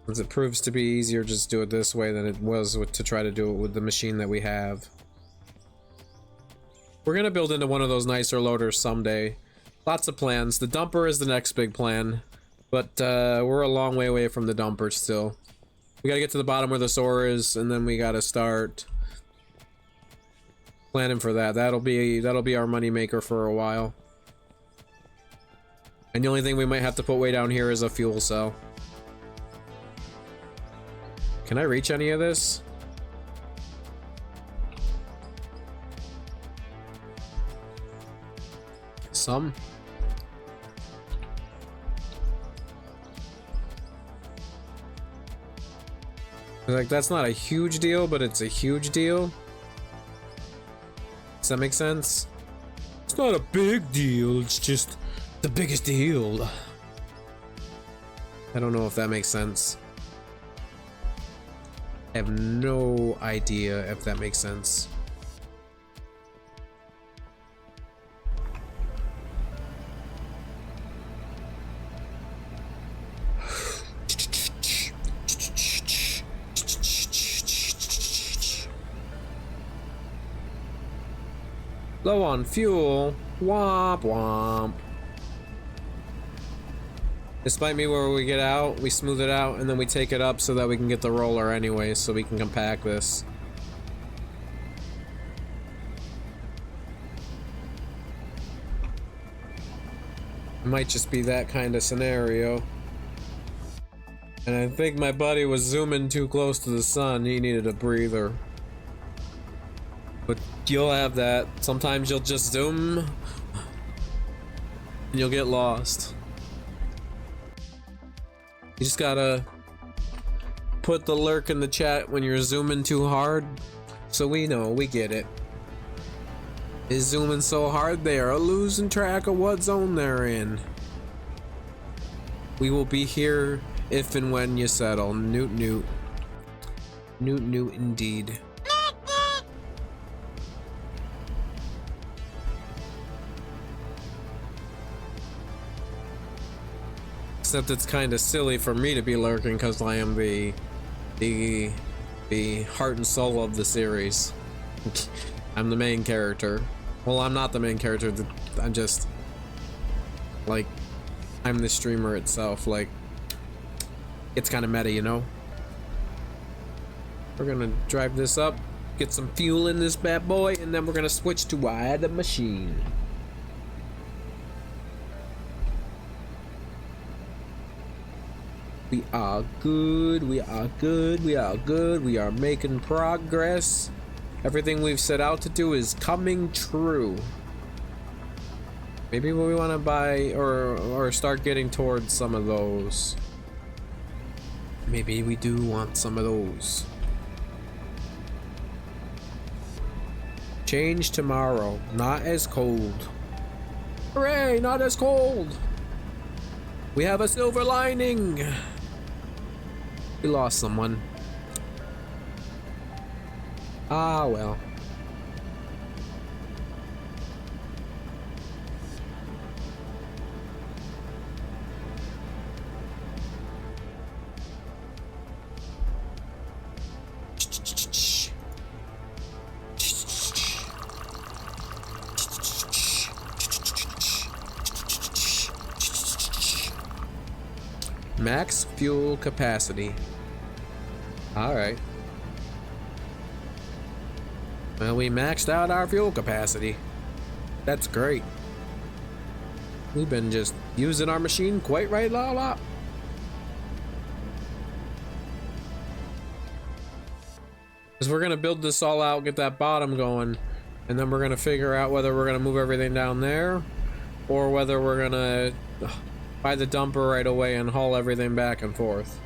Since it proves to be easier just do it this way than it was to try to do it with the machine that we have. We're going to build into one of those nicer loaders someday. Lots of plans. The dumper is the next big plan. But we're a long way away from the dumper still. We gotta get to the bottom where the ore is, and then we gotta start planning for that. That'll be our money maker for a while. And the only thing we might have to put way down here is a fuel cell. Can I reach any of this? Some. Like, that's not a huge deal, but it's a huge deal. Does that make sense? It's not a big deal, it's just the biggest deal. I don't know if that makes sense. I have no idea if that makes sense. Low on fuel. Womp womp. This might be where we get out, we smooth it out, and then we take it up so that we can get the roller anyway, so we can compact this. It might just be that kind of scenario. And I think my buddy was zooming too close to the sun. He needed a breather. But you'll have that. Sometimes you'll just zoom and you'll get lost. You just gotta put the lurk in the chat when you're zooming too hard, so we know, we get it. Is zooming so hard they are losing track of what zone they're in. We will be here if and when you settle. Newt newt. Newt newt indeed. Except it's kind of silly for me to be lurking because I am the heart and soul of the series. I'm the main character. Well, I'm not the main character. I'm just like, I'm the streamer itself. Like, it's kind of meta, you know. We're gonna drive this up, get some fuel in this bad boy, and then we're gonna switch to the machine. We are good, we are good, we are good, we are making progress. Everything we've set out to do is coming true. Maybe we want to buy or start getting towards some of those. Maybe we do want some of those. Change tomorrow, not as cold. Hooray, not as cold. We have a silver lining. We lost someone. Ah, well. Max fuel capacity. Alright. Well, we maxed out our fuel capacity. That's great. We've been just using our machine quite right, la la. Because we're gonna build this all out, get that bottom going, and then we're gonna figure out whether we're gonna move everything down there or whether we're gonna buy the dumper right away and haul everything back and forth.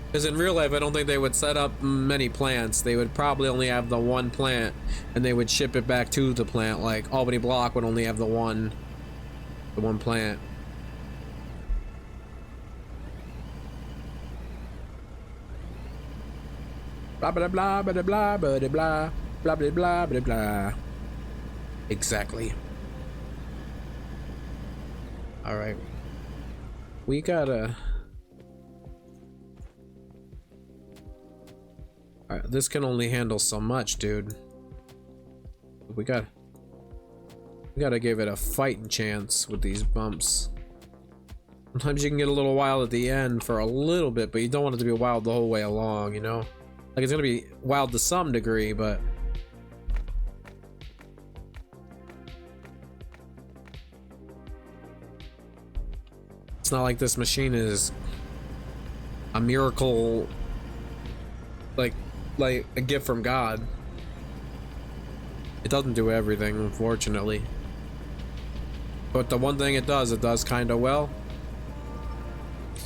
Because in real life, I don't think they would set up many plants. They would probably only have the one plant, and they would ship it back to the plant. Like Albany Block would only have the one plant. Blah blah blah blah blah blah blah blah blah blah blah blah. Exactly. All right. We gotta. Alright, this can only handle so much, dude. We gotta give it a fighting chance with these bumps. Sometimes you can get a little wild at the end for a little bit, but you don't want it to be wild the whole way along, you know? Like, it's gonna be wild to some degree, but it's not like this machine is a miracle, like a gift from God. It doesn't do everything, unfortunately. But the one thing it does kind of well.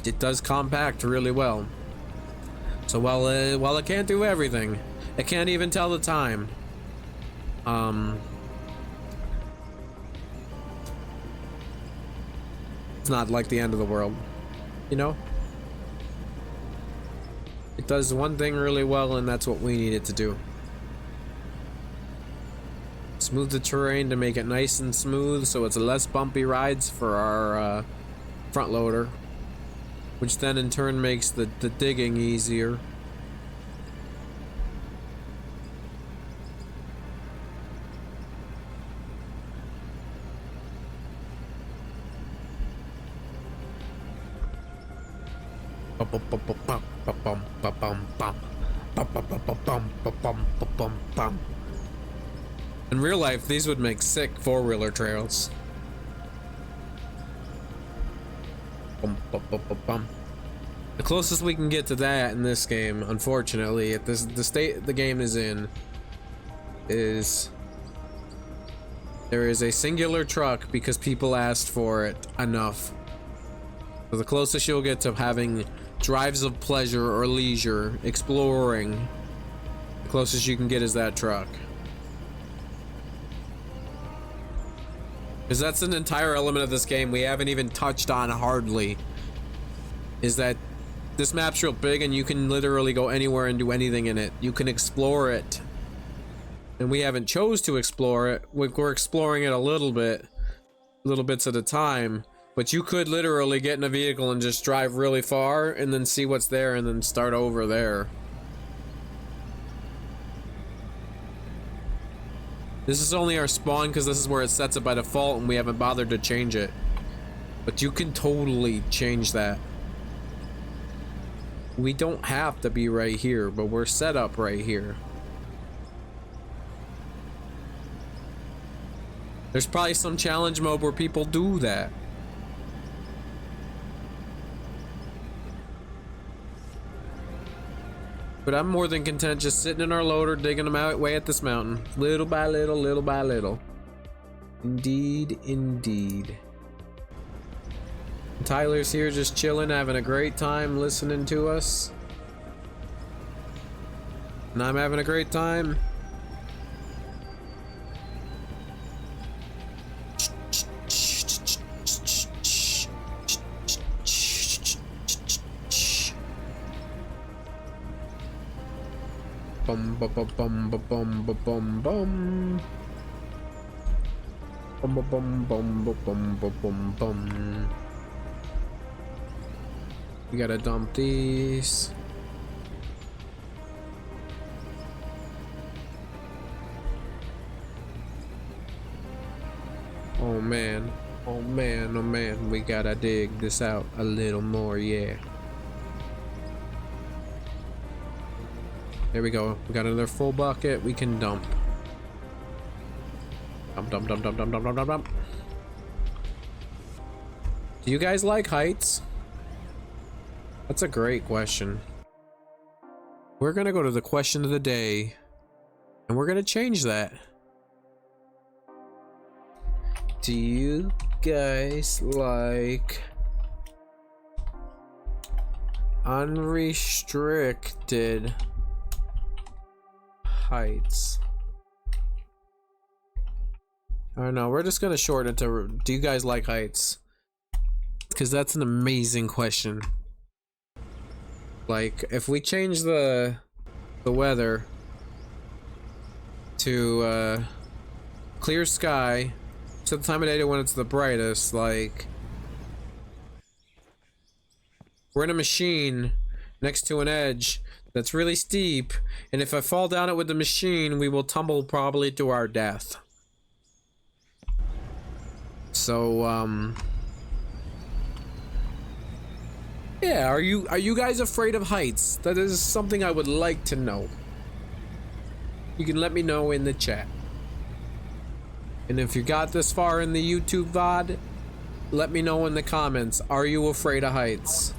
It does compact really well. So while it can't do everything, It can't even tell the time. It's not like the end of the world, you know? It does one thing really well, and that's what we need it to do. Smooth the terrain to make it nice and smooth so it's less bumpy rides for our front loader, which then in turn makes the digging easier. In real life, these would make sick four-wheeler trails. The closest we can get to that in this game, unfortunately, at the state the game is in, is there is a singular truck because people asked for it enough. So the closest you'll get to having drives of pleasure or leisure, exploring, the closest you can get is that truck. Because that's an entire element of this game we haven't even touched on hardly. Is that this map's real big and you can literally go anywhere and do anything in it. You can explore it. And we haven't chose to explore it. We're exploring it a little bit. Little bits at a time. But you could literally get in a vehicle and just drive really far and then see what's there and then start over there. This is only our spawn because this is where it sets it by default and we haven't bothered to change it. But you can totally change that. We don't have to be right here, but we're set up right here. There's probably some challenge mode where people do that. But I'm more than content just sitting in our loader, digging them out away at this mountain. Little by little, little by little. Indeed, indeed. Tyler's here just chilling, having a great time listening to us. And I'm having a great time. Bum bum bum bum bum bum bum bum. Bum bum bum bum bum bum bum bum. We gotta dump these. Oh man, oh man, oh man, we gotta dig this out a little more, yeah. There we go. We got another full bucket. We can dump. Dump, dump, dump, dump, dump, dump, dump, dump, dump. Do you guys like heights? That's a great question. We're gonna go to the question of the day, and we're gonna change that. Do you guys like unrestricted heights? I don't know, we're just gonna shorten it to, do you guys like heights? Because that's an amazing question. Like, if we change the weather to clear sky, so the time of day to when it's the brightest, like, we're in a machine next to an edge that's really steep, and if I fall down it with the machine, we will tumble probably to our death. So, yeah, are you guys afraid of heights? That is something I would like to know. You can let me know in the chat. And if you got this far in the YouTube VOD, let me know in the comments. Are you afraid of heights?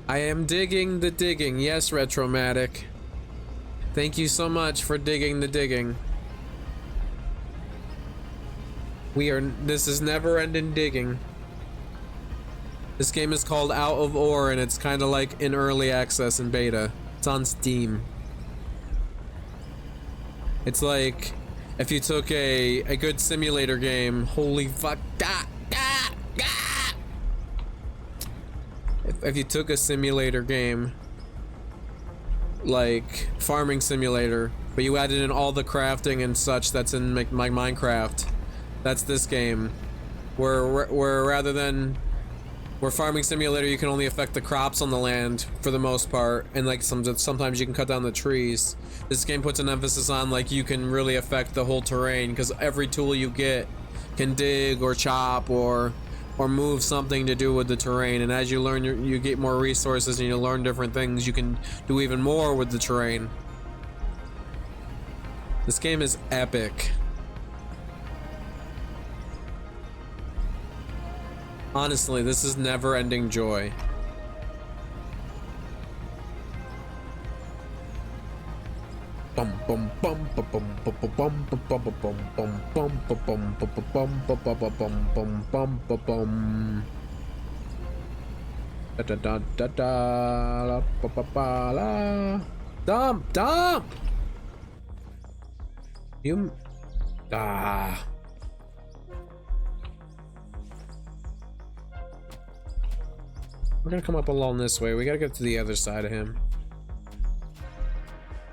I am digging the digging. Yes, Retromatic. Thank you so much for digging the digging. This is never-ending digging. This game is called Out of Ore, and it's kind of like in early access and beta. It's on Steam. It's like if you took a good simulator game. Holy fuck! If you took a simulator game, like farming simulator, but you added in all the crafting and such that's in my Minecraft, that's this game. Where rather than farming simulator, you can only affect the crops on the land for the most part, and like sometimes you can cut down the trees. This game puts an emphasis on like you can really affect the whole terrain, because every tool you get can dig or chop or move something to do with the terrain, and as you learn, you get more resources and you learn different things. You can do even more with the terrain. This game is epic. Honestly, this is never-ending joy. Bum bum bum bum bum bum bum bum bum bum bum bum bum bum bum bum bum bum. Da da da da da la ba ba ba la. Dump. You We're gonna come up along this way. We gotta get to the other side of him.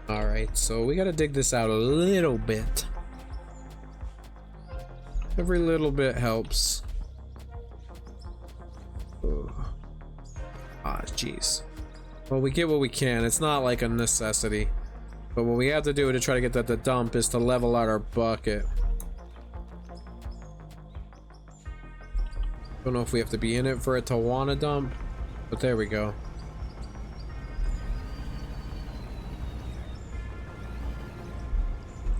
Alright, so we gotta dig this out a little bit. Every little bit helps. Jeez. Well, we get what we can. It's not like a necessity. But what we have to do to try to get that to dump is to level out our bucket. Don't know if we have to be in it for it to want to dump, but there we go.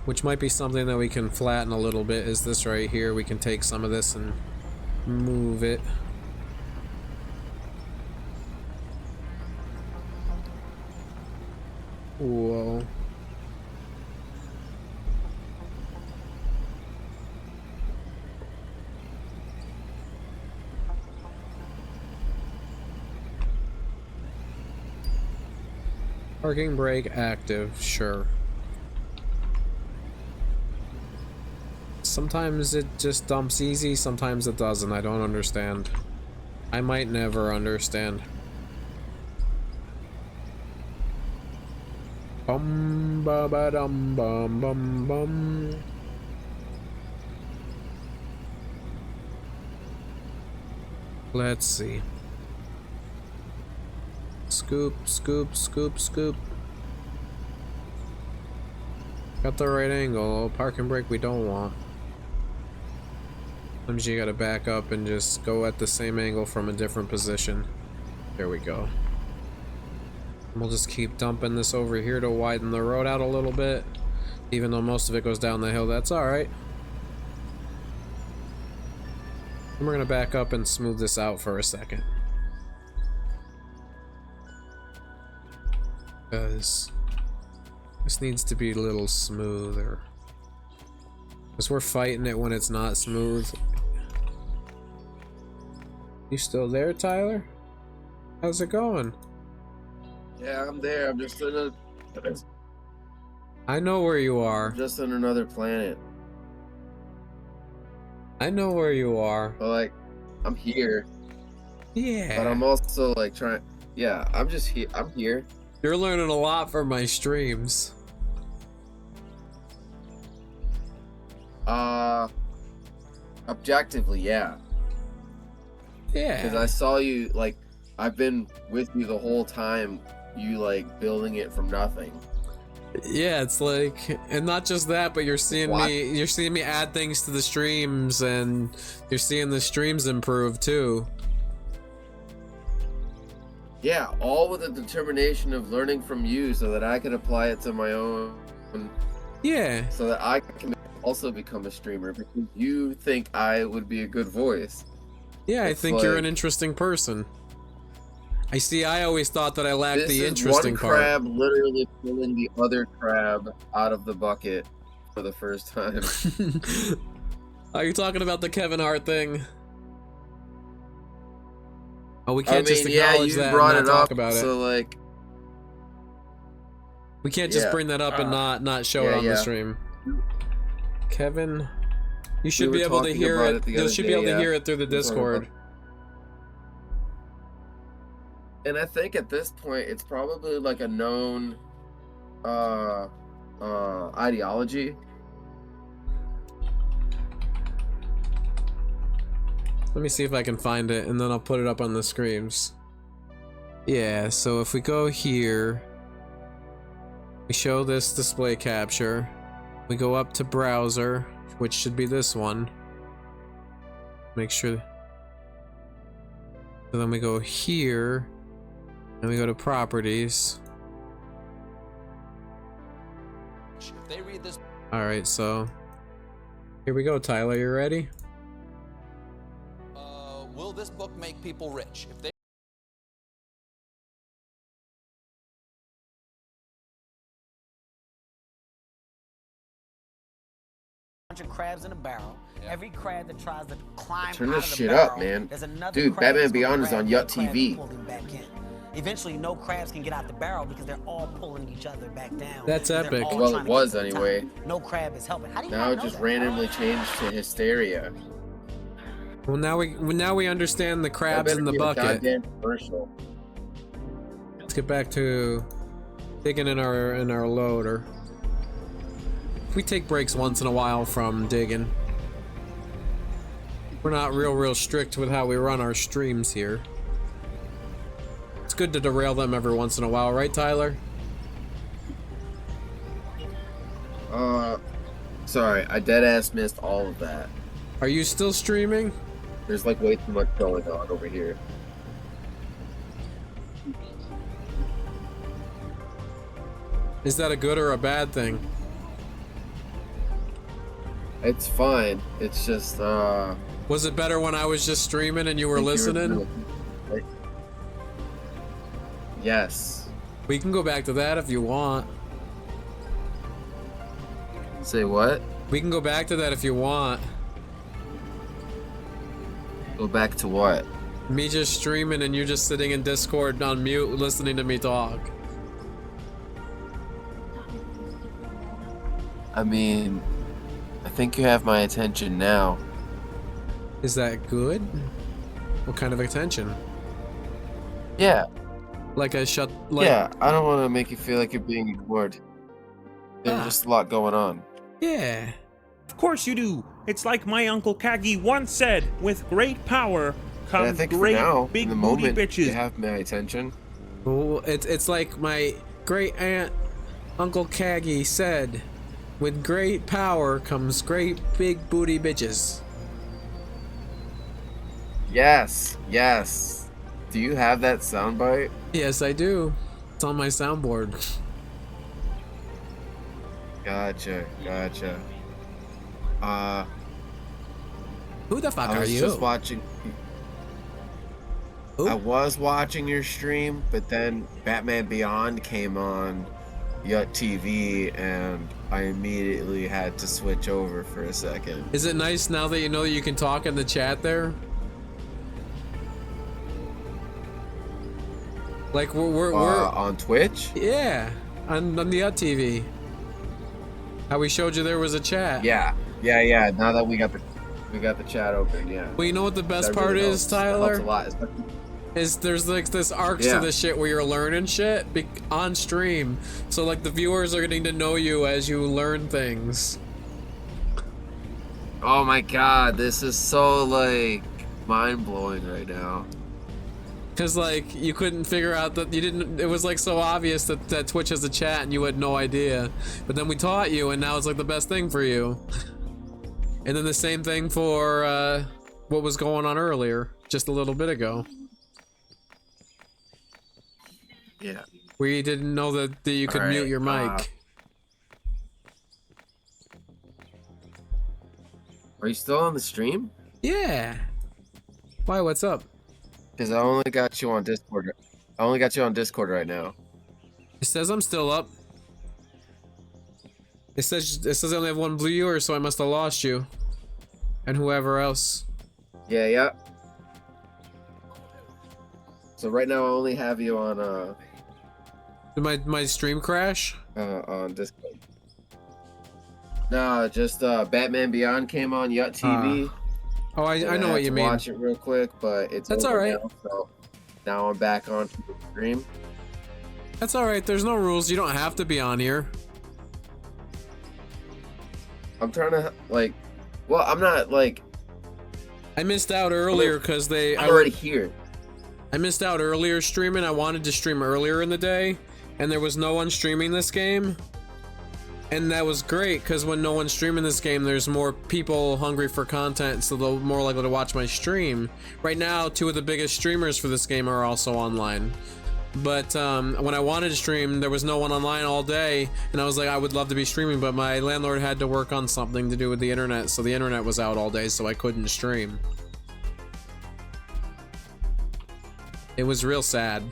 Which might be something that we can flatten a little bit, is this right here. We can take some of this and move it. Whoa. Parking brake active, sure. Sometimes it just dumps easy, sometimes it doesn't. I don't understand. I might never understand. Bum ba ba dum bum bum bum. Let's see. Scoop, scoop, scoop, scoop. Got the right angle. Parking brake we don't want. Sometimes you gotta back up and just go at the same angle from a different position. There we go. We'll just keep dumping this over here to widen the road out a little bit. Even though most of it goes down the hill, that's alright. And we're gonna back up and smooth this out for a second. Because this needs to be a little smoother. Because we're fighting it when it's not smooth. You still there, Tyler? How's it going? Yeah, I'm there. I'm just in a. I know where you are. I'm just on another planet. I know where you are. But like, I'm here. Yeah. But I'm also like trying. Yeah, I'm just here. I'm here. You're learning a lot from my streams. Objectively, yeah. Yeah. Because I saw you, like, I've been with you the whole time, you, like, building it from nothing. Yeah, it's like, and not just that, but you're seeing me add things to the streams, and you're seeing the streams improve too. Yeah, all with the determination of learning from you so that I can apply it to my own. Yeah. So that I can also become a streamer because you think I would be a good voice. Yeah, It's I think like, you're an interesting person. I always thought that I lacked this the is interesting one part. crab literally pulling the other crab out of the bucket for the first time. Are you talking about the Kevin Hart thing? Oh, we can't just acknowledge that and not talk about it. So like, we can't just bring that up and not show it on the stream. Kevin, you should be able to hear it. You should be able to hear it through the Discord. And I think at this point, it's probably like a known ideology. Let me see if I can find it, and then I'll put it up on the screens. Yeah, so if we go here, we show this display capture. We go up to browser, which should be this one. Make sure. So then we go here, and we go to properties. If they read this. Alright, so here we go, Tyler. You ready? Will this book make people rich? If they crabs in a barrel. Every crab that tries to climb Turn out this of the shit barrel, up, man. there's another Dude, crab Batman that's gonna Beyond is grab on the Yut crab TV. and pull them back in. Eventually, no crabs can get out the barrel because they're all pulling each other back down. That's They're epic. all Well, trying it to was get to the top. anyway. No crab is helping. How do you Now not it know just that? randomly changed to hysteria. Well, now we understand the crabs That in the better be a bucket. goddamn commercial. Let's get back to digging in our loader. We take breaks once in a while from digging. We're not real strict with how we run our streams here. It's good to derail them every once in a while, right, Tyler? Sorry, I deadass missed all of that. Are you still streaming? There's like way too much going on over here. Is that a good or a bad thing? It's fine. It's just Was it better when I was just streaming and you were listening? Yes. We can go back to that if you want. Say what? We can go back to that if you want. Go back to what? Me just streaming and you just sitting in Discord on mute listening to me talk. I mean, I think you have my attention now. Is that good? What kind of attention? Yeah. Like I shut Yeah, I don't want to make you feel like you're being ignored. There's just a lot going on. Yeah. Of course you do. It's like my Uncle Kagi once said, with great power But I comes think for great now, big in the booty moment, bitches. you have my attention. Well, it's like my great aunt Uncle Kagi said, with great power comes great big booty bitches. Yes, yes. Do you have that soundbite? Yes, I do. It's on my soundboard. Gotcha, gotcha. Who the fuck I are was you? just watching. Who? I was watching your stream, but then Batman Beyond came on Yut TV, and I immediately had to switch over for a second. Is it nice now that you know that you can talk in the chat there? Like we're On Twitch? yeah, on the Yut TV. How we showed you there was a chat. Yeah. Now that we got the chat open, yeah. Well, you know what the best That part really is, helps. That helps Tyler? a lot, especially. Is there's like this arcs Yeah. to this shit where you're learning shit on stream. So like the viewers are getting to know you as you learn things. Oh my god, this is so like mind blowing right now. Cause like you couldn't figure out that you didn't. It was like so obvious that Twitch has a chat and you had no idea. But then we taught you, and now it's like the best thing for you. And then the same thing for what was going on earlier, just a little bit ago. Yeah. We didn't know that you could mute your mic. Are you still on the stream? Yeah. Why? What's up? Because I only got you on Discord. I only got you on Discord right now. It says I'm still up. It says I only have one viewer, so I must have lost you. And whoever else. Yeah, yeah. So right now I only have you on Did my stream crash? on Discord. No, just Batman Beyond came on Yut TV. Oh, I know what you mean. Watch it real quick, but it's That's over all right. now, so now I'm back on the stream. That's all right. There's no rules. You don't have to be on here. I'm trying to like, well, I'm not like. I missed out earlier because I'm already here. I missed out earlier streaming. I wanted to stream earlier in the day, and there was no one streaming this game. And that was great because when no one's streaming this game, there's more people hungry for content, so they're more likely to watch my stream. Right now, 2 of the biggest streamers for this game are also online. But when I wanted to stream, there was no one online all day, and I was like, I would love to be streaming, but my landlord had to work on something to do with the internet, so the internet was out all day, so I couldn't stream. It was real sad.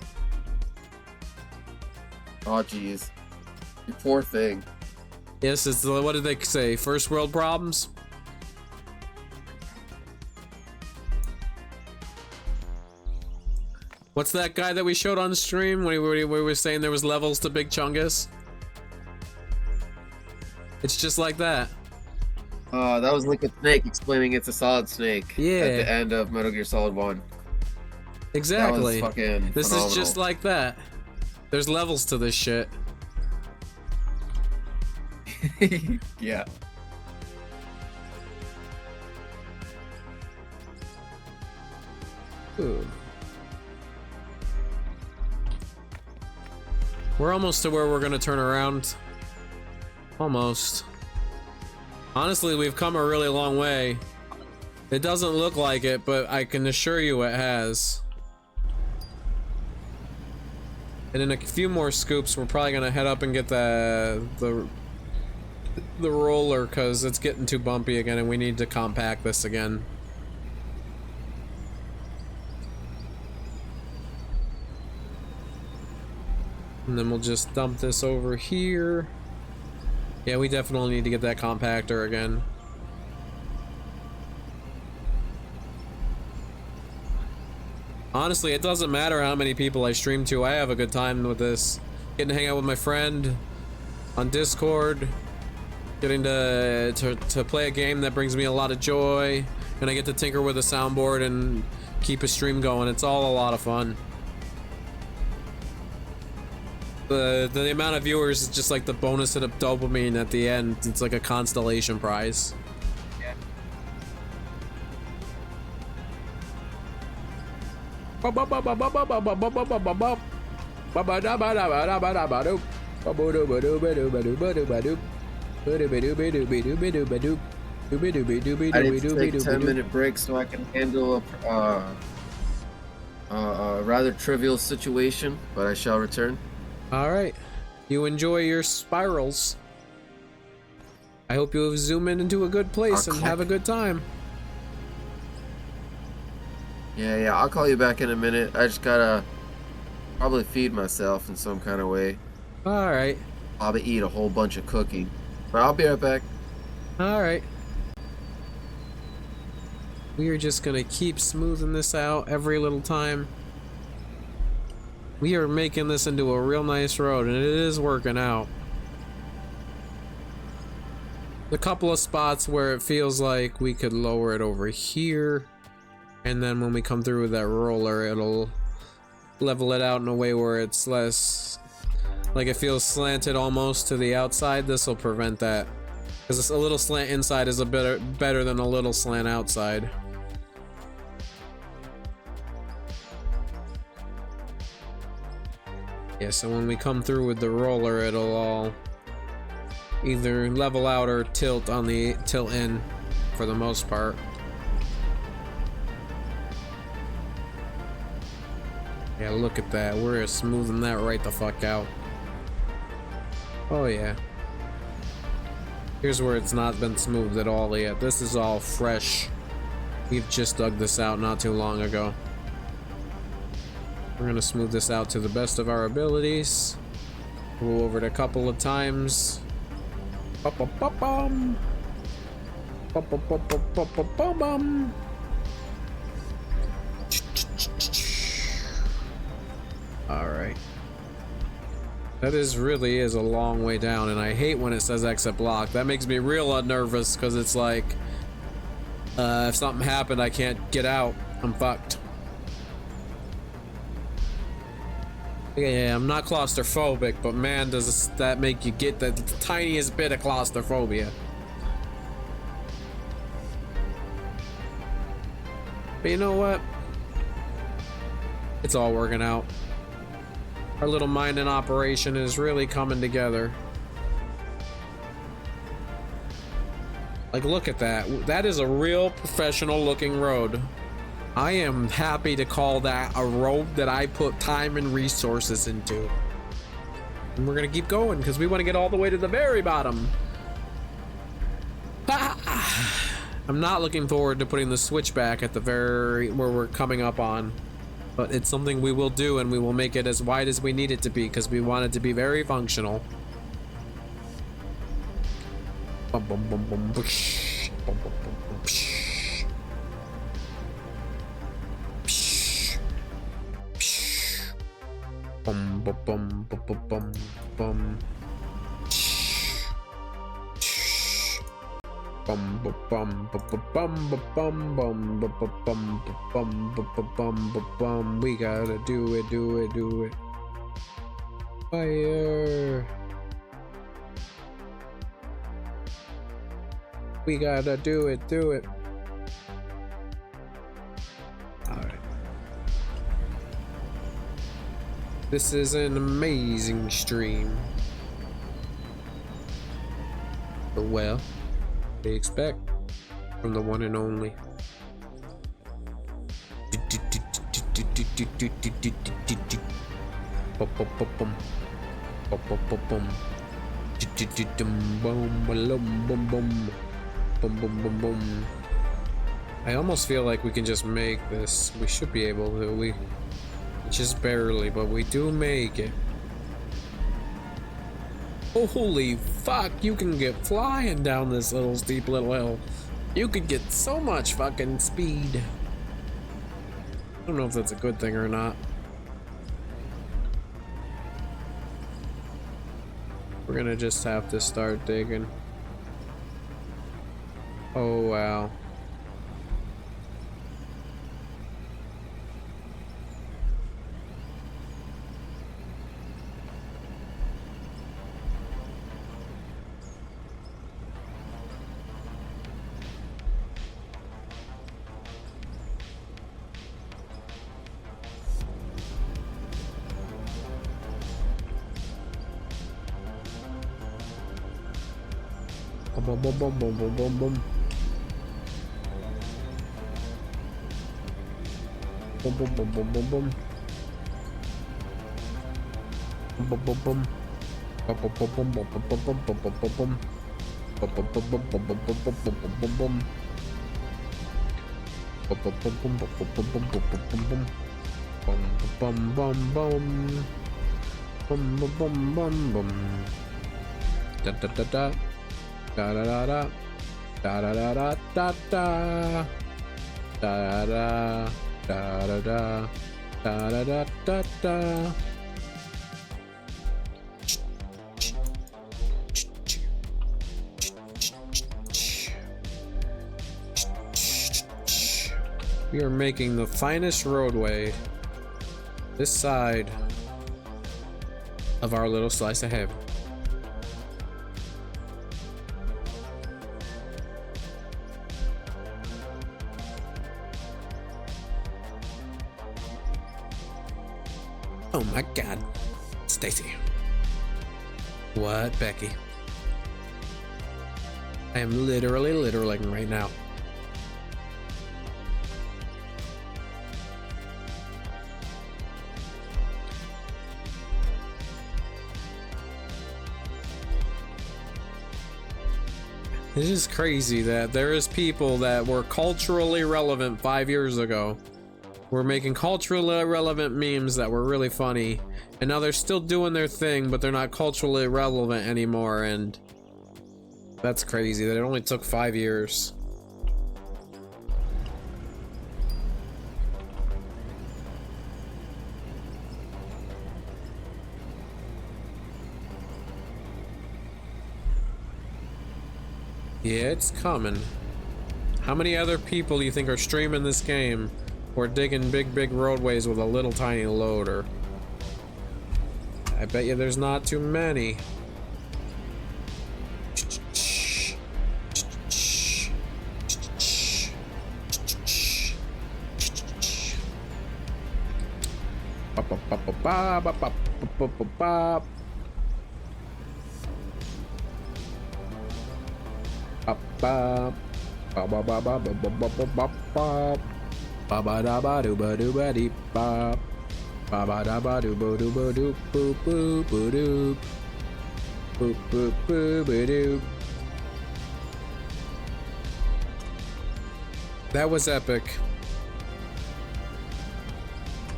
Oh, jeez. You poor thing. Yes, it's the, what did they say? First world problems? What's that guy that we showed on stream when we were saying there was levels to Big Chungus? It's just like that. That was Liquid Snake explaining it's a Solid Snake. Yeah. At the end of Metal Gear Solid 1. Exactly. That was fucking This phenomenal. is just like that. There's levels to this shit. Yeah. Ooh. We're almost to where we're gonna turn around. Almost. Honestly, we've come a really long way. It doesn't look like it, but I can assure you it has. And in a few more scoops, we're probably gonna head up and get the roller, because it's getting too bumpy again and we need to compact this again. And then we'll just dump this over here. Yeah, we definitely need to get that compactor again. Honestly, it doesn't matter how many people I stream to. I have a good time with this. Getting to hang out with my friend on Discord. Getting to play a game that brings me a lot of joy. And I get to tinker with a soundboard and keep a stream going. It's all a lot of fun. The amount of viewers is just like the bonus hit of dopamine at the end. It's like a constellation prize. I need to take a 10-minute break so I can handle a rather trivial situation, but I shall return. Alright. You enjoy your spirals. I hope you zoom in into a good place and have a good time. Yeah, I'll call you back in a minute. I just gotta probably feed myself in some kind of way. Alright. Probably eat a whole bunch of cookie. But I'll be right back. Alright. We are just gonna keep smoothing this out every little time. We are making this into a real nice road, and it is working out. A couple of spots where it feels like we could lower it over here, and then when we come through with that roller, it'll level it out in a way where it's less, like it feels slanted almost to the outside. This will prevent that, because a little slant inside is a bit better than a little slant outside. Yeah, so when we come through with the roller, it'll all either level out or tilt on the tilt in for the most part. Yeah, look at that. We're smoothing that right the fuck out. Oh yeah. Here's where it's not been smoothed at all yet. This is all fresh. We've just dug this out not too long ago. We're gonna smooth this out to the best of our abilities. Go over it a couple of times. Bum, bum, bum, bum. Bum, bum, bum, bum, bum, bum, bum, bum. All right. That really is a long way down, and I hate when it says exit block. That makes me real nervous because it's like, if something happened, I can't get out. I'm fucked. Yeah, I'm not claustrophobic, but man, does that make you get the tiniest bit of claustrophobia. But you know what? It's all working out. Our little mining operation is really coming together. Like, look at that. That is a real professional looking road. I am happy to call that a road that I put time and resources into. And we're gonna keep going because we want to get all the way to the very bottom. I'm not looking forward to putting the switchback at the where we're coming up on, but it's something we will do, and we will make it as wide as we need it to be because we want it to be very functional. Bum, bum, bum, bum, bush. Bum, bum, bum, bum, psh. Psh. Psh. Bum, bum, bum, bum, bum, bum, bum. Psh. Psh. Bum, bum, bum, bum, bum, bum, bum, bum, bum, bum, bum, bum, bum, bum. We gotta do it, do it, do it. Fire. We gotta do it, do it. Alright. This is an amazing stream. But well, they expect from the one and only. Boom, boom, boom, boom. I almost feel like we can just make this. We should be able to. We just barely, but we do make it. Oh, holy fuck, you can get flying down this little steep little hill. You could get so much fucking speed. I don't know if that's a good thing or not. We're gonna just have to start digging. Oh, wow. Boom, boom, boom, boom, boom, boom, boom. Boom, boom, boom, boom, boom, boom. Boom, boom, boom, boom. Boom, boom, boom, boom, boom, boom, boom, boom, boom, boom, boom. Boom, boom, boom, boom, boom, boom, boom, boom, boom, boom, boom, boom. Boom, boom, boom, boom, boom, boom, boom, boom, boom, boom, boom, boom. Boom, boom, boom, boom. Boom, boom, boom, boom, boom. Da da da da. Da da da da. Da da da da da da. Da da. Da da da da da da da. We are making the finest roadway this side of our little slice of heaven. Oh my God, Stacy. What, Becky? I am literally right now. This is crazy that there is people that were culturally relevant 5 years ago. We're making culturally relevant memes that were really funny, and now they're still doing their thing, but they're not culturally relevant anymore, and that's crazy that it only took 5 years. Yeah, it's coming. How many other people do you think are streaming this game or digging big roadways with a little tiny loader? I bet you there's not too many. That was epic.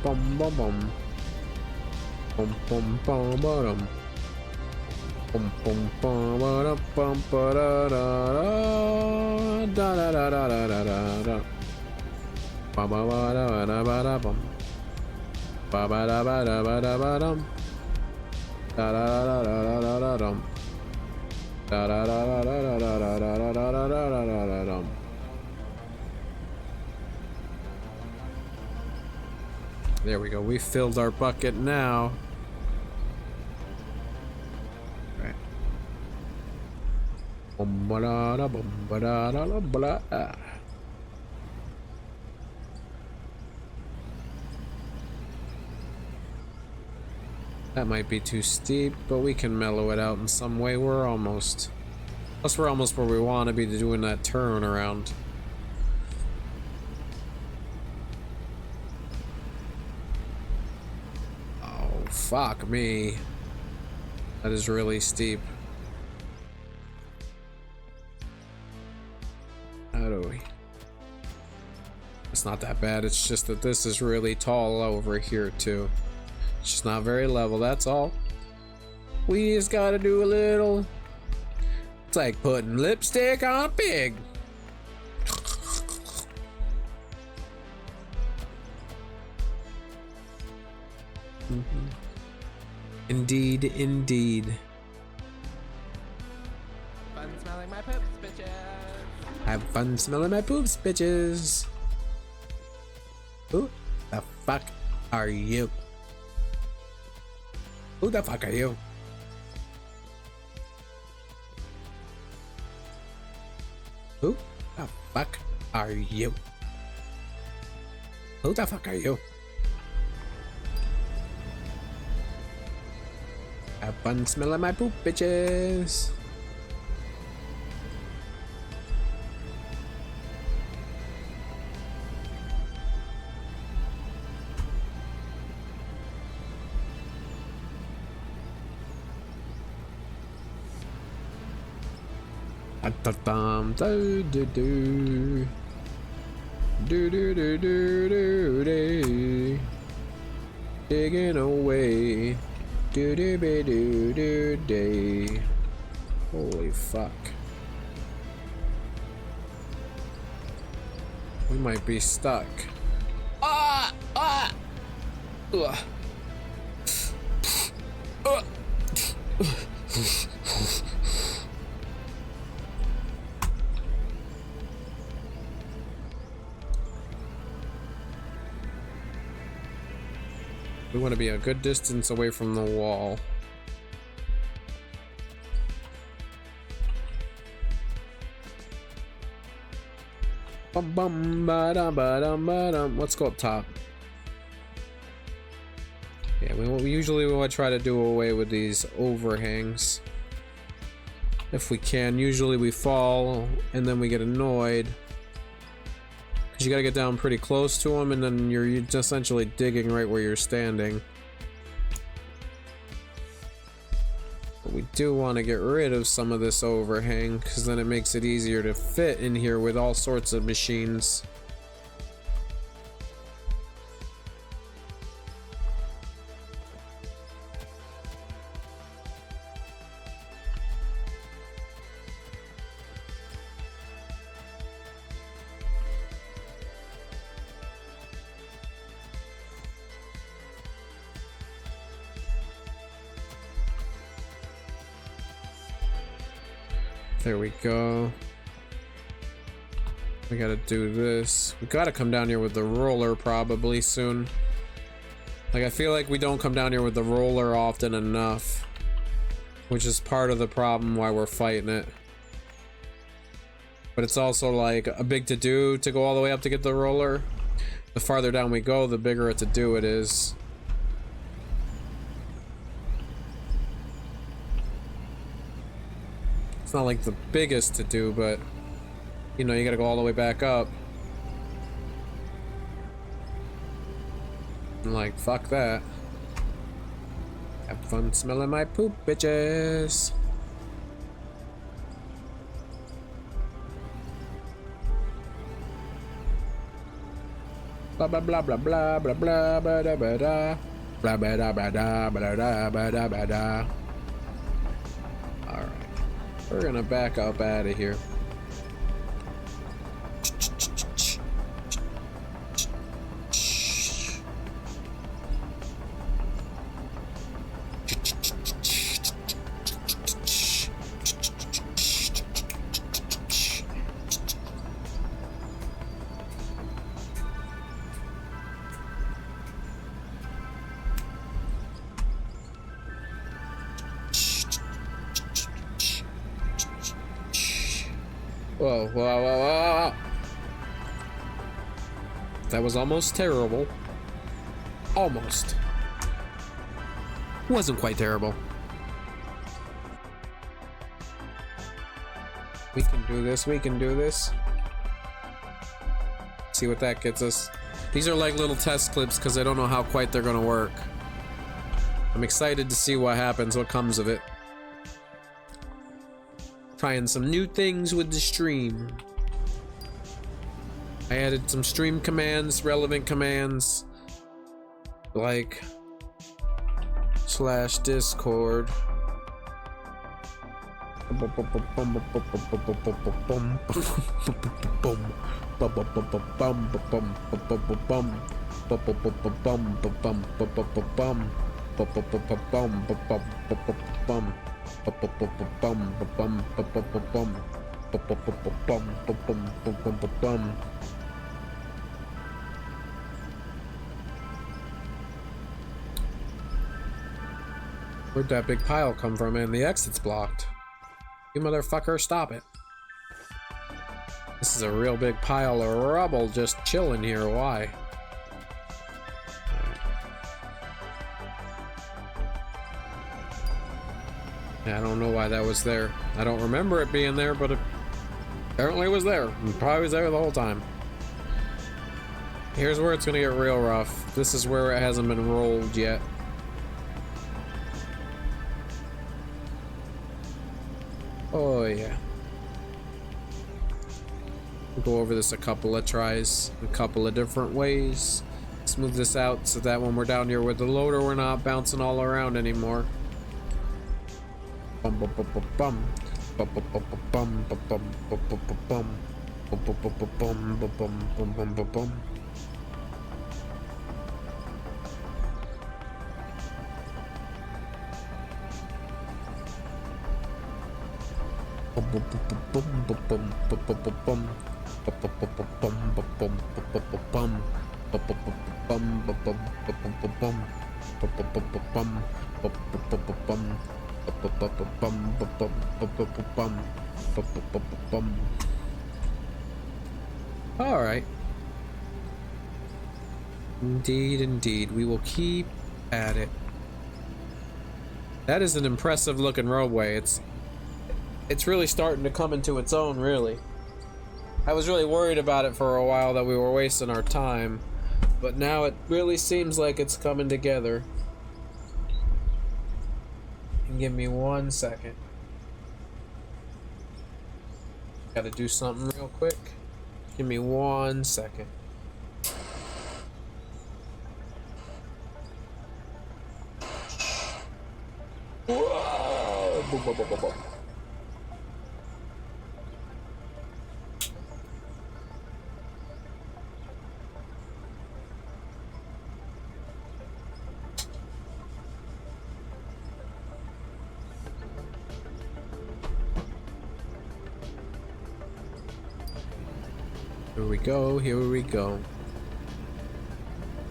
Bum bum bum. Bum bum bum bum. Bum bum bum bum bum ba da da da da da da da da da. Ba ba ba da da ba da bum. Ba ba da ba da ba da ba dum. Da da da da da da da dum. Da da da da da da da da da da da da da da dum. There we go. We filled our bucket now. Right. That might be too steep, but we can mellow it out in some way. We're almost. Plus, we're almost where we want to be doing that turn around. Fuck me. That is really steep. How do we? It's not that bad. It's just that this is really tall over here too. It's just not very level, that's all. We just gotta do a little. It's like putting lipstick on a pig. Indeed, indeed. Fun smelling my poops, bitches. Have fun smelling my poops, bitches. Who the fuck are you? Who the fuck are you? Who the fuck are you? Who the fuck are you? Have fun smelling my poop, bitches. Dum do do do do do do do do, digging away. Do do be do do day. Holy fuck. We might be stuck. Ah! Ah! Ugh. We want to be a good distance away from the wall. Bum bum ba dum ba dum ba dum. Let's go up top. Yeah, we usually want to try to do away with these overhangs if we can. Usually we fall and then we get annoyed. Because you gotta get down pretty close to them, and then you're essentially digging right where you're standing. But we do want to get rid of some of this overhang, because then it makes it easier to fit in here with all sorts of machines. There we go. We gotta do this. We gotta come down here with the roller probably soon. Like, I feel like we don't come down here with the roller often enough. Which is part of the problem why we're fighting it. But it's also like a big to-do to go all the way up to get the roller. The farther down we go, the bigger a to-do it is. It's not like the biggest to-do, but you know, you gotta go all the way back up. I'm like, fuck that. Have fun smelling my poop, bitches. Blah blah blah blah blah blah blah blah blah blah blah blah blah blah blah blah blah blah blah. All right, we're gonna back up out of here. Whoa, whoa, whoa, whoa, whoa. That was almost terrible. Almost. Wasn't quite terrible. We can do this, we can do this. See what that gets us. These are like little test clips because I don't know how quite they're gonna work. I'm excited to see what happens, what comes of it. Trying some new things with the stream. I added some stream commands, relevant commands, like /Discord. Where'd that big pile come from, man? The exit's blocked. You motherfucker, stop it. This is a real big pile of rubble just chilling here. Why? Yeah, I don't know why that was there. I don't remember it being there, but it apparently was there. It probably was there the whole time. Here's where it's gonna get real rough. This is where it hasn't been rolled yet. Oh yeah. We'll go over this a couple of tries, a couple of different ways. Smooth this out so that when we're down here with the loader, we're not bouncing all around anymore. Bum bum bum bum bum bum bum bum bum bum bum bum bum bum bum bum bum bum bum. All right. Indeed, indeed. We will keep at it. That is an impressive looking roadway. It's really starting to come into its own, really. I was really worried about it for a while that we were wasting our time, but now it really seems like it's coming together. And give me 1 second. Gotta do something real quick. Give me 1 second. Whoa! Boom, boom, boom, boom, boom. Here we go, here we go.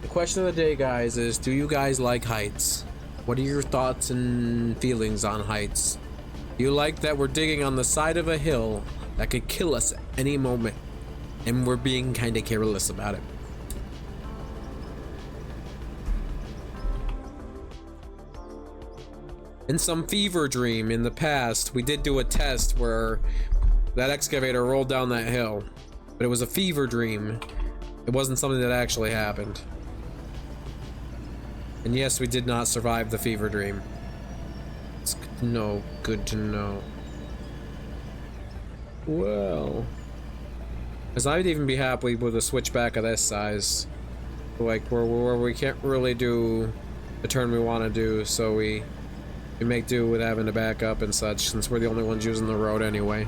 The question of the day, guys, is do you guys like heights? What are your thoughts and feelings on heights? Do you like that we're digging on the side of a hill that could kill us at any moment, and we're being kind of careless about it? In some fever dream in the past, we did do a test where that excavator rolled down that hill, but it was a fever dream. It wasn't something that actually happened. And yes, we did not survive the fever dream. It's good to know. Well, as I'd even be happy with a switchback of this size, like where we can't really do the turn we want to do, so we make do with having to back up and such, since we're the only ones using the road anyway.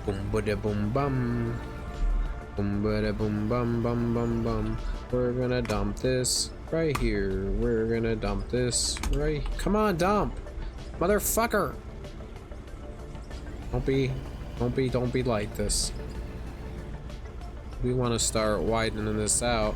Boom bada boom bum. Boom bada boom bum bum bum bum. We're gonna dump this right here. We're gonna dump this right. Come on, dump! Motherfucker! Don't be like this. We want to start widening this out.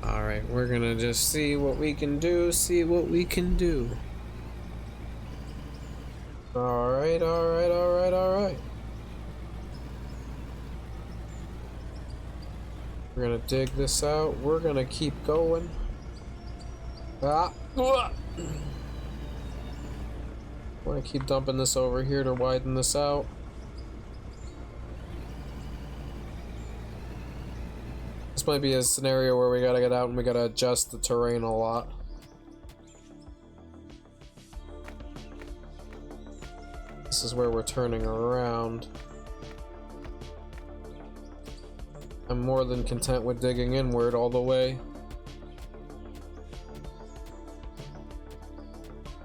Alright, we're gonna just see what we can do, Alright. We're gonna dig this out. We're gonna keep going. I want to keep dumping this over here to widen this out. This might be a scenario where we gotta get out and we gotta adjust the terrain a lot. This is where we're turning around. I'm more than content with digging inward all the way.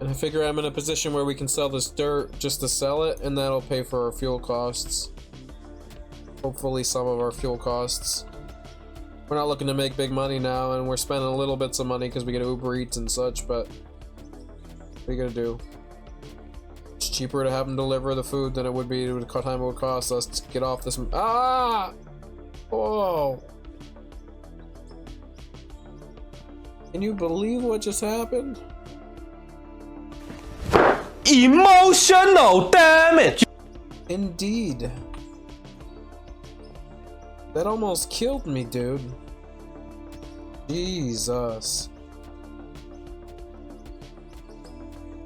And I figure I'm in a position where we can sell this dirt just to sell it, and that'll pay for our fuel costs. Hopefully some of our fuel costs. We're not looking to make big money now, and we're spending a little bits of money because we get Uber Eats and such, but what are you gonna do? It's cheaper to have them deliver the food than it would be the time it would cost us to get off this. Ah! Whoa! Can you believe what just happened? Emotional damage! Indeed. That almost killed me, dude. Jesus.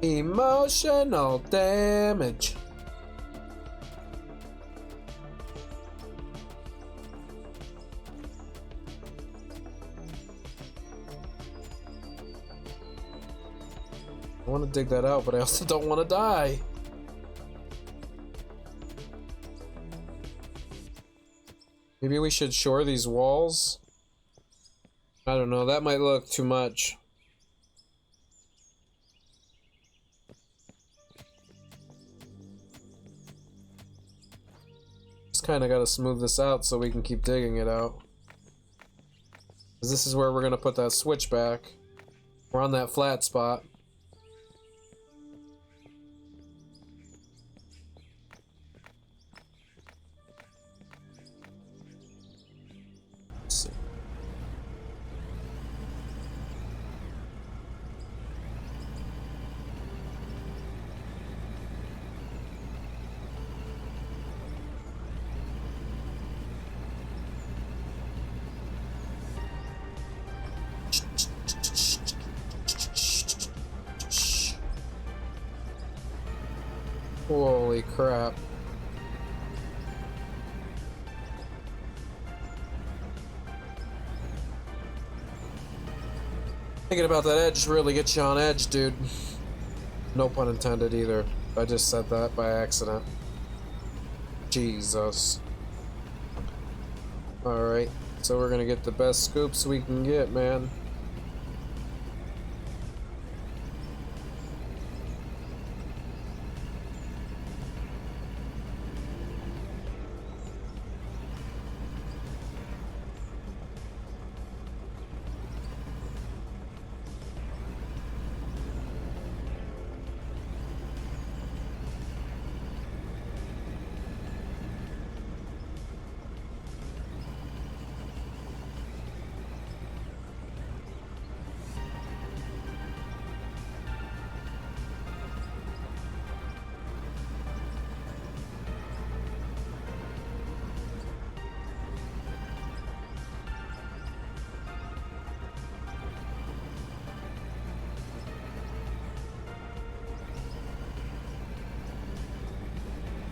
Emotional damage. I want to dig that out, but I also don't want to die. Maybe we should shore these walls? I don't know, that might look too much. Just kind of got to smooth this out so we can keep digging it out. 'Cause this is where we're going to put that switchback. We're on that flat spot. Let's see. Holy crap. Thinking about that edge really gets you on edge, dude. No pun intended either. I just said that by accident. Jesus. Alright, so we're gonna get the best scoops we can get, man.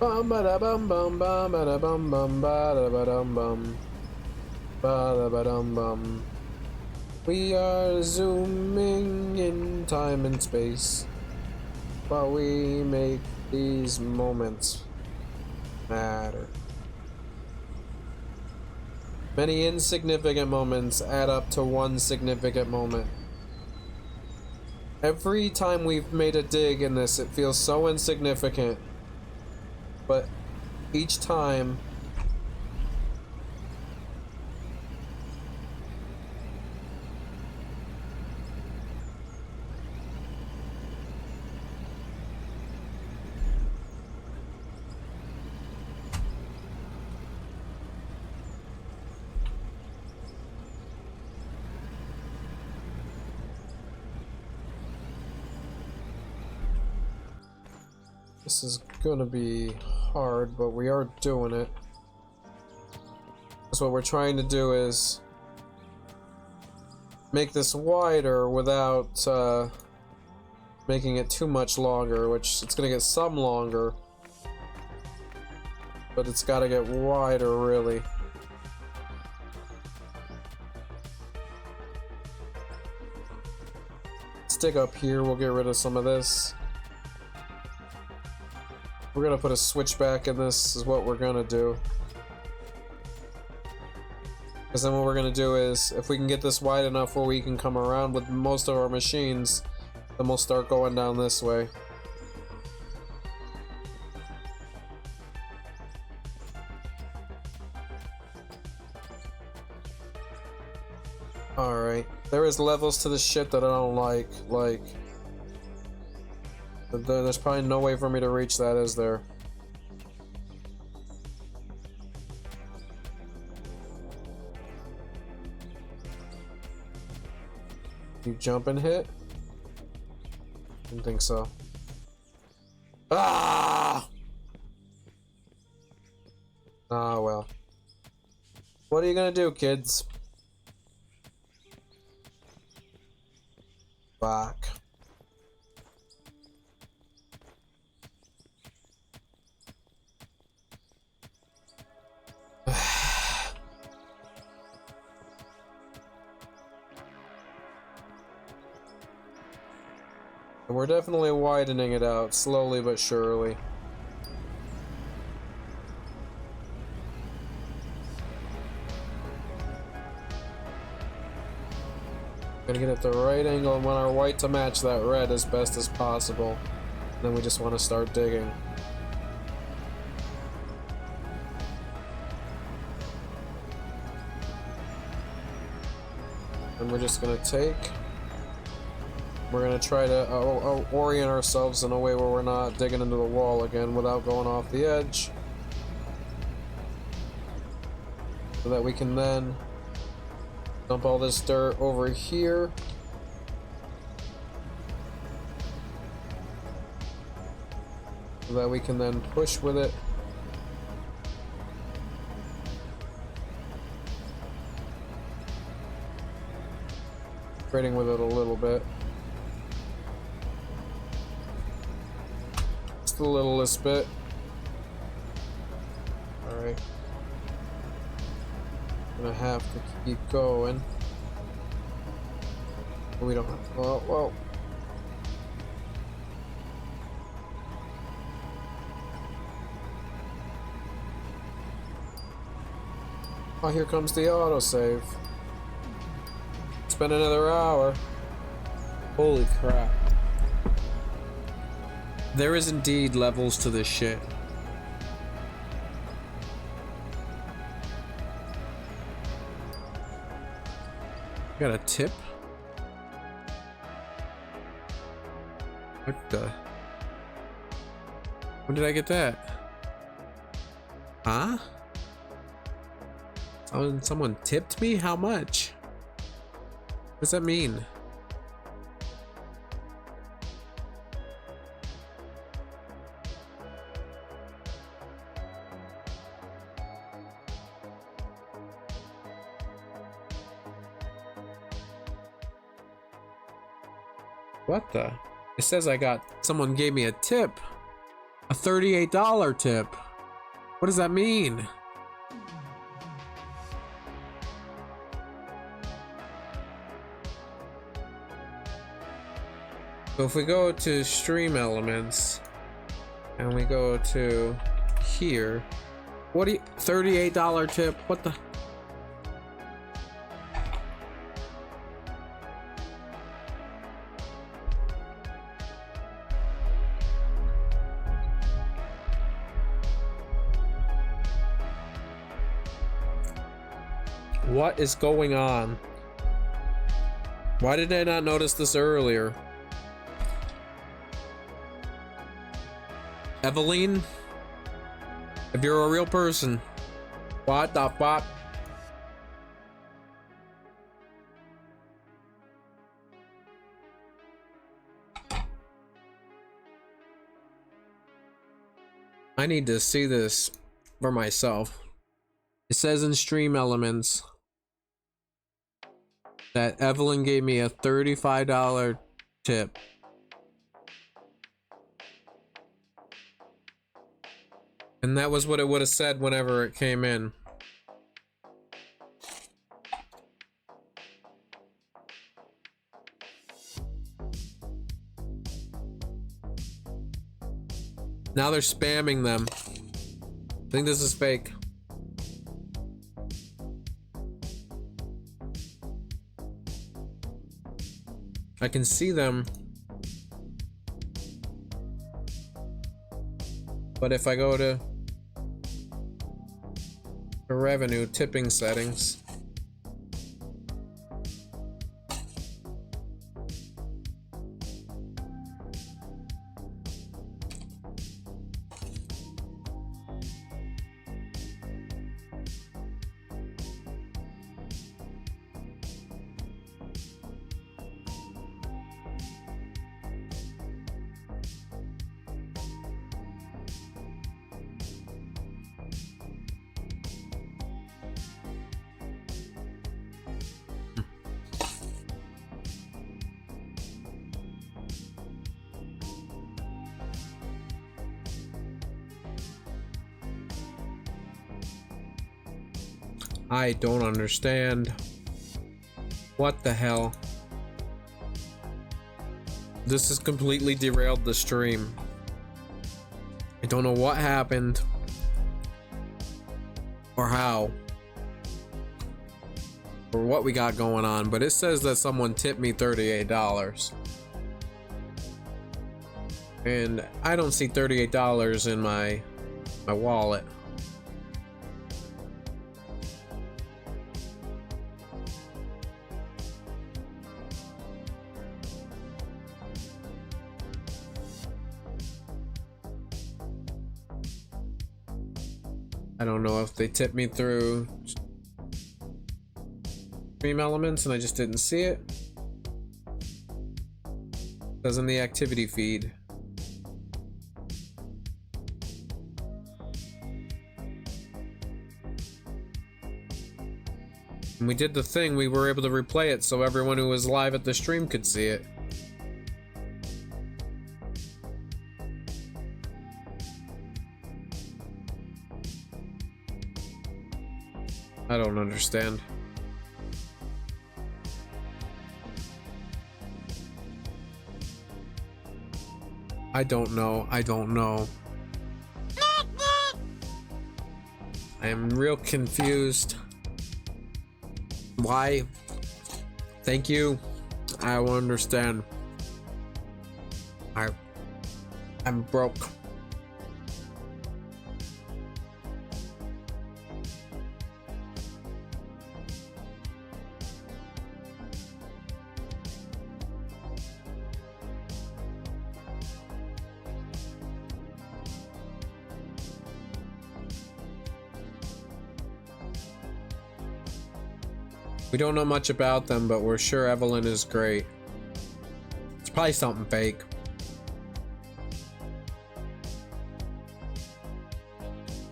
Bum ba da bum bum bum ba da bum bum ba da ba dum bum ba da ba dum bum. We are zooming in time and space while we make these moments matter. Many insignificant moments add up to one significant moment. Every time we've made a dig in this, it feels so insignificant. But each time, this is gonna be hard, but we are doing it. Because what we're trying to do is make this wider without making it too much longer, which it's gonna get some longer, but it's gotta get wider really. Stick up here, we'll get rid of some of this. We're gonna put a switchback in this, is what we're gonna do. Because then what we're gonna do is, if we can get this wide enough where we can come around with most of our machines, then we'll start going down this way. Alright, there is levels to the shit that I don't like. There's probably no way for me to reach that, is there? You jump and hit? Didn't think so. Ah! Ah, well. What are you gonna do, kids? Fuck. We're definitely widening it out, slowly but surely. Gotta get it the right angle and want our white to match that red as best as possible. And then we just want to start digging. And we're just gonna take... We're gonna try to orient ourselves in a way where we're not digging into the wall again without going off the edge. So that we can then dump all this dirt over here. So that we can then push with it. Trading with it a little bit. Just the littlest bit. Alright. Gonna have to keep going. We don't have to. Whoa. Oh, here comes the autosave. It's been another hour. Holy crap. There is indeed levels to this shit. Got a tip? What the? When did I get that? Huh? Someone tipped me? How much? What does that mean? What the? It says someone gave me a tip. A $38 tip. What does that mean? So if we go to stream elements and we go to here, what do you, $38 tip? What the? What is going on? Why did I not notice this earlier? Eveline? If you're a real person, what the fuck? I need to see this for myself. It says in stream elements that Evelyn gave me a $35 tip. And that was what it would have said whenever it came in. Now they're spamming them. I think this is fake. I can see them. But if I go to the revenue tipping settings, I don't understand. What the hell? This has completely derailed the stream. I don't know what happened or how or what we got going on, but it says that someone tipped me $38. And I don't see $38 in my wallet. I don't know if they tipped me through stream elements and I just didn't see it. It says in the activity feed. When we did the thing, we were able to replay it so everyone who was live at the stream could see it. I don't understand. I don't know. I don't know. I am real confused. Why? Thank you. I will understand. I'm broke. We don't know much about them, but we're sure Evelyn is great. It's probably something fake.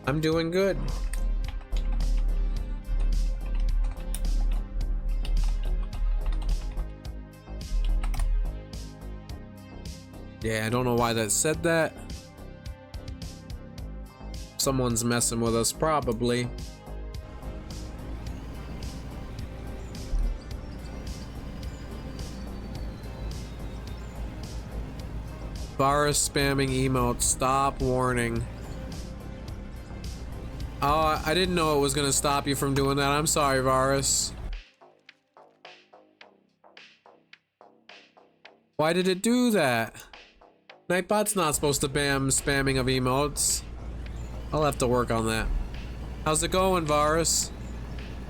I'm doing good. Yeah, I don't know why that said that. Someone's messing with us, probably. Virus spamming emotes. Stop warning. Oh, I didn't know it was gonna stop you from doing that. I'm sorry, Varus. Why did it do that? Nightbot's not supposed to ban spamming of emotes. I'll have to work on that. How's it going, Varus?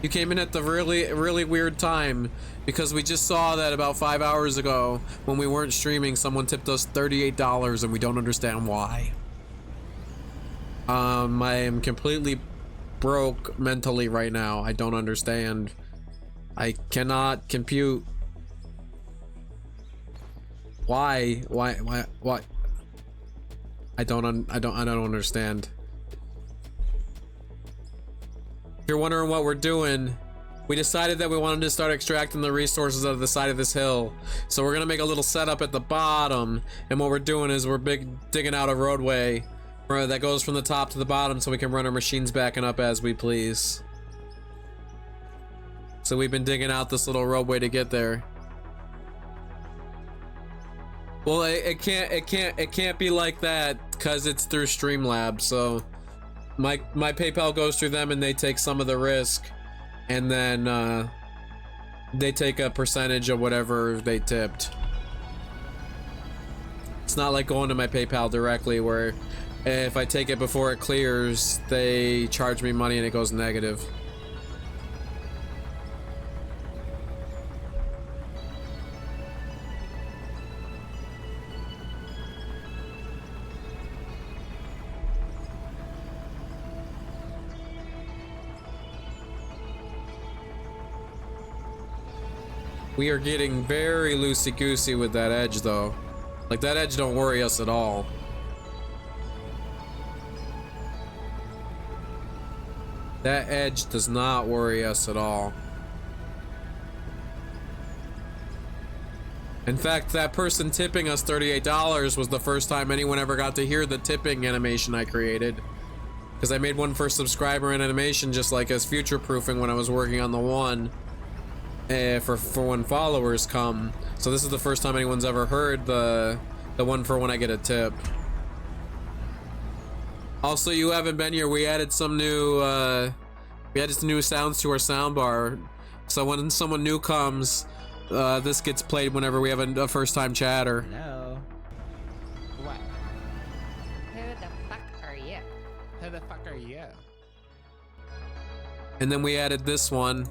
You came in at the really weird time because we just saw that about 5 hours ago when we weren't streaming, someone tipped us $38 and we don't understand why. I am completely broke mentally right now. I don't understand. I cannot compute. Why? I don't understand. If you're wondering what we're doing, we decided that we wanted to start extracting the resources out of the side of this hill. So we're gonna make a little setup at the bottom, and what we're doing is we're digging out a roadway that goes from the top to the bottom so we can run our machines backing up as we please. So we've been digging out this little roadway to get there. Well, it can't be like that because it's through Streamlabs. So my PayPal goes through them and they take some of the risk, and then they take a percentage of whatever they tipped. It's not like going to my PayPal directly where if I take it before it clears, they charge me money and it goes negative. We are getting very loosey-goosey with that edge though. Like, that edge don't worry us at all. That edge does not worry us at all. In fact, that person tipping us $38 was the first time anyone ever got to hear the tipping animation I created. Because I made one for subscriber and animation just like as future proofing when I was working on the one for when followers come. So this is the first time anyone's ever heard the one for when I get a tip. Also, you haven't been here. We added some new sounds to our soundbar. So when someone new comes, this gets played whenever we have a first-time chatter. Hello. What? Who the fuck are you? Who the fuck are you? And then we added this one.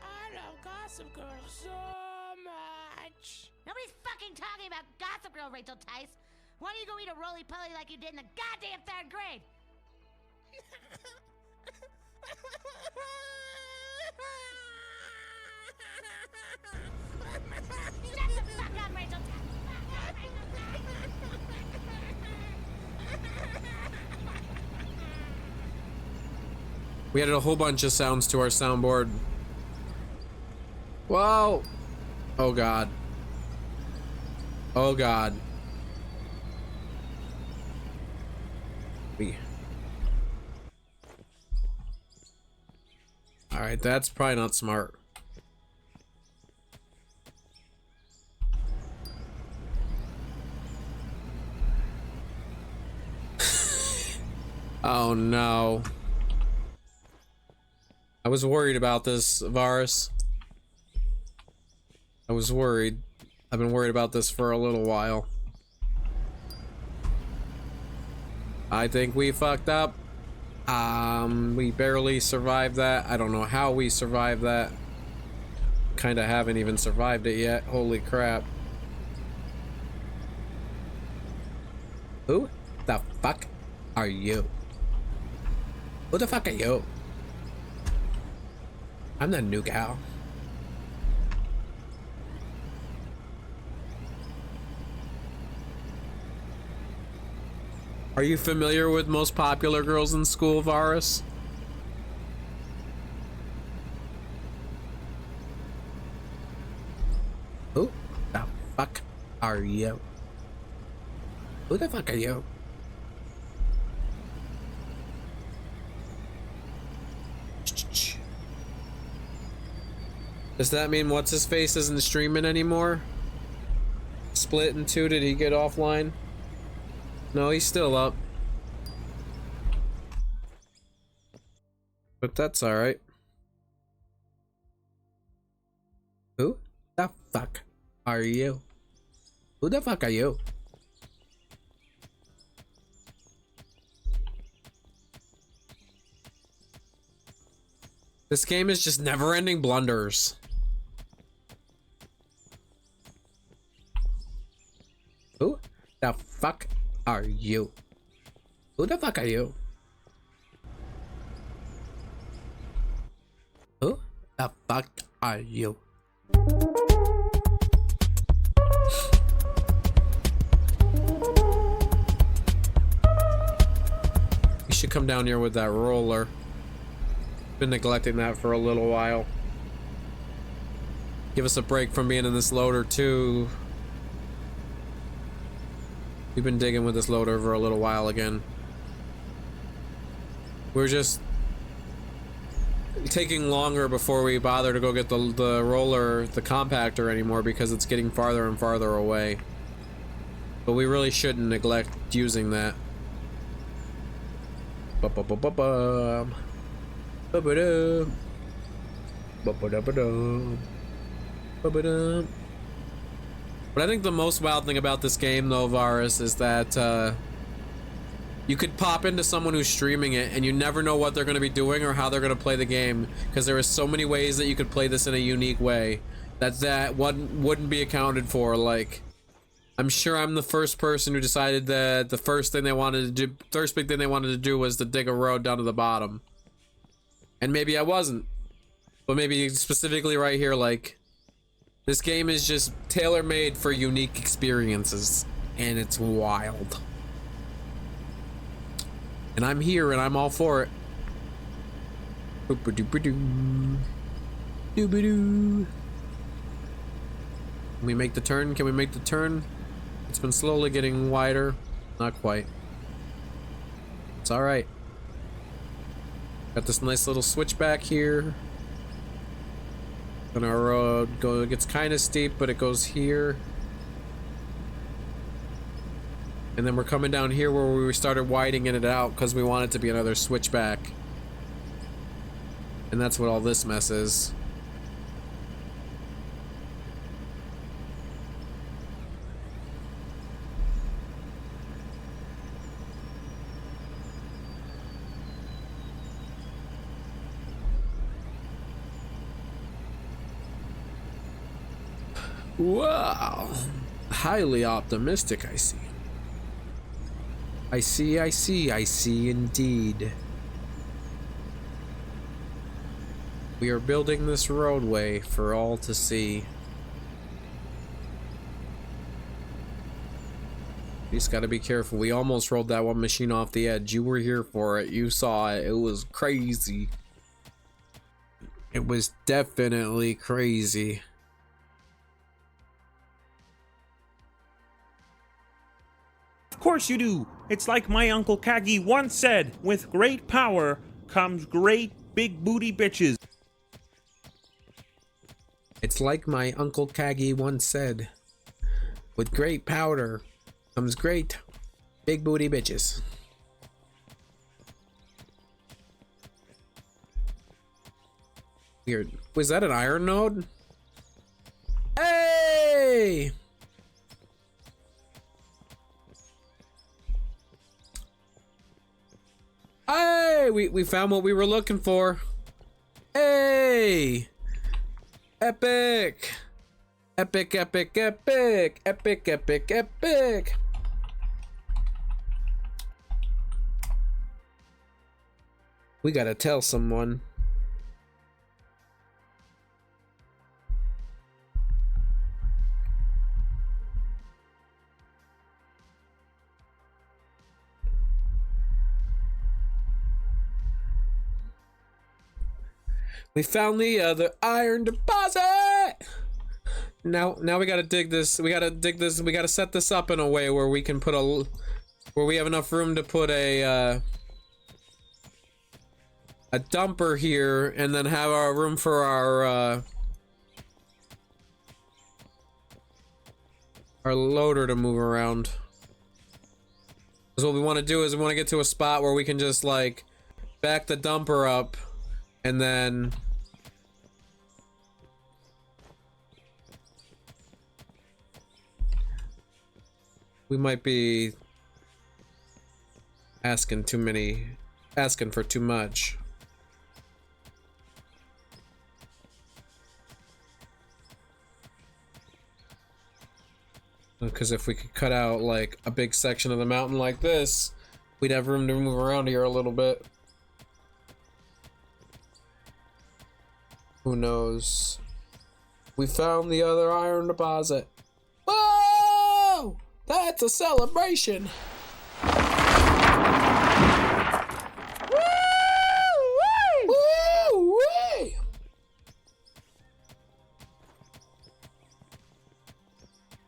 I love Gossip Girl so much. Nobody's fucking talking about Gossip Girl, Rachel Tice. Why don't you go eat a roly-poly like you did in the goddamn 3rd grade? Shut the fuck up, Rachel Tice. We added a whole bunch of sounds to our soundboard. Whoa! Oh god. Oh god. Alright, that's probably not smart. Oh no. I was worried about this, Varus. I was worried. I've been worried about this for a little while. I think we fucked up. We barely survived that. I don't know how we survived that. Kinda haven't even survived it yet. Holy crap. Who the fuck are you? Who the fuck are you? I'm the new gal. Are you familiar with most popular girls in school, Varus? Who the fuck are you? Who the fuck are you? Does that mean what's his face isn't streaming anymore? Split in two, did he get offline? No, he's still up. But that's alright. Who the fuck are you? Who the fuck are you? This game is just never-ending blunders. Who the fuck are you? Who the fuck are you? Who the fuck are you? You should come down here with that roller. Been neglecting that for a little while. Give us a break from being in this loader too. We've been digging with this loader for a little while again. We're just taking longer before we bother to go get the roller, the compactor anymore because it's getting farther and farther away. But we really shouldn't neglect using that. Ba-ba-ba-ba-bum. Ba-ba-dum. Ba-ba-da-ba-dum. Ba-ba-dum. But I think the most wild thing about this game, though, Varus, is that you could pop into someone who's streaming it and you never know what they're going to be doing or how they're going to play the game, because there are so many ways that you could play this in a unique way that wouldn't be accounted for. Like, I'm sure I'm the first person who decided that the first big thing they wanted to do was to dig a road down to the bottom. And maybe I wasn't. But maybe specifically right here, like, this game is just tailor-made for unique experiences, and it's wild. And I'm here, and I'm all for it. Boop-a-doop-a-doo. Doo-ba-doo. Can we make the turn? Can we make the turn? It's been slowly getting wider. Not quite. It's alright. Got this nice little switchback here. And our road it gets kind of steep, but it goes here. And then we're coming down here where we started widening it out because we want it to be another switchback. And that's what all this mess is. Wow. Highly optimistic, I see. I see indeed. We are building this roadway for all to see. You just gotta be careful. We almost rolled that one machine off the edge. You were here for it. You saw it. It was crazy. It was definitely crazy. Of course you do. It's like my Uncle Kagi once said, with great power comes great big booty bitches. It's like my Uncle Kagi once said, with great powder comes great big booty bitches. Weird. Was that an iron node? Hey! Hey! We found what we were looking for. Hey! Epic! Epic, epic, epic! Epic, epic, epic! We gotta tell someone. We found the other iron deposit. Now we gotta dig this. We gotta set this up in a way where we can put where we have enough room to put a a dumper here and then have our room for our loader to move around. Because what we want to do is we want to get to a spot where we can just like back the dumper up and then we might be asking for too much. Because if we could cut out like a big section of the mountain like this, we'd have room to move around here a little bit. Who knows? We found the other iron deposit. Whoa! That's a celebration! Woo-wee!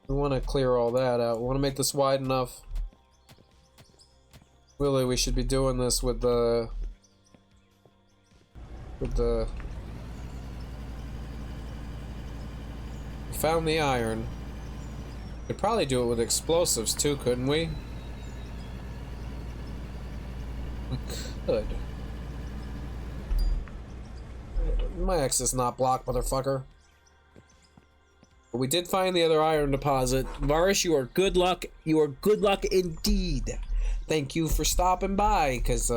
We want to clear all that out. We want to make this wide enough. Really, we should be doing this with the... We found the iron. Could probably do it with explosives too, couldn't we? We could. My X is not blocked, motherfucker. But we did find the other iron deposit. Varish, you are good luck. You are good luck indeed. Thank you for stopping by, because,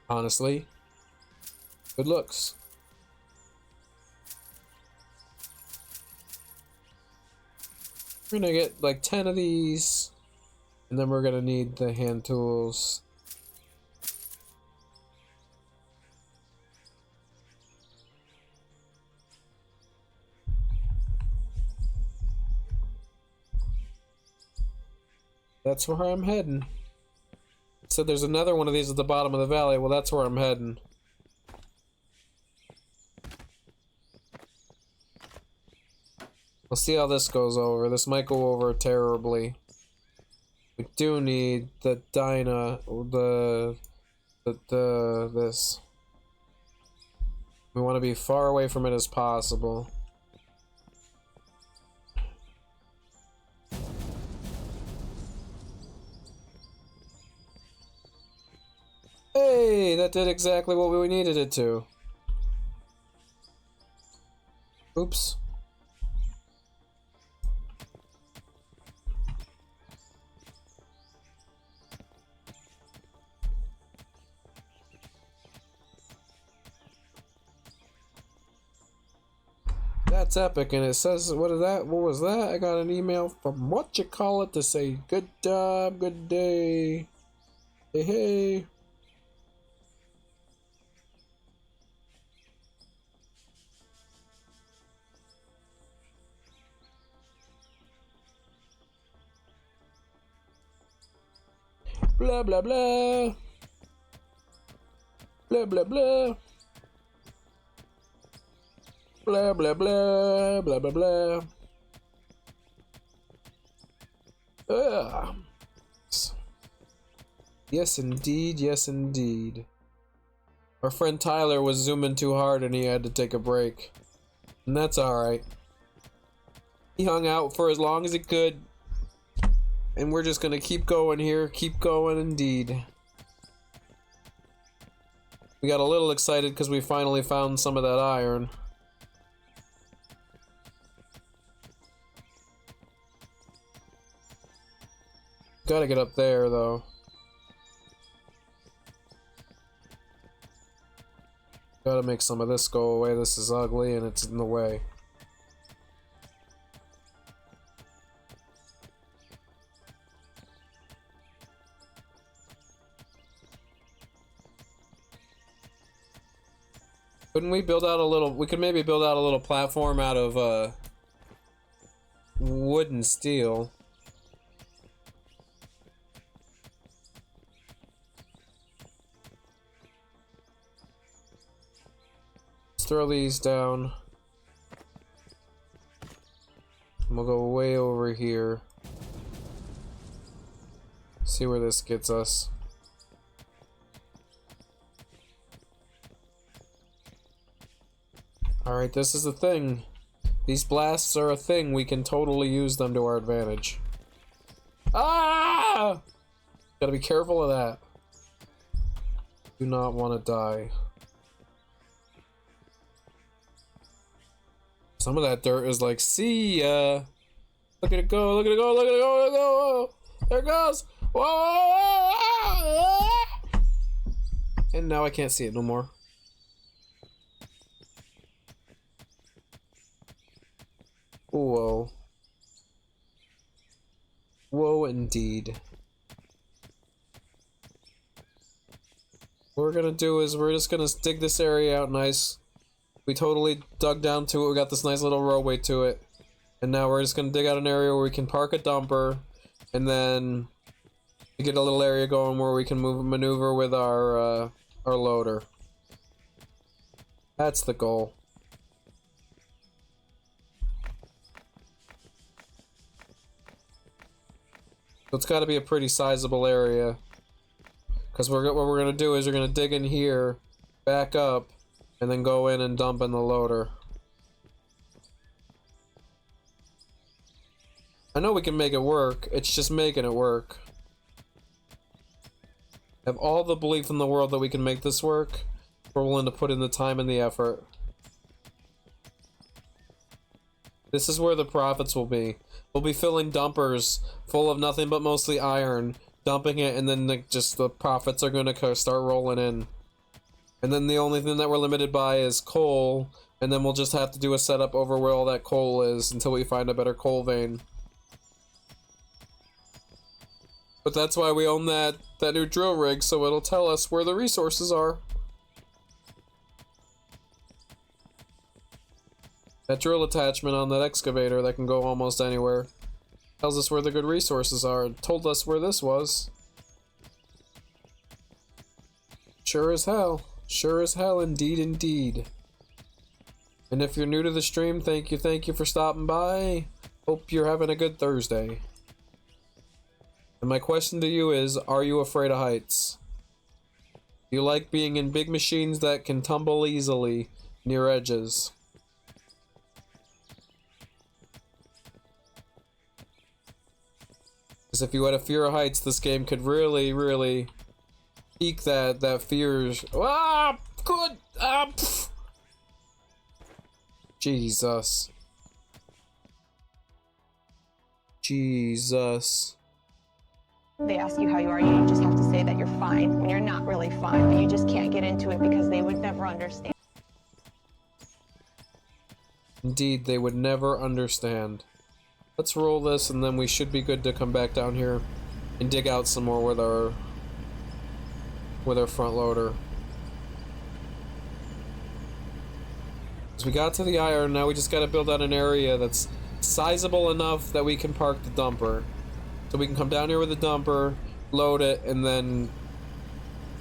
honestly, good looks. We're gonna get like 10 of these, and then we're gonna need the hand tools. That's where I'm heading. So there's another one of these at the bottom of the valley. Well, that's where I'm heading. We'll see how this goes over. This might go over terribly. We do need the this. We want to be far away from it as possible. Hey, that did exactly what we needed it to. Oops. That's epic, and it says, what is that? What was that? I got an email from whatchamacallit to say, good job, good day. Hey, hey. Blah, blah, blah. Blah, blah, blah. Blah, blah, blah. Blah, blah, blah. Yes, indeed. Yes, indeed. Our friend Tyler was zooming too hard and he had to take a break. And that's alright. He hung out for as long as he could. And we're just gonna keep going here. Keep going, indeed. We got a little excited because we finally found some of that iron. Gotta get up there, though. Gotta make some of this go away. This is ugly and it's in the way. Couldn't we build out a little... We could maybe build out a little platform out of, wood and steel. Let's throw these down. And we'll go way over here. See where this gets us. Alright, this is the thing. These blasts are a thing. We can totally use them to our advantage. Ah! Gotta be careful of that. Do not want to die. Some of that dirt is like, see ya. Look at it go, look at it go, look at it go, look at it go. There it goes. Whoa! And now I can't see it no more. Whoa. Whoa, indeed. What we're gonna do is we're just gonna dig this area out nice. We totally dug down to it. We got this nice little roadway to it. And now we're just gonna dig out an area where we can park a dumper. And then get a little area going where we can maneuver with our loader. That's the goal. So it's got to be a pretty sizable area, because what we're gonna do is we're gonna dig in here, back up, and then go in and dump in the loader. I know we can make it work. It's just making it work. I have all the belief in the world that we can make this work. We're willing to put in the time and the effort. This is where the profits will be. We'll be filling dumpers full of nothing but mostly iron, dumping it, and then just the profits are going to start rolling in. And then the only thing that we're limited by is coal, and then we'll just have to do a setup over where all that coal is until we find a better coal vein. But that's why we own that new drill rig, so it'll tell us where the resources are. That drill attachment on that excavator that can go almost anywhere tells us where the good resources are. It told us where this was. Sure as hell. Sure as hell, indeed, indeed. And if you're new to the stream, thank you for stopping by. Hope you're having a good Thursday. And my question to you is, are you afraid of heights? Do you like being in big machines that can tumble easily near edges? Because if you had a fear of heights, this game could really, really pique that fear. Ah! Good! Ah! Pff. Jesus. Jesus. They ask you how you are, you just have to say that you're fine when you're not really fine, but you just can't get into it because they would never understand. Indeed, they would never understand. Let's roll this, and then we should be good to come back down here and dig out some more with our front loader. So we got to the iron, now we just gotta build out an area that's sizable enough that we can park the dumper. So we can come down here with the dumper, load it, and then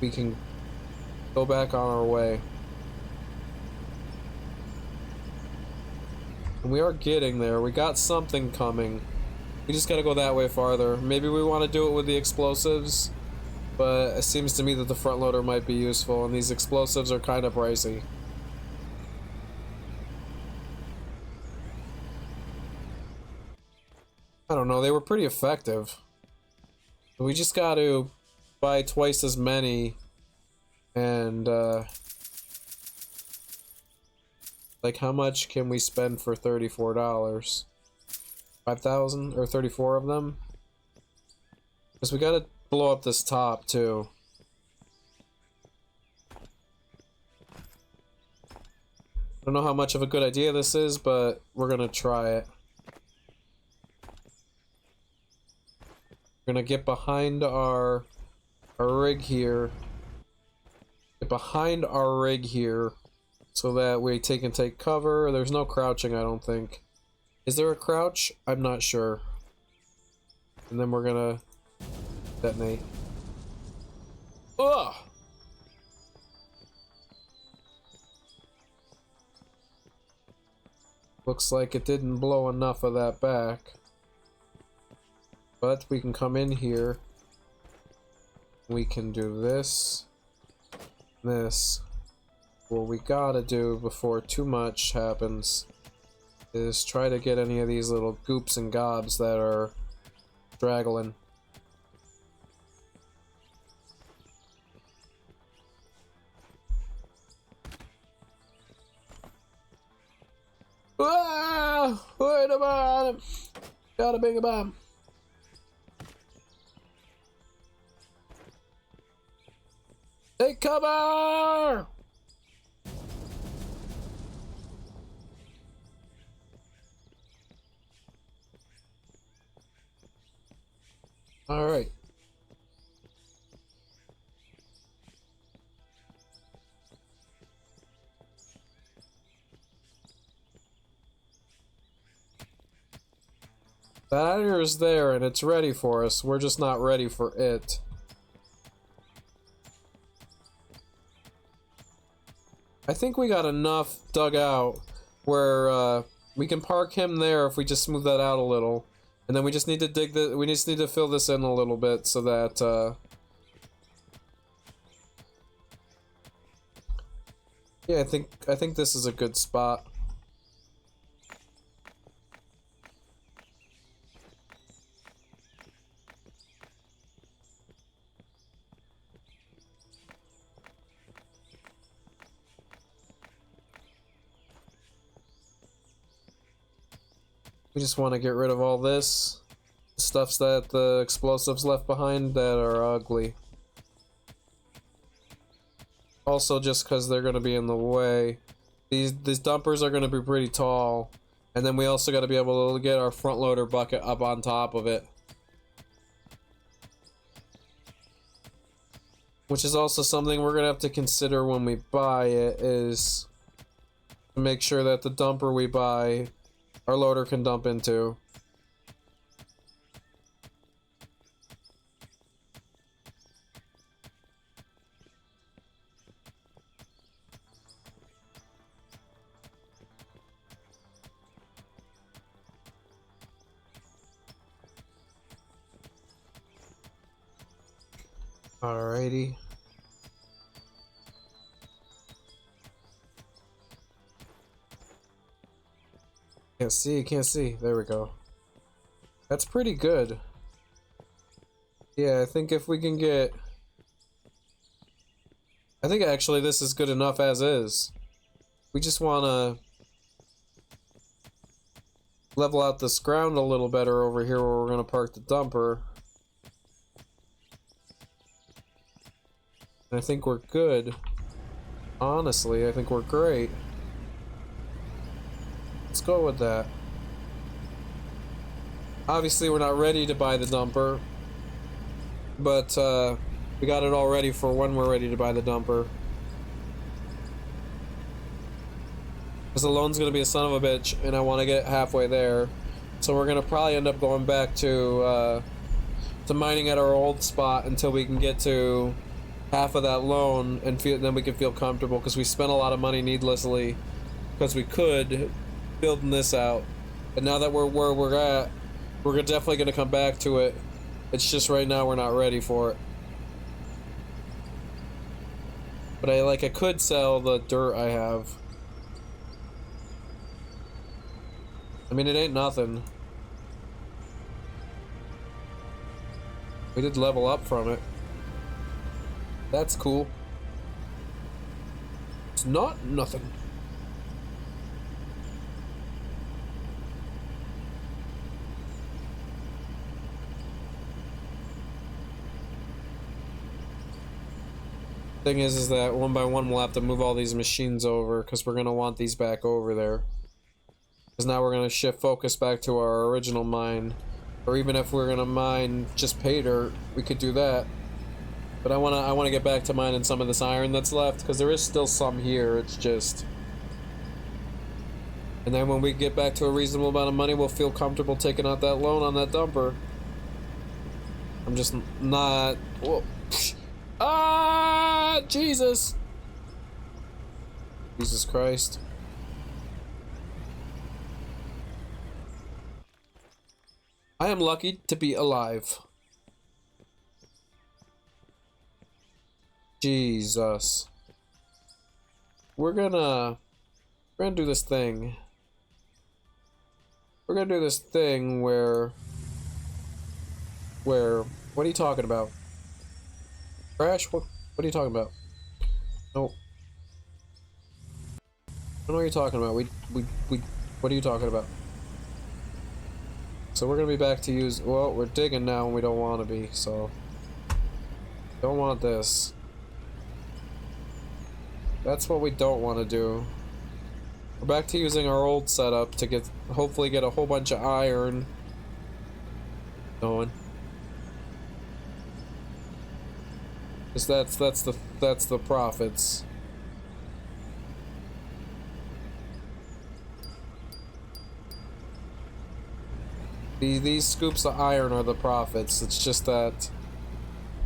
we can go back on our way. And we are getting there. We got something coming. We just gotta go that way farther. Maybe we want to do it with the explosives, but it seems to me that the front loader might be useful, and these explosives are kind of pricey. I don't know, they were pretty effective. We just got to buy twice as many, and like, how much can we spend for $34? 5,000 or 34 of them? Because we gotta blow up this top too. I don't know how much of a good idea this is, but we're gonna try it. We're gonna get behind our rig here. Get behind our rig here, so that we can take cover. There's no crouching, I don't think. Is there a crouch? I'm not sure. And then we're gonna detonate. Ugh! Looks like it didn't blow enough of that back. But we can come in here. We can do this. This. what we gotta do before too much happens is try to get any of these little goops and gobs that are straggling. Ah! Wait a minute! Gotta bring a bomb. Take cover! All right. That iron is there and it's ready for us. We're just not ready for it. I think we got enough dug out where we can park him there if we just smooth that out a little. And then we just need to dig the we just need to fill this in a little bit so that yeah, I think this is a good spot. We just want to get rid of all this stuffs that the explosives left behind that are ugly. Also, just because they're going to be in the way. These dumpers are going to be pretty tall. And then we also got to be able to get our front loader bucket up on top of it. Which is also something we're going to have to consider when we buy it, is to make sure that the dumper we buy, our loader can dump into. Alrighty. Can't see. There we go. That's pretty good. Yeah, I think if we can get... I think actually this is good enough as is. We just want to level out this ground a little better over here where we're going to park the dumper. And I think we're good. Honestly, I think we're great. Let's go with that. Obviously, we're not ready to buy the dumper, but we got it all ready for when we're ready to buy the dumper. Because the loan's going to be a son of a bitch, and I want to get halfway there. So we're going to probably end up going back to mining at our old spot until we can get to half of that loan, and then we can feel comfortable, because we spent a lot of money needlessly, because we could, building this out. And now that we're where we're at, we're definitely going to come back to it. It's just right now we're not ready for it. But I could sell the dirt I have. I mean, it ain't nothing. We did level up from it. That's cool. It's not nothing. Thing is that one by one we'll have to move all these machines over, because we're going to want these back over there. Because now we're going to shift focus back to our original mine. Or even if we're going to mine just pay dirt, we could do that. But I want to get back to mining some of this iron that's left, because there is still some here. It's just... And then when we get back to a reasonable amount of money, we'll feel comfortable taking out that loan on that dumper. I'm just not... Whoa. Ah, Jesus! Jesus Christ. I am lucky to be alive. Jesus. we're gonna do this thing. We're gonna do this thing where what are you talking about? Crash? What are you talking about? No. I don't know what you're talking about. What are you talking about? So we're gonna be back to use, well, we're digging now and we don't want to be, so. Don't want this. That's what we don't want to do. We're back to using our old setup to hopefully get a whole bunch of iron going. Cause that's the profits. These scoops of iron are the profits. It's just that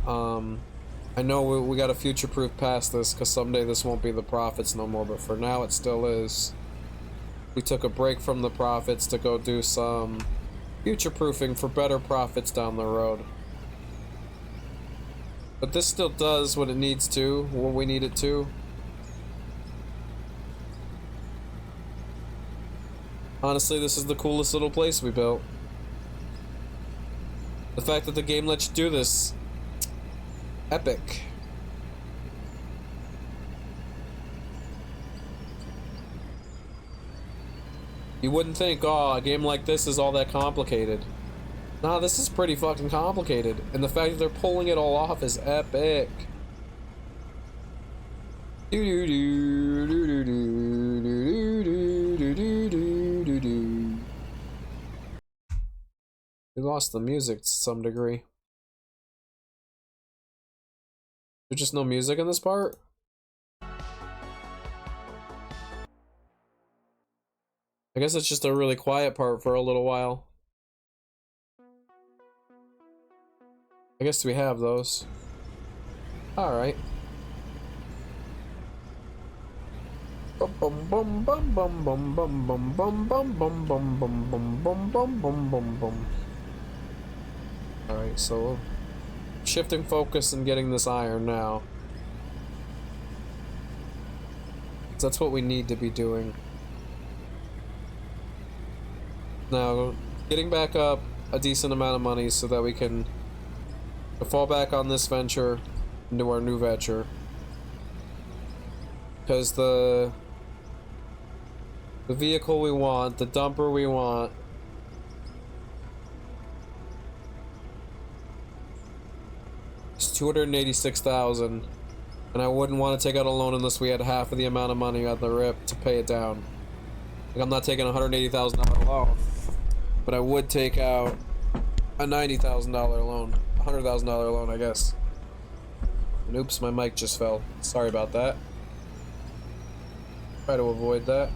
I know we gotta future-proof past this, because someday this won't be the profits no more, but for now it still is. We took a break from the profits to go do some future-proofing for better profits down the road. But this still does what it needs to, when we need it to. Honestly, this is the coolest little place we built. The fact that the game lets you do this, epic. You wouldn't think, oh, a game like this is all that complicated. Nah, this is pretty fucking complicated, and the fact that they're pulling it all off is epic. We lost the music to some degree. There's just no music in this part? I guess it's just a really quiet part for a little while. I guess we have those. Alright. Alright, so shifting focus and getting this iron now. That's what we need to be doing. Now, getting back up a decent amount of money so that we can fall back on this venture into our new venture. Because the vehicle we want, the dumper we want, is 286,000, and I wouldn't want to take out a loan unless we had half of the amount of money on the rip to pay it down. Like, I'm not taking a $180,000 loan, but I would take out a $90,000 loan, a $100,000 loan, I guess. And oops, my mic just fell. Sorry about that. Try to avoid that.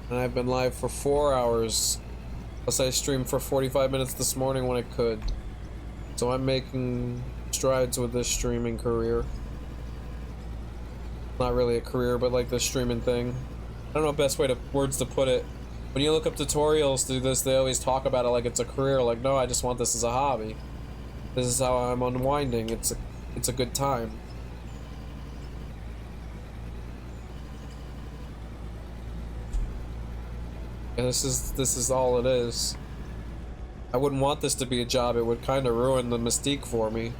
And I've been live for 4 hours, plus I streamed for 45 minutes this morning when I could. So I'm making strides with this streaming career. Not really a career, but like the streaming thing. I don't know the best words to put it. When you look up tutorials to this, they always talk about it like it's a career. Like, no, I just want this as a hobby. This is how I'm unwinding. It's a good time. And this is all it is. I wouldn't want this to be a job. It would kind of ruin the mystique for me.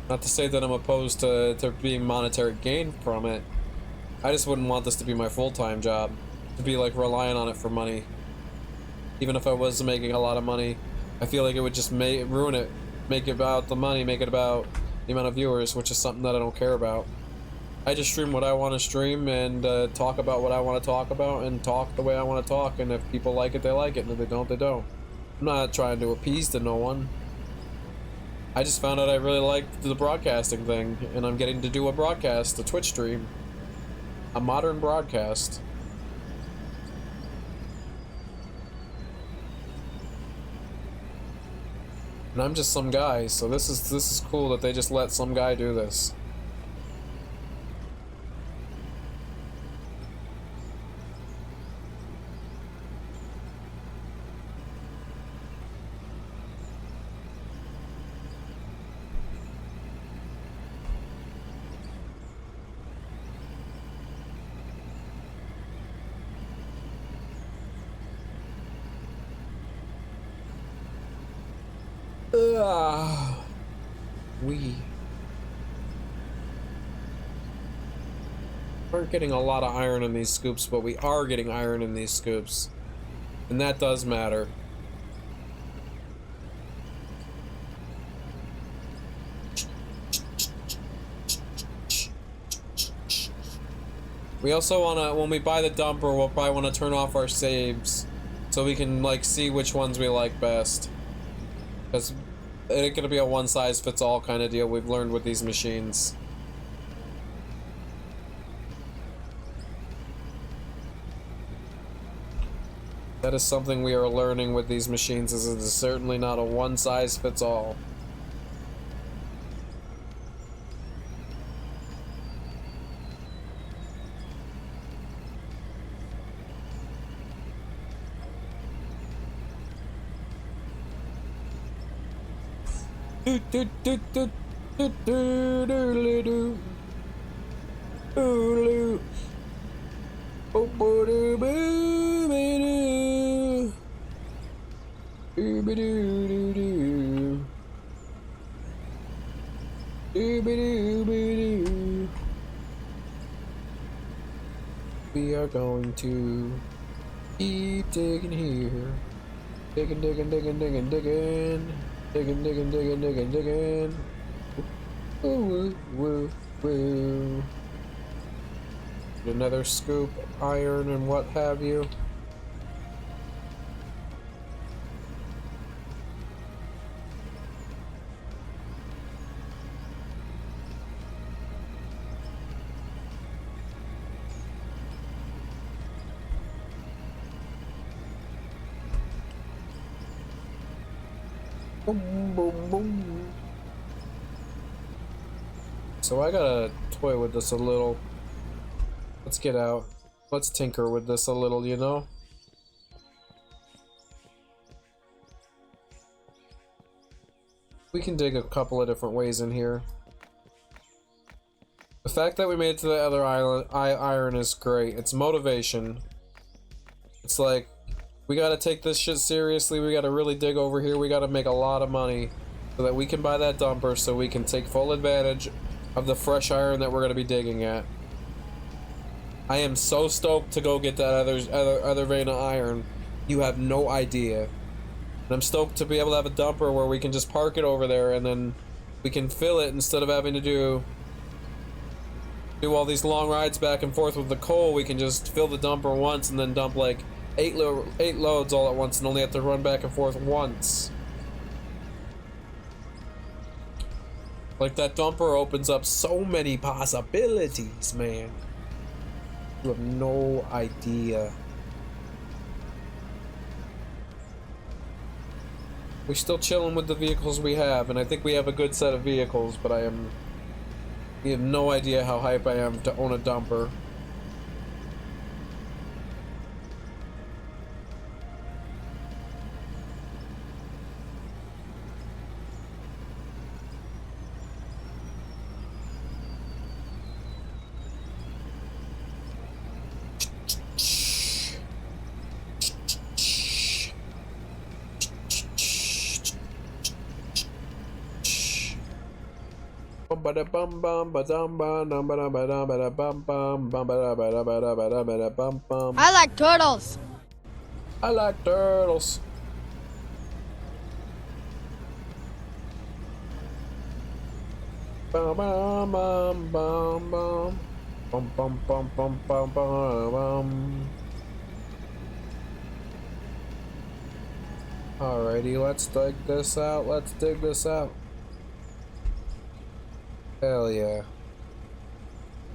Not to say that I'm opposed to there being monetary gain from it. I just wouldn't want this to be my full-time job. To be like relying on it for money. Even if I was making a lot of money, I feel like it would just ruin it. Make it about the money, make it about the amount of viewers, which is something that I don't care about. I just stream what I want to stream and talk about what I want to talk about and talk the way I want to talk, and if people like it, they like it, and if they don't, they don't. I'm not trying to appease to no one. I just found out I really liked the broadcasting thing, and I'm getting to do a broadcast, a Twitch stream. A modern broadcast. And I'm just some guy, so this is cool that they just let some guy do this. We aren't getting a lot of iron in these scoops, but we are getting iron in these scoops. And that does matter. We also wanna, when we buy the dumper, we'll probably wanna turn off our saves so we can like see which ones we like best. Because it ain't gonna be a one-size-fits-all kind of deal we've learned with these machines. That is something we are learning with these machines, is it is certainly not a one-size-fits-all. Do do do do do do do do do. Oh, boo doo boo doo. Doo doo doo doo. Doo doo doo. We are going to keep digging here. Digging, digging, digging, digging, digging. Digging, digging, digging, digging, digging. Woo, woo, woo. Another scoop, iron, and what have you. Boom, boom, boom. So I gotta toy with this a little. Let's get out. Let's tinker with this a little, you know? We can dig a couple of different ways in here. The fact that we made it to the other island, iron is great. It's motivation. It's like, we gotta take this shit seriously, we gotta really dig over here, we gotta make a lot of money so that we can buy that dumper so we can take full advantage of the fresh iron that we're gonna be digging at. I am so stoked to go get that other vein of iron. You have no idea. And I'm stoked to be able to have a dumper where we can just park it over there and then we can fill it instead of having to do all these long rides back and forth with the coal. We can just fill the dumper once and then dump like 8 loads all at once and only have to run back and forth once. Like, that dumper opens up so many possibilities, man. You have no idea. We're still chilling with the vehicles we have, and I think we have a good set of vehicles, but we have no idea how hype I am to own a dumper. I like turtles. I like turtles. Bum bum bum bum bum bum bum bum bum bum bum. Alrighty, let's dig this out. Let's dig this out. Hell yeah.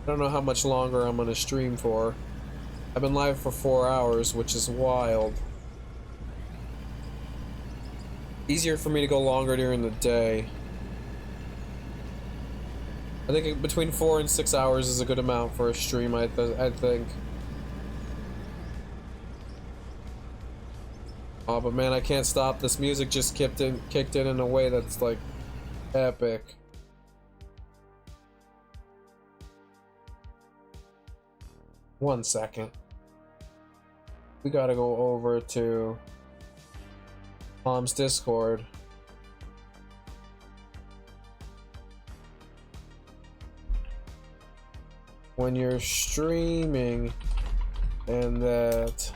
I don't know how much longer I'm gonna stream for. I've been live for 4 hours, which is wild. Easier for me to go longer during the day. I think between 4 and 6 hours is a good amount for a stream, I think. Oh, but man, I can't stop. This music just kicked in a way that's like epic. One second. We gotta go over to Mom's Discord. when you're streaming and that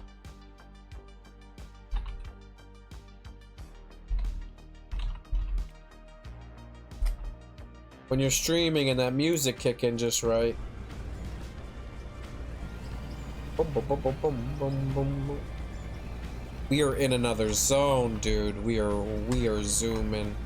when you're streaming and that music kick in just right. Boom, boom, boom, boom, boom, boom, boom, boom. We are in another zone, dude. We are zooming.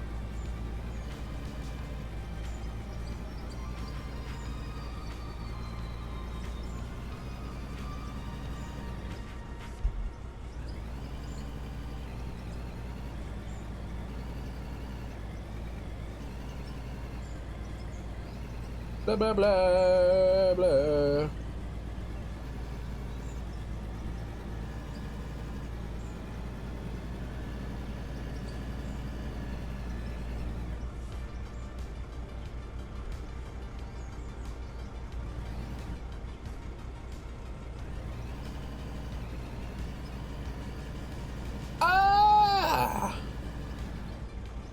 Blah blah blah blah.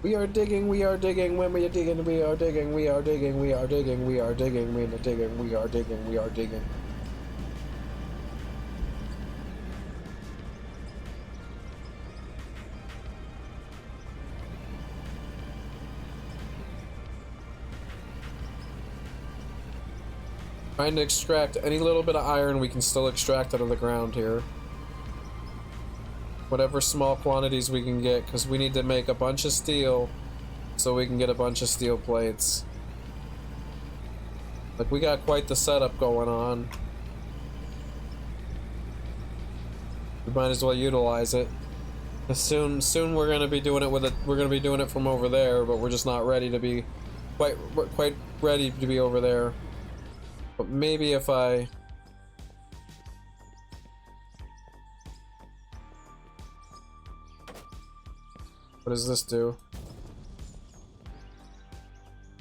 We are digging, we are digging, when we are digging, we are digging, we are digging, we are digging, we are digging, we are digging, we are digging, we are digging. Trying to extract any little bit of iron we can still extract out of the ground here. Whatever small quantities we can get, because we need to make a bunch of steel so we can get a bunch of steel plates. Like, we got quite the setup going on. We might as well utilize it. Soon we're gonna be doing it with it. We're gonna be doing it from over there, but we're just not ready to be quite ready to be over there. But maybe if I. What does this do?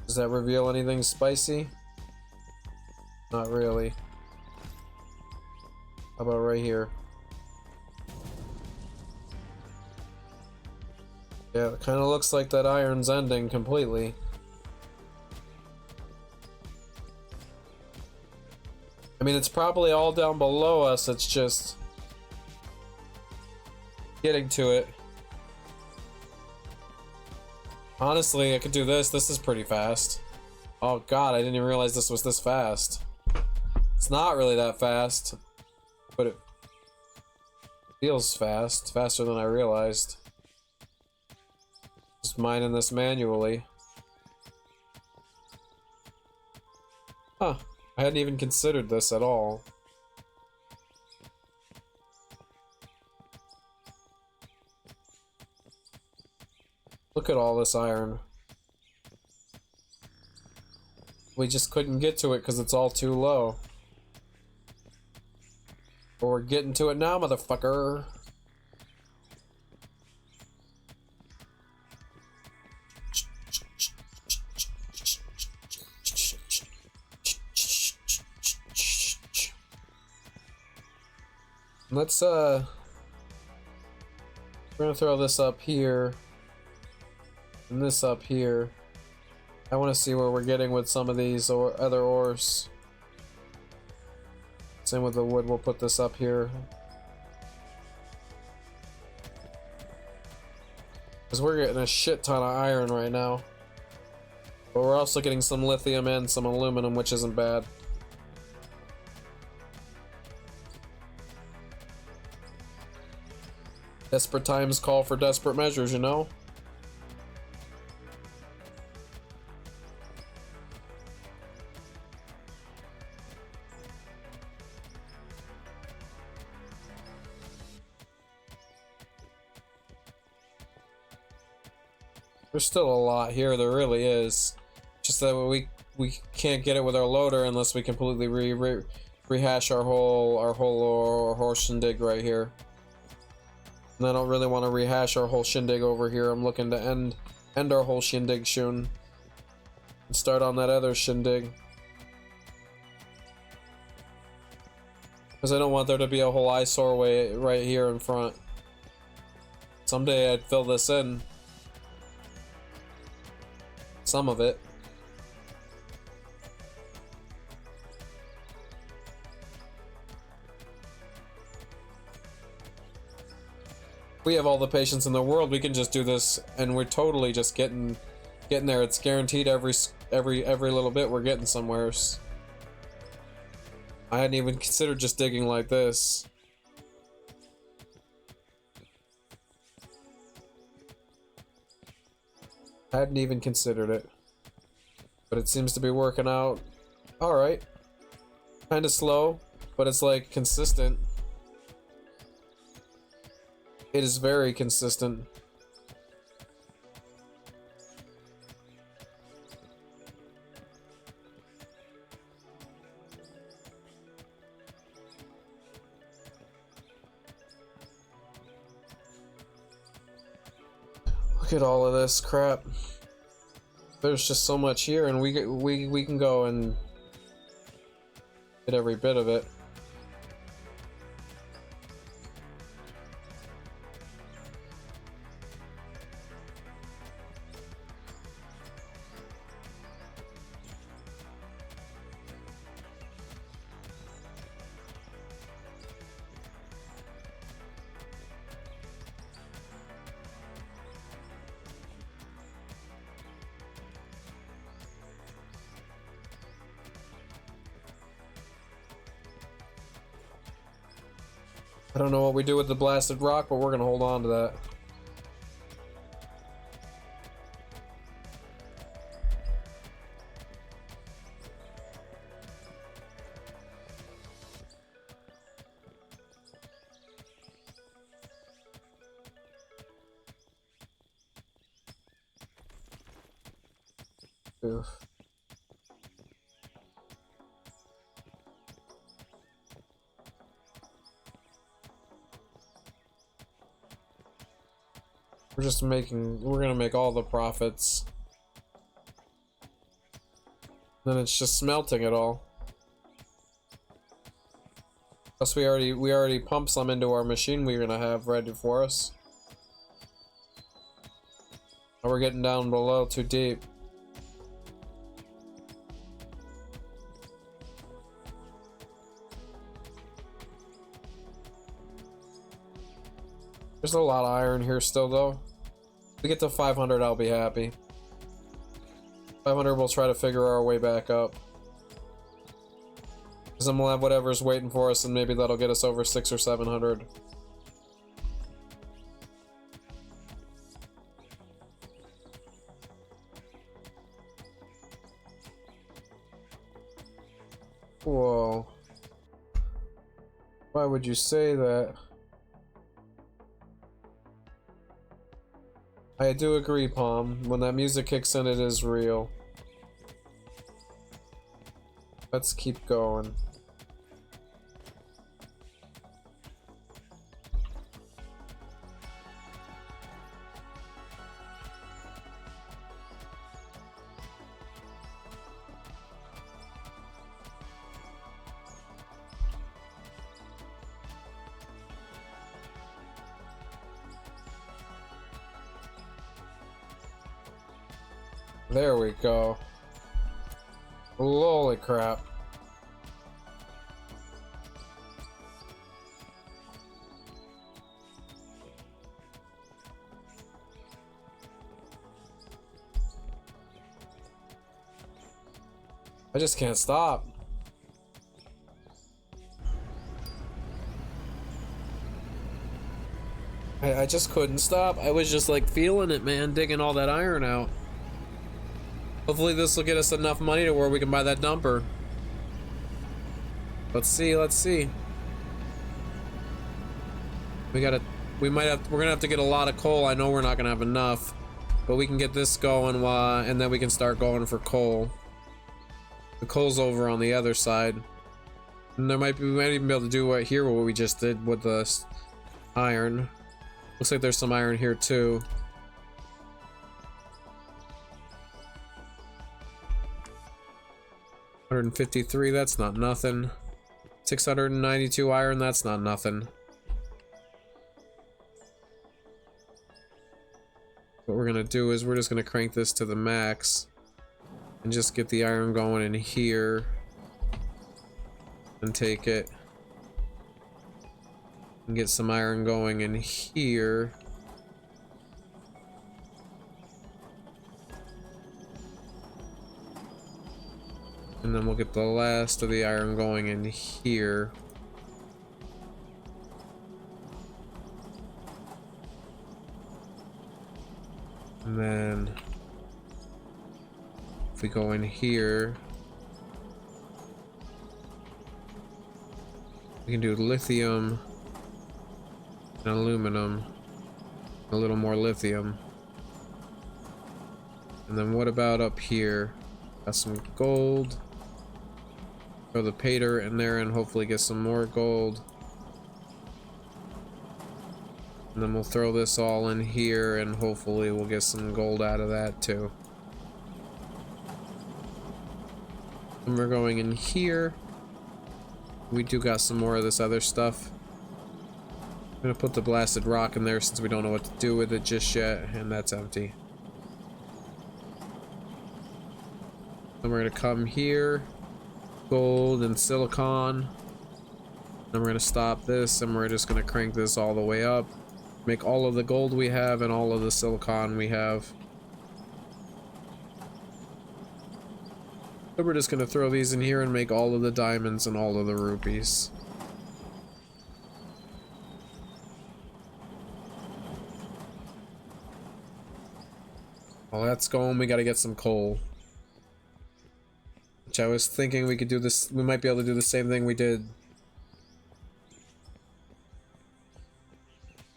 Does that reveal anything spicy? Not really. How about right here? Yeah, it kind of looks like that iron's ending completely. I mean, it's probably all down below us, it's just getting to it. Honestly, I could do this. This is pretty fast. Oh god, I didn't even realize this was this fast. It's not really that fast, but it feels fast. Faster than I realized. Just mining this manually. Huh. I hadn't even considered this at all. Look at all this iron. We just couldn't get to it because it's all too low. But we're getting to it now, motherfucker. Let's we're gonna throw this up here. And this up here. I want to see where we're getting with some of these or other ores. Same with the wood, we'll put this up here. Because we're getting a shit ton of iron right now. But we're also getting some lithium and some aluminum, which isn't bad. Desperate times call for desperate measures, you know? There's still a lot here, there really is. Just that we can't get it with our loader unless we completely rehash our whole shindig right here. And I don't really want to rehash our whole shindig over here. I'm looking to end our whole shindig soon. And start on that other shindig. Because I don't want there to be a whole eyesore way right here in front. Someday I'd fill this in. Some of it. We have all the patience in the world. We can just do this, and we're totally just getting there. It's guaranteed every little bit we're getting somewhere. I hadn't even considered just digging like this. I hadn't even considered it. But it seems to be working out alright. Kinda slow, but it's like consistent. It is very consistent. Look at all of this crap. There's just so much here, and we can go and get every bit of it. I don't know what we do with the blasted rock, but we're gonna hold on to that. Oof. We're gonna make all the profits. Then it's just smelting it all. Plus we already pumped some into our machine we're gonna have ready for us. Now we're getting down below too deep. There's a lot of iron here still though. If we get to 500, I'll be happy. 500, we'll try to figure our way back up. Because then we'll have whatever's waiting for us, and maybe that'll get us over 600 or 700. Whoa. Why would you say that? I do agree, Palm. When that music kicks in, it is real. Let's keep going. There we go. Holy crap. I just can't stop. I just couldn't stop. I was just like feeling it, man, digging all that iron out. Hopefully this will get us enough money to where we can buy that dumper. Let's see, let's see. We're gonna have to get a lot of coal. I know we're not gonna have enough, but we can get this going and then we can start going for coal. The coal's over on the other side. And we might even be able to do right here what we just did with the iron. Looks like there's some iron here too. $153, that's not nothing. 692 iron, that's not nothing. What we're gonna do is we're just gonna crank this to the max and just get the iron going in here and take it. And get some iron going in here. And then we'll get the last of the iron going in here. And then if we go in here, we can do lithium and aluminum, a little more lithium. And then what about up here? Got some gold. Throw the pater in there and hopefully get some more gold. And then we'll throw this all in here and hopefully we'll get some gold out of that too. And we're going in here. We do got some more of this other stuff. I'm gonna put the blasted rock in there since we don't know what to do with it just yet, and that's empty. Then we're gonna come here. Gold and silicon. Then we're gonna stop this and we're just gonna crank this all the way up. Make all of the gold we have and all of the silicon we have. So we're just gonna throw these in here and make all of the diamonds and all of the rupees. While that's going, we gotta get some coal. Which I was thinking we could do this, we might be able to do the same thing we did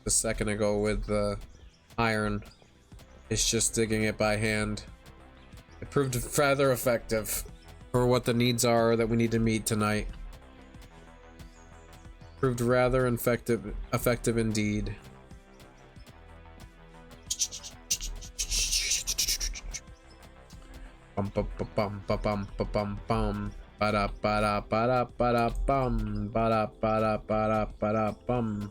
a second ago with the iron. It's just digging it by hand. It proved rather effective for what the needs are that we need to meet tonight. Proved rather effective indeed. Bum bum bum bum bum bum bum bum ba da ba da ba da ba da bum ba da ba da ba da ba da bum.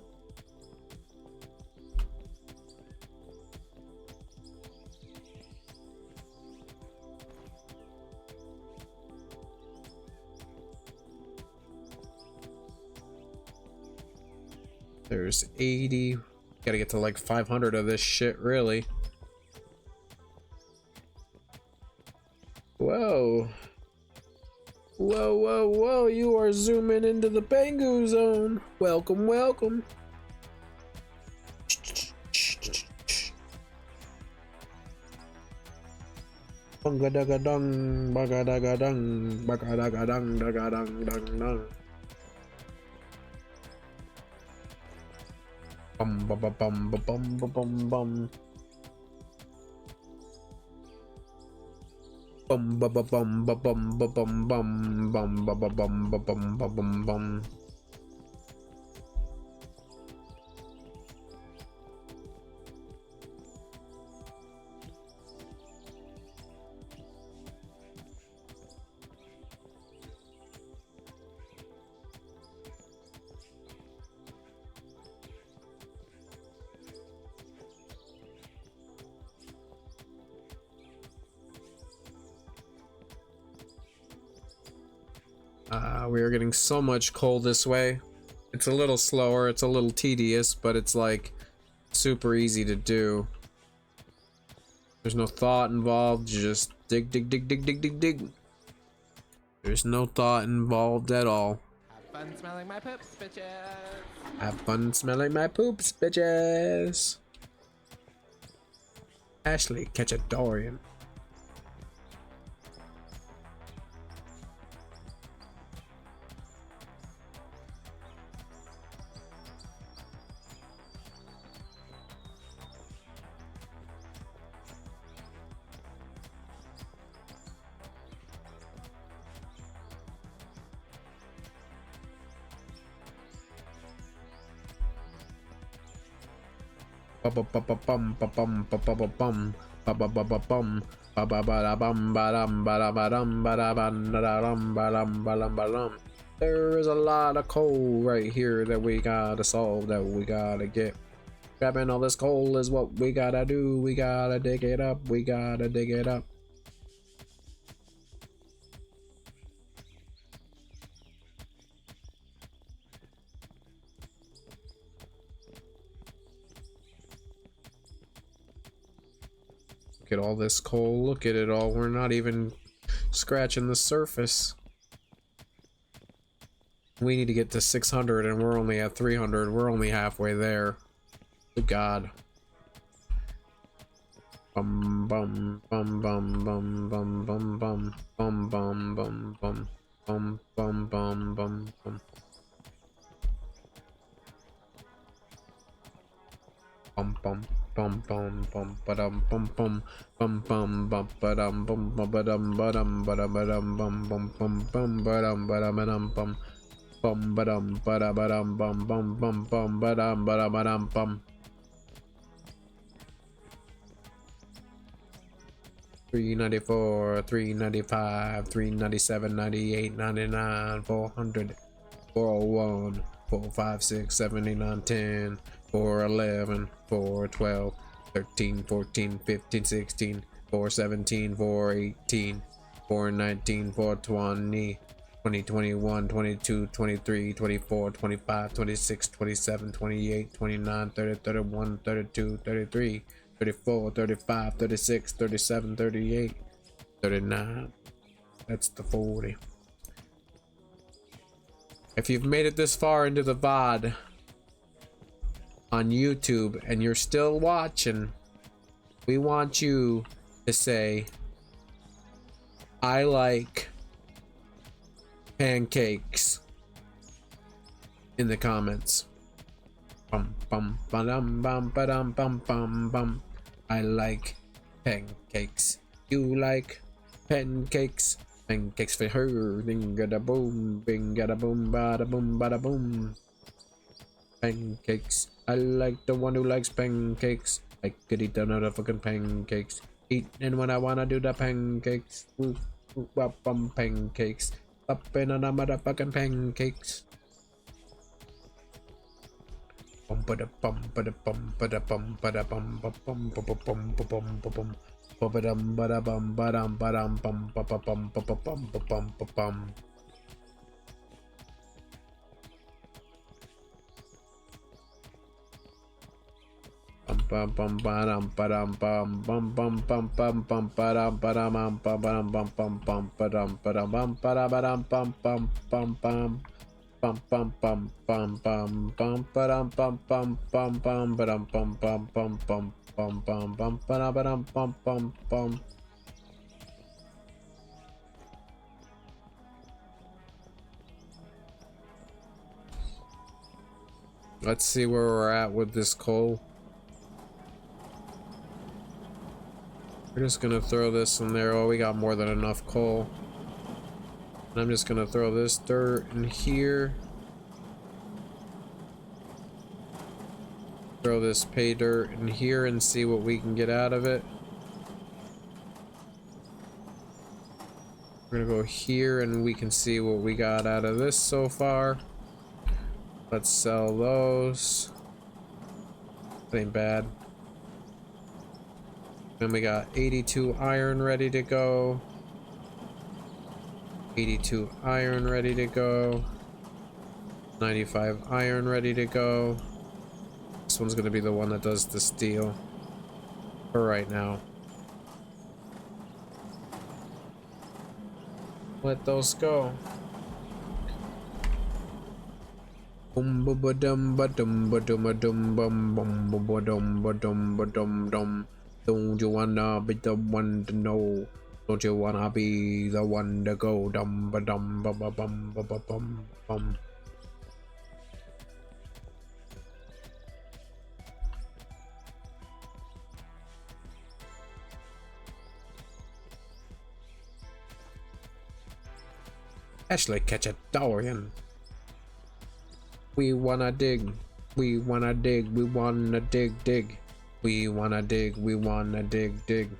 There's 80. Gotta get to like 500 of this shit, really. Whoa. Whoa, whoa, whoa, you are zooming into the Bangu zone. Welcome, welcome. Bunga-daga-dung, baga-daga-dung, baga-daga-dung, daga-dung-dung-dung. Bum-ba-ba-bum-ba-bum-ba-bum-bum. Bum ba ba bum ba bum ba bum bum bum ba ba bum ba bum ba bum bum. We are getting so much coal this way. It's a little slower, it's a little tedious, but it's like super easy to do. There's no thought involved, you just dig, dig, dig, dig, dig, dig, dig. There's no thought involved at all. Have fun smelling my poops, bitches. Have fun smelling my poops, bitches. Ashley, catch a Dorian. Ba ba ba ba bum ba bum ba ba ba bum ba ba ba ba bum ba ba ba da bum ba dum ba da ba dum ba da ba da dum ba dum ba dum ba dum. There is a lot of coal right here that we gotta solve, that we gotta get. Grabbing all this coal is what we gotta do. We gotta dig it up. We gotta dig it up. at all this coal. Look at it all. We're not even scratching the surface. We need to get to 600 and we're only at 300. We're only halfway there. Good God. Bum bum bum bum bum bum bum bum bum bum bum bum bum bum bum bum bum. Bum bum bum bum bum badum bum bum bum bum bum badum bum bum badum badum badum badum bum bum bum bum badum badum badum bum bum badum badum badum bum bum bum bum badum badum badum bum. 394, 395, 397, 98, 99, 400, 401, 456, 79, 10, 411, 412, 13, 14, 15, 16, 417, 418, 419, 420, 20, 21, 22, 23, 24, 25, 26, 27, 28, 29, 30, 31, 32, 33, 34, 35, 36, 37, 38, 39. That's the 40. If you've made it this far into the VOD on YouTube and you're still watching, we want you to say, I like pancakes in the comments. Bum bum ba-dum bum ba-dum bum bum bum. I like pancakes. You like pancakes? Pancakes for her. Ding da boom, bing da boom, bada boom, bada boom. Pancakes. I like the one who likes pancakes. I could eat another fucking pancakes. Eating when I wanna do the pancakes. Woo, woo, bum pancakes. Up in on the motherfucking pancakes. Bum bada bum bada bum bada bum bada bum bum bum bum bum bum bum bum bada bum badam badam bum bum bum bum bum bum bum. Bum bum badam badam bum bum bum bum bum bum badam badam bum badam bum bum bum badam badam bum badam bum bum bum bum. Bum bum bum bum bum bum badum bum bum bum bum badum bum bum bum bum bum bum bum badum bum bum bum. Let's see where we're at with this coal. We're just gonna throw this in there. Oh, we got more than enough coal. And I'm just gonna throw this dirt in here. Throw this pay dirt in here and see what we can get out of it. We're gonna go here and we can see what we got out of this so far. Let's sell those. That ain't bad. Then we got 82 iron ready to go. 82 iron ready to go. 95 iron ready to go. This one's gonna be the one that does the steel for right now. Let those go. Bum ba dum ba dum ba dum ba dum bum bum ba dum ba dum ba dum dum. Don't you wanna be the one to know? Don't you wanna be the one to go? Dum ba dum ba ba bum ba ba bum bum. Ashley catch a Dorian. We wanna dig, we wanna dig, we wanna dig, dig. We wanna dig, we wanna dig, dig.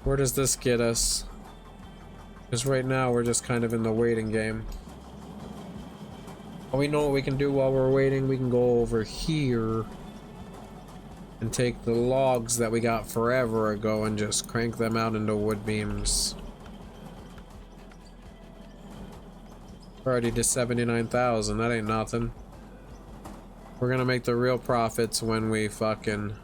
Where does this get us? Because right now we're just kind of in the waiting game. Oh, we know what we can do while we're waiting. We can go over here and take the logs that we got forever ago and just crank them out into wood beams. We're already to 79,000. That ain't nothing. We're gonna make the real profits when we fucking...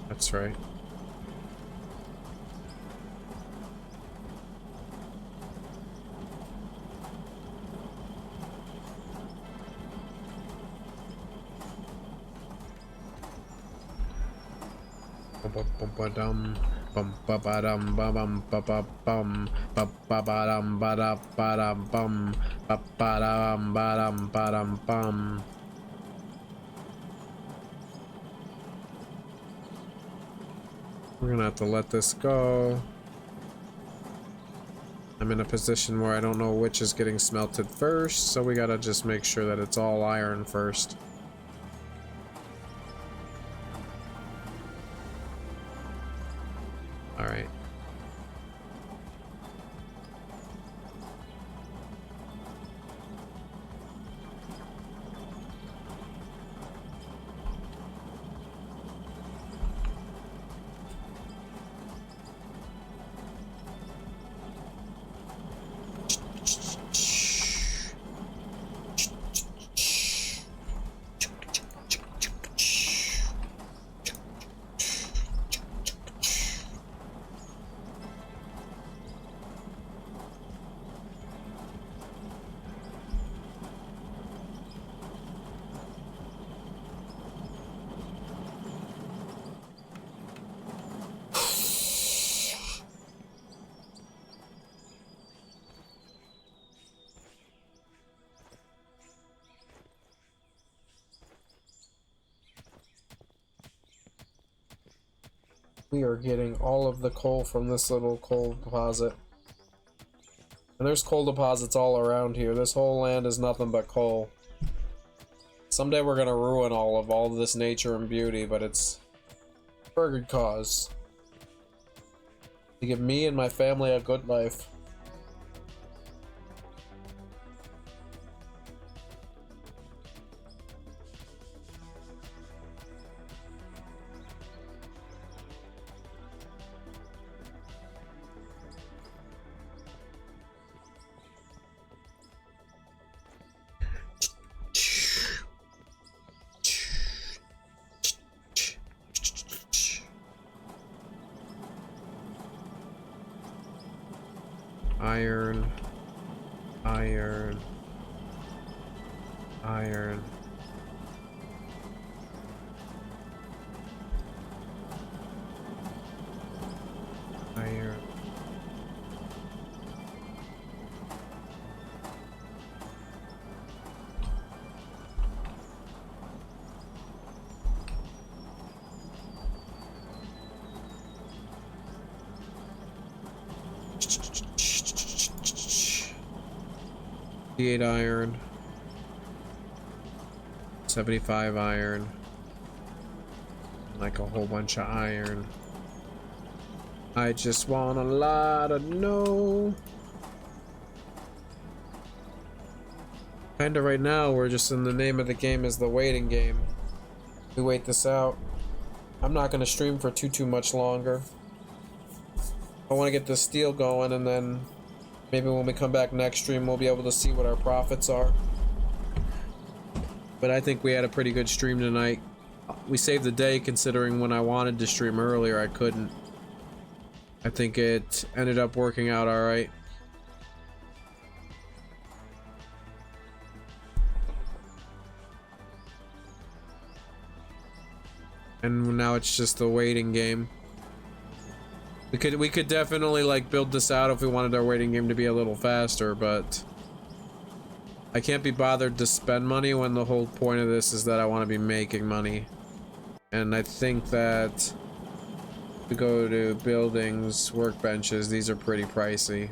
That's right. Bum bum ba ba dum ba bum ba ba bum ba ba ba dum ba da ba dum bum ba ba dum ba dum ba dum bum. We're gonna have to let this go. I'm in a position where I don't know which is getting smelted first, so we gotta just make sure that it's all iron first. All right. We are getting all of the coal from this little coal deposit. And there's coal deposits all around here. This whole land is nothing but coal. Someday we're gonna ruin all of this nature and beauty, but it's for a good cause. To give me and my family a good life. Iron, iron, iron. Iron. $58 iron, 75 iron, like a whole bunch of iron. I just want a lot of no. Kinda right now, we're just in the name of the game is the waiting game. We wait this out. I'm not gonna stream for too much longer. I want to get this steel going, and then maybe when we come back next stream, we'll be able to see what our profits are. But I think we had a pretty good stream tonight. We saved the day, considering when I wanted to stream earlier, I couldn't. I think it ended up working out alright. And now it's just the waiting game. We could definitely like build this out if we wanted our waiting game to be a little faster, but I can't be bothered to spend money when the whole point of this is that I want to be making money. And I think that to go to buildings, workbenches, these are pretty pricey.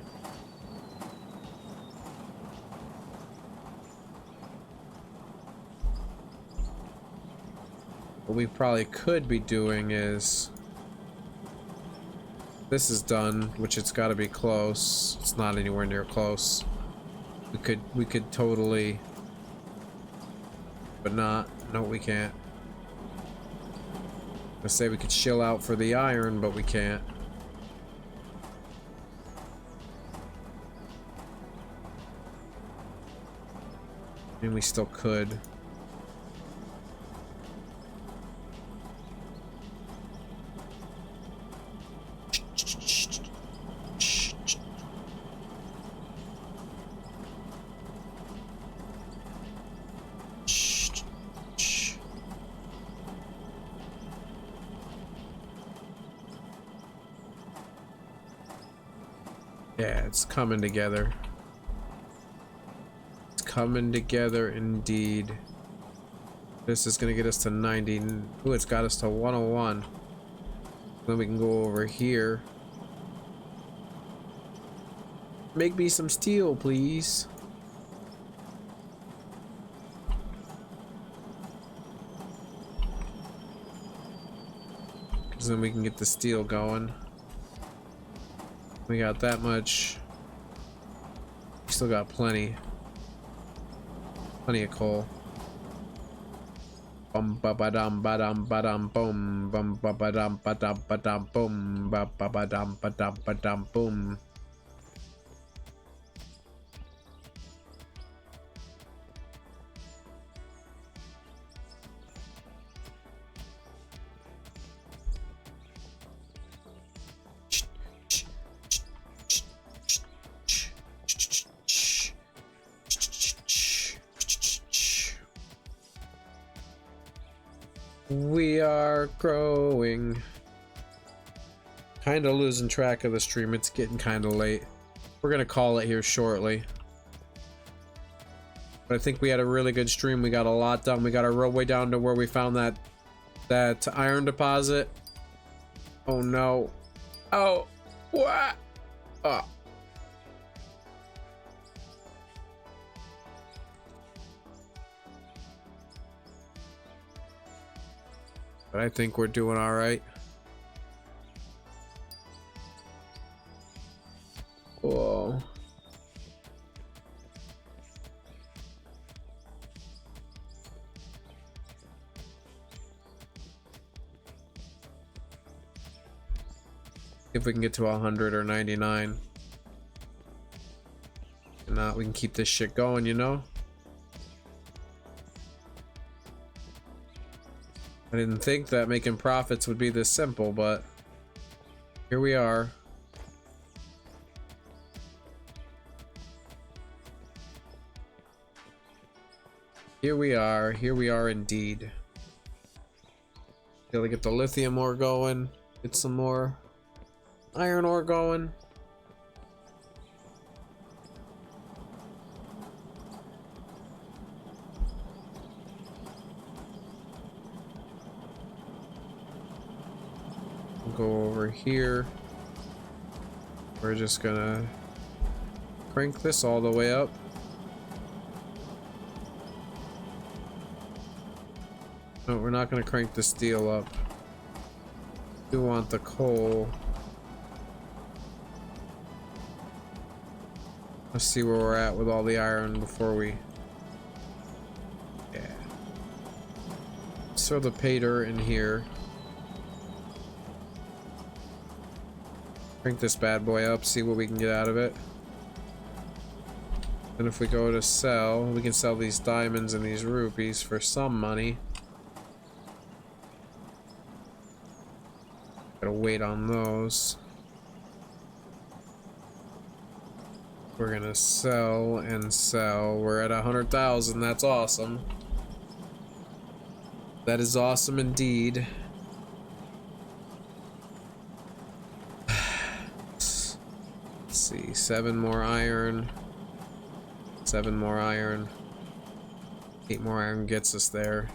we probably could be doing is this is done, which it's got to be close. It's not anywhere near close. We could totally, but not. No, we can't. I say we could chill out for the iron, but we can't. And we still could. Yeah, it's coming together. It's coming together indeed. This is gonna get us to 90. Ooh, it's got us to 101. Then we can go over here. Make me some steel, please. Because then we can get the steel going. We got that much. We still got plenty. Plenty of coal. Bum ba ba dum ba dum ba dum boom. Bum ba ba dum ba dum ba dum boom. Ba ba ba dum ba dum ba dum boom. We are growing. Kinda losing track of the stream. It's getting kinda late. We're gonna call it here shortly. But I think we had a really good stream. We got a lot done. We got our roadway down to where we found that iron deposit. Oh no. Oh, what? Oh. But I think we're doing all right. Whoa. If we can get to 100 or 99. If not, we can keep this shit going, you know? I didn't think that making profits would be this simple, but here we are. Here we are indeed. Gotta get the lithium ore going, get some more iron ore going. Go over here. We're just gonna crank this all the way up. No, we're not gonna crank the steel up. We want the coal. Let's see where we're at with all the iron before we... Yeah. Let's throw the pay dirt in here. Crank this bad boy up, see what we can get out of it. And if we go to sell, we can sell these diamonds and these rupees for some money. Gotta wait on those. We're gonna sell and sell. We're at 100,000. That's awesome. That is awesome indeed. Let's see, 7 more iron. 7 more iron. 8 more iron gets us there.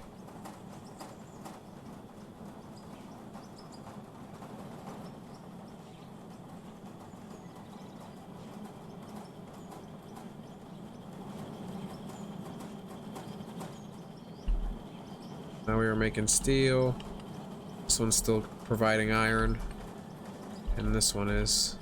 Now we were making steel. This one's still providing iron. And this one is.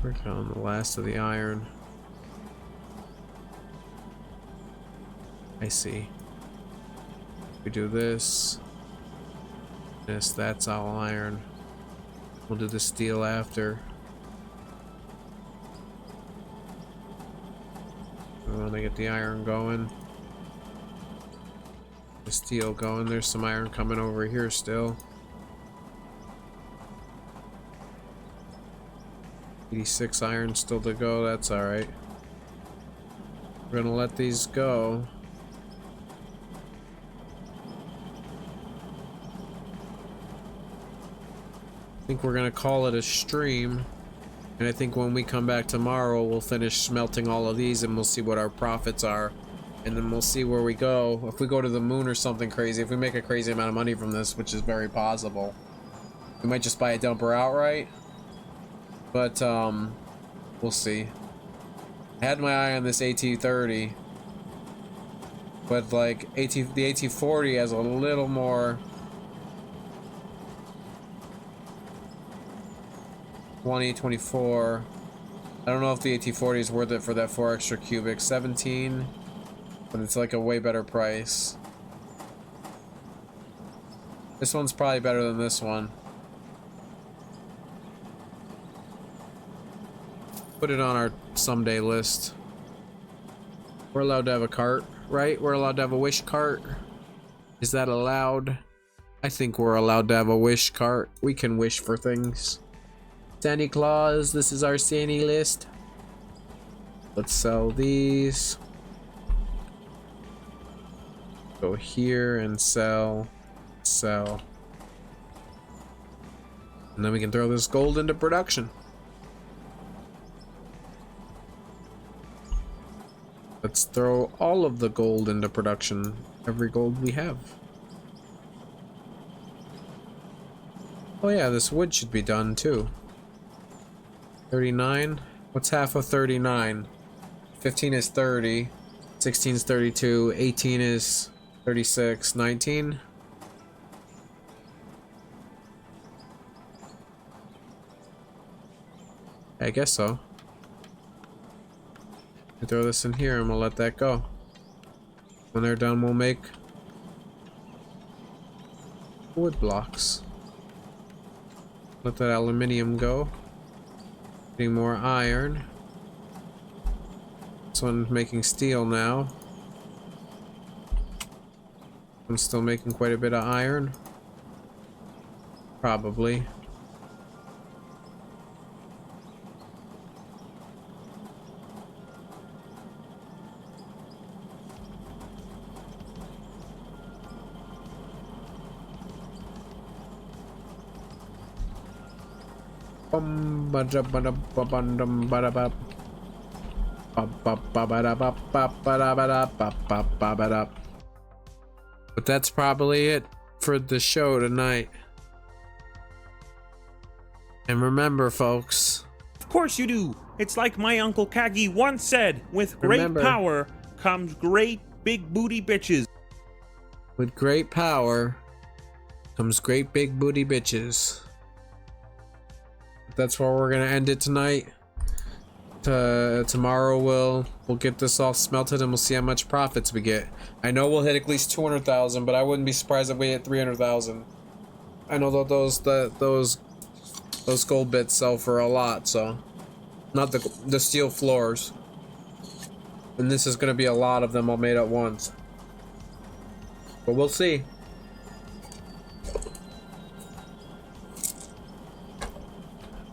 Working on the last of the iron. I see. We do this. That's all iron. We'll do the steel after. We want to get the iron going. The steel going. There's some iron coming over here still. 86 iron still to go, that's alright. We're gonna let these go. I think we're gonna call it a stream. And I think when we come back tomorrow, we'll finish smelting all of these and we'll see what our profits are. And then we'll see where we go. If we go to the moon or something crazy, if we make a crazy amount of money from this, which is very possible, we might just buy a dumper outright. But, we'll see. I had my eye on this AT30. But, like, the AT40 has a little more... 20, 24. I don't know if the AT40 is worth it for that 4 extra cubic. 17. But it's, like, a way better price. This one's probably better than this one. Put it on our someday list. We're allowed to have a cart, right? We're allowed to have a wish cart. Is that allowed? I think we're allowed to have a wish cart. We can wish for things. Santa Claus, this is our Santa list. Let's sell these. Go here and sell. Sell. And then we can throw this gold into production. Let's throw all of the gold into production. Every gold we have. Oh yeah, this wood should be done too. 39? What's half of 39? 15 is 30. 16 is 32. 18 is 36. 19? I guess so. We throw this in here and we'll let that go. When they're done, we'll make wood blocks. Let that aluminium go. Getting more iron. This one's making steel now. I'm still making quite a bit of iron. Probably. But that's probably it for the show tonight. And remember, folks. Of course you do. It's like my Uncle Kagi once said, with great power comes great big booty bitches. With great power comes great big booty bitches. That's where we're gonna end it tonight. Tomorrow we'll get this all smelted and we'll see how much profits we get. I know we'll hit at least 200,000, but I wouldn't be surprised if we hit 300,000. I know that those gold bits sell for a lot, so not the steel floors. And this is gonna be a lot of them all made at once. But we'll see.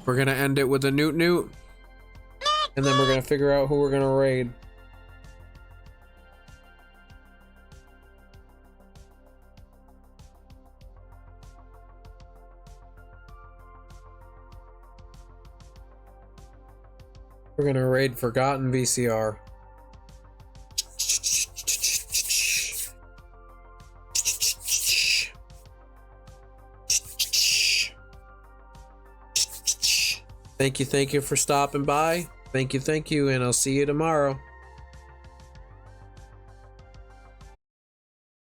We're gonna end it with a newt newt. And then we're gonna figure out who we're gonna raid. We're gonna raid Forgotten VCR. Thank you for stopping by. Thank you, and I'll see you tomorrow.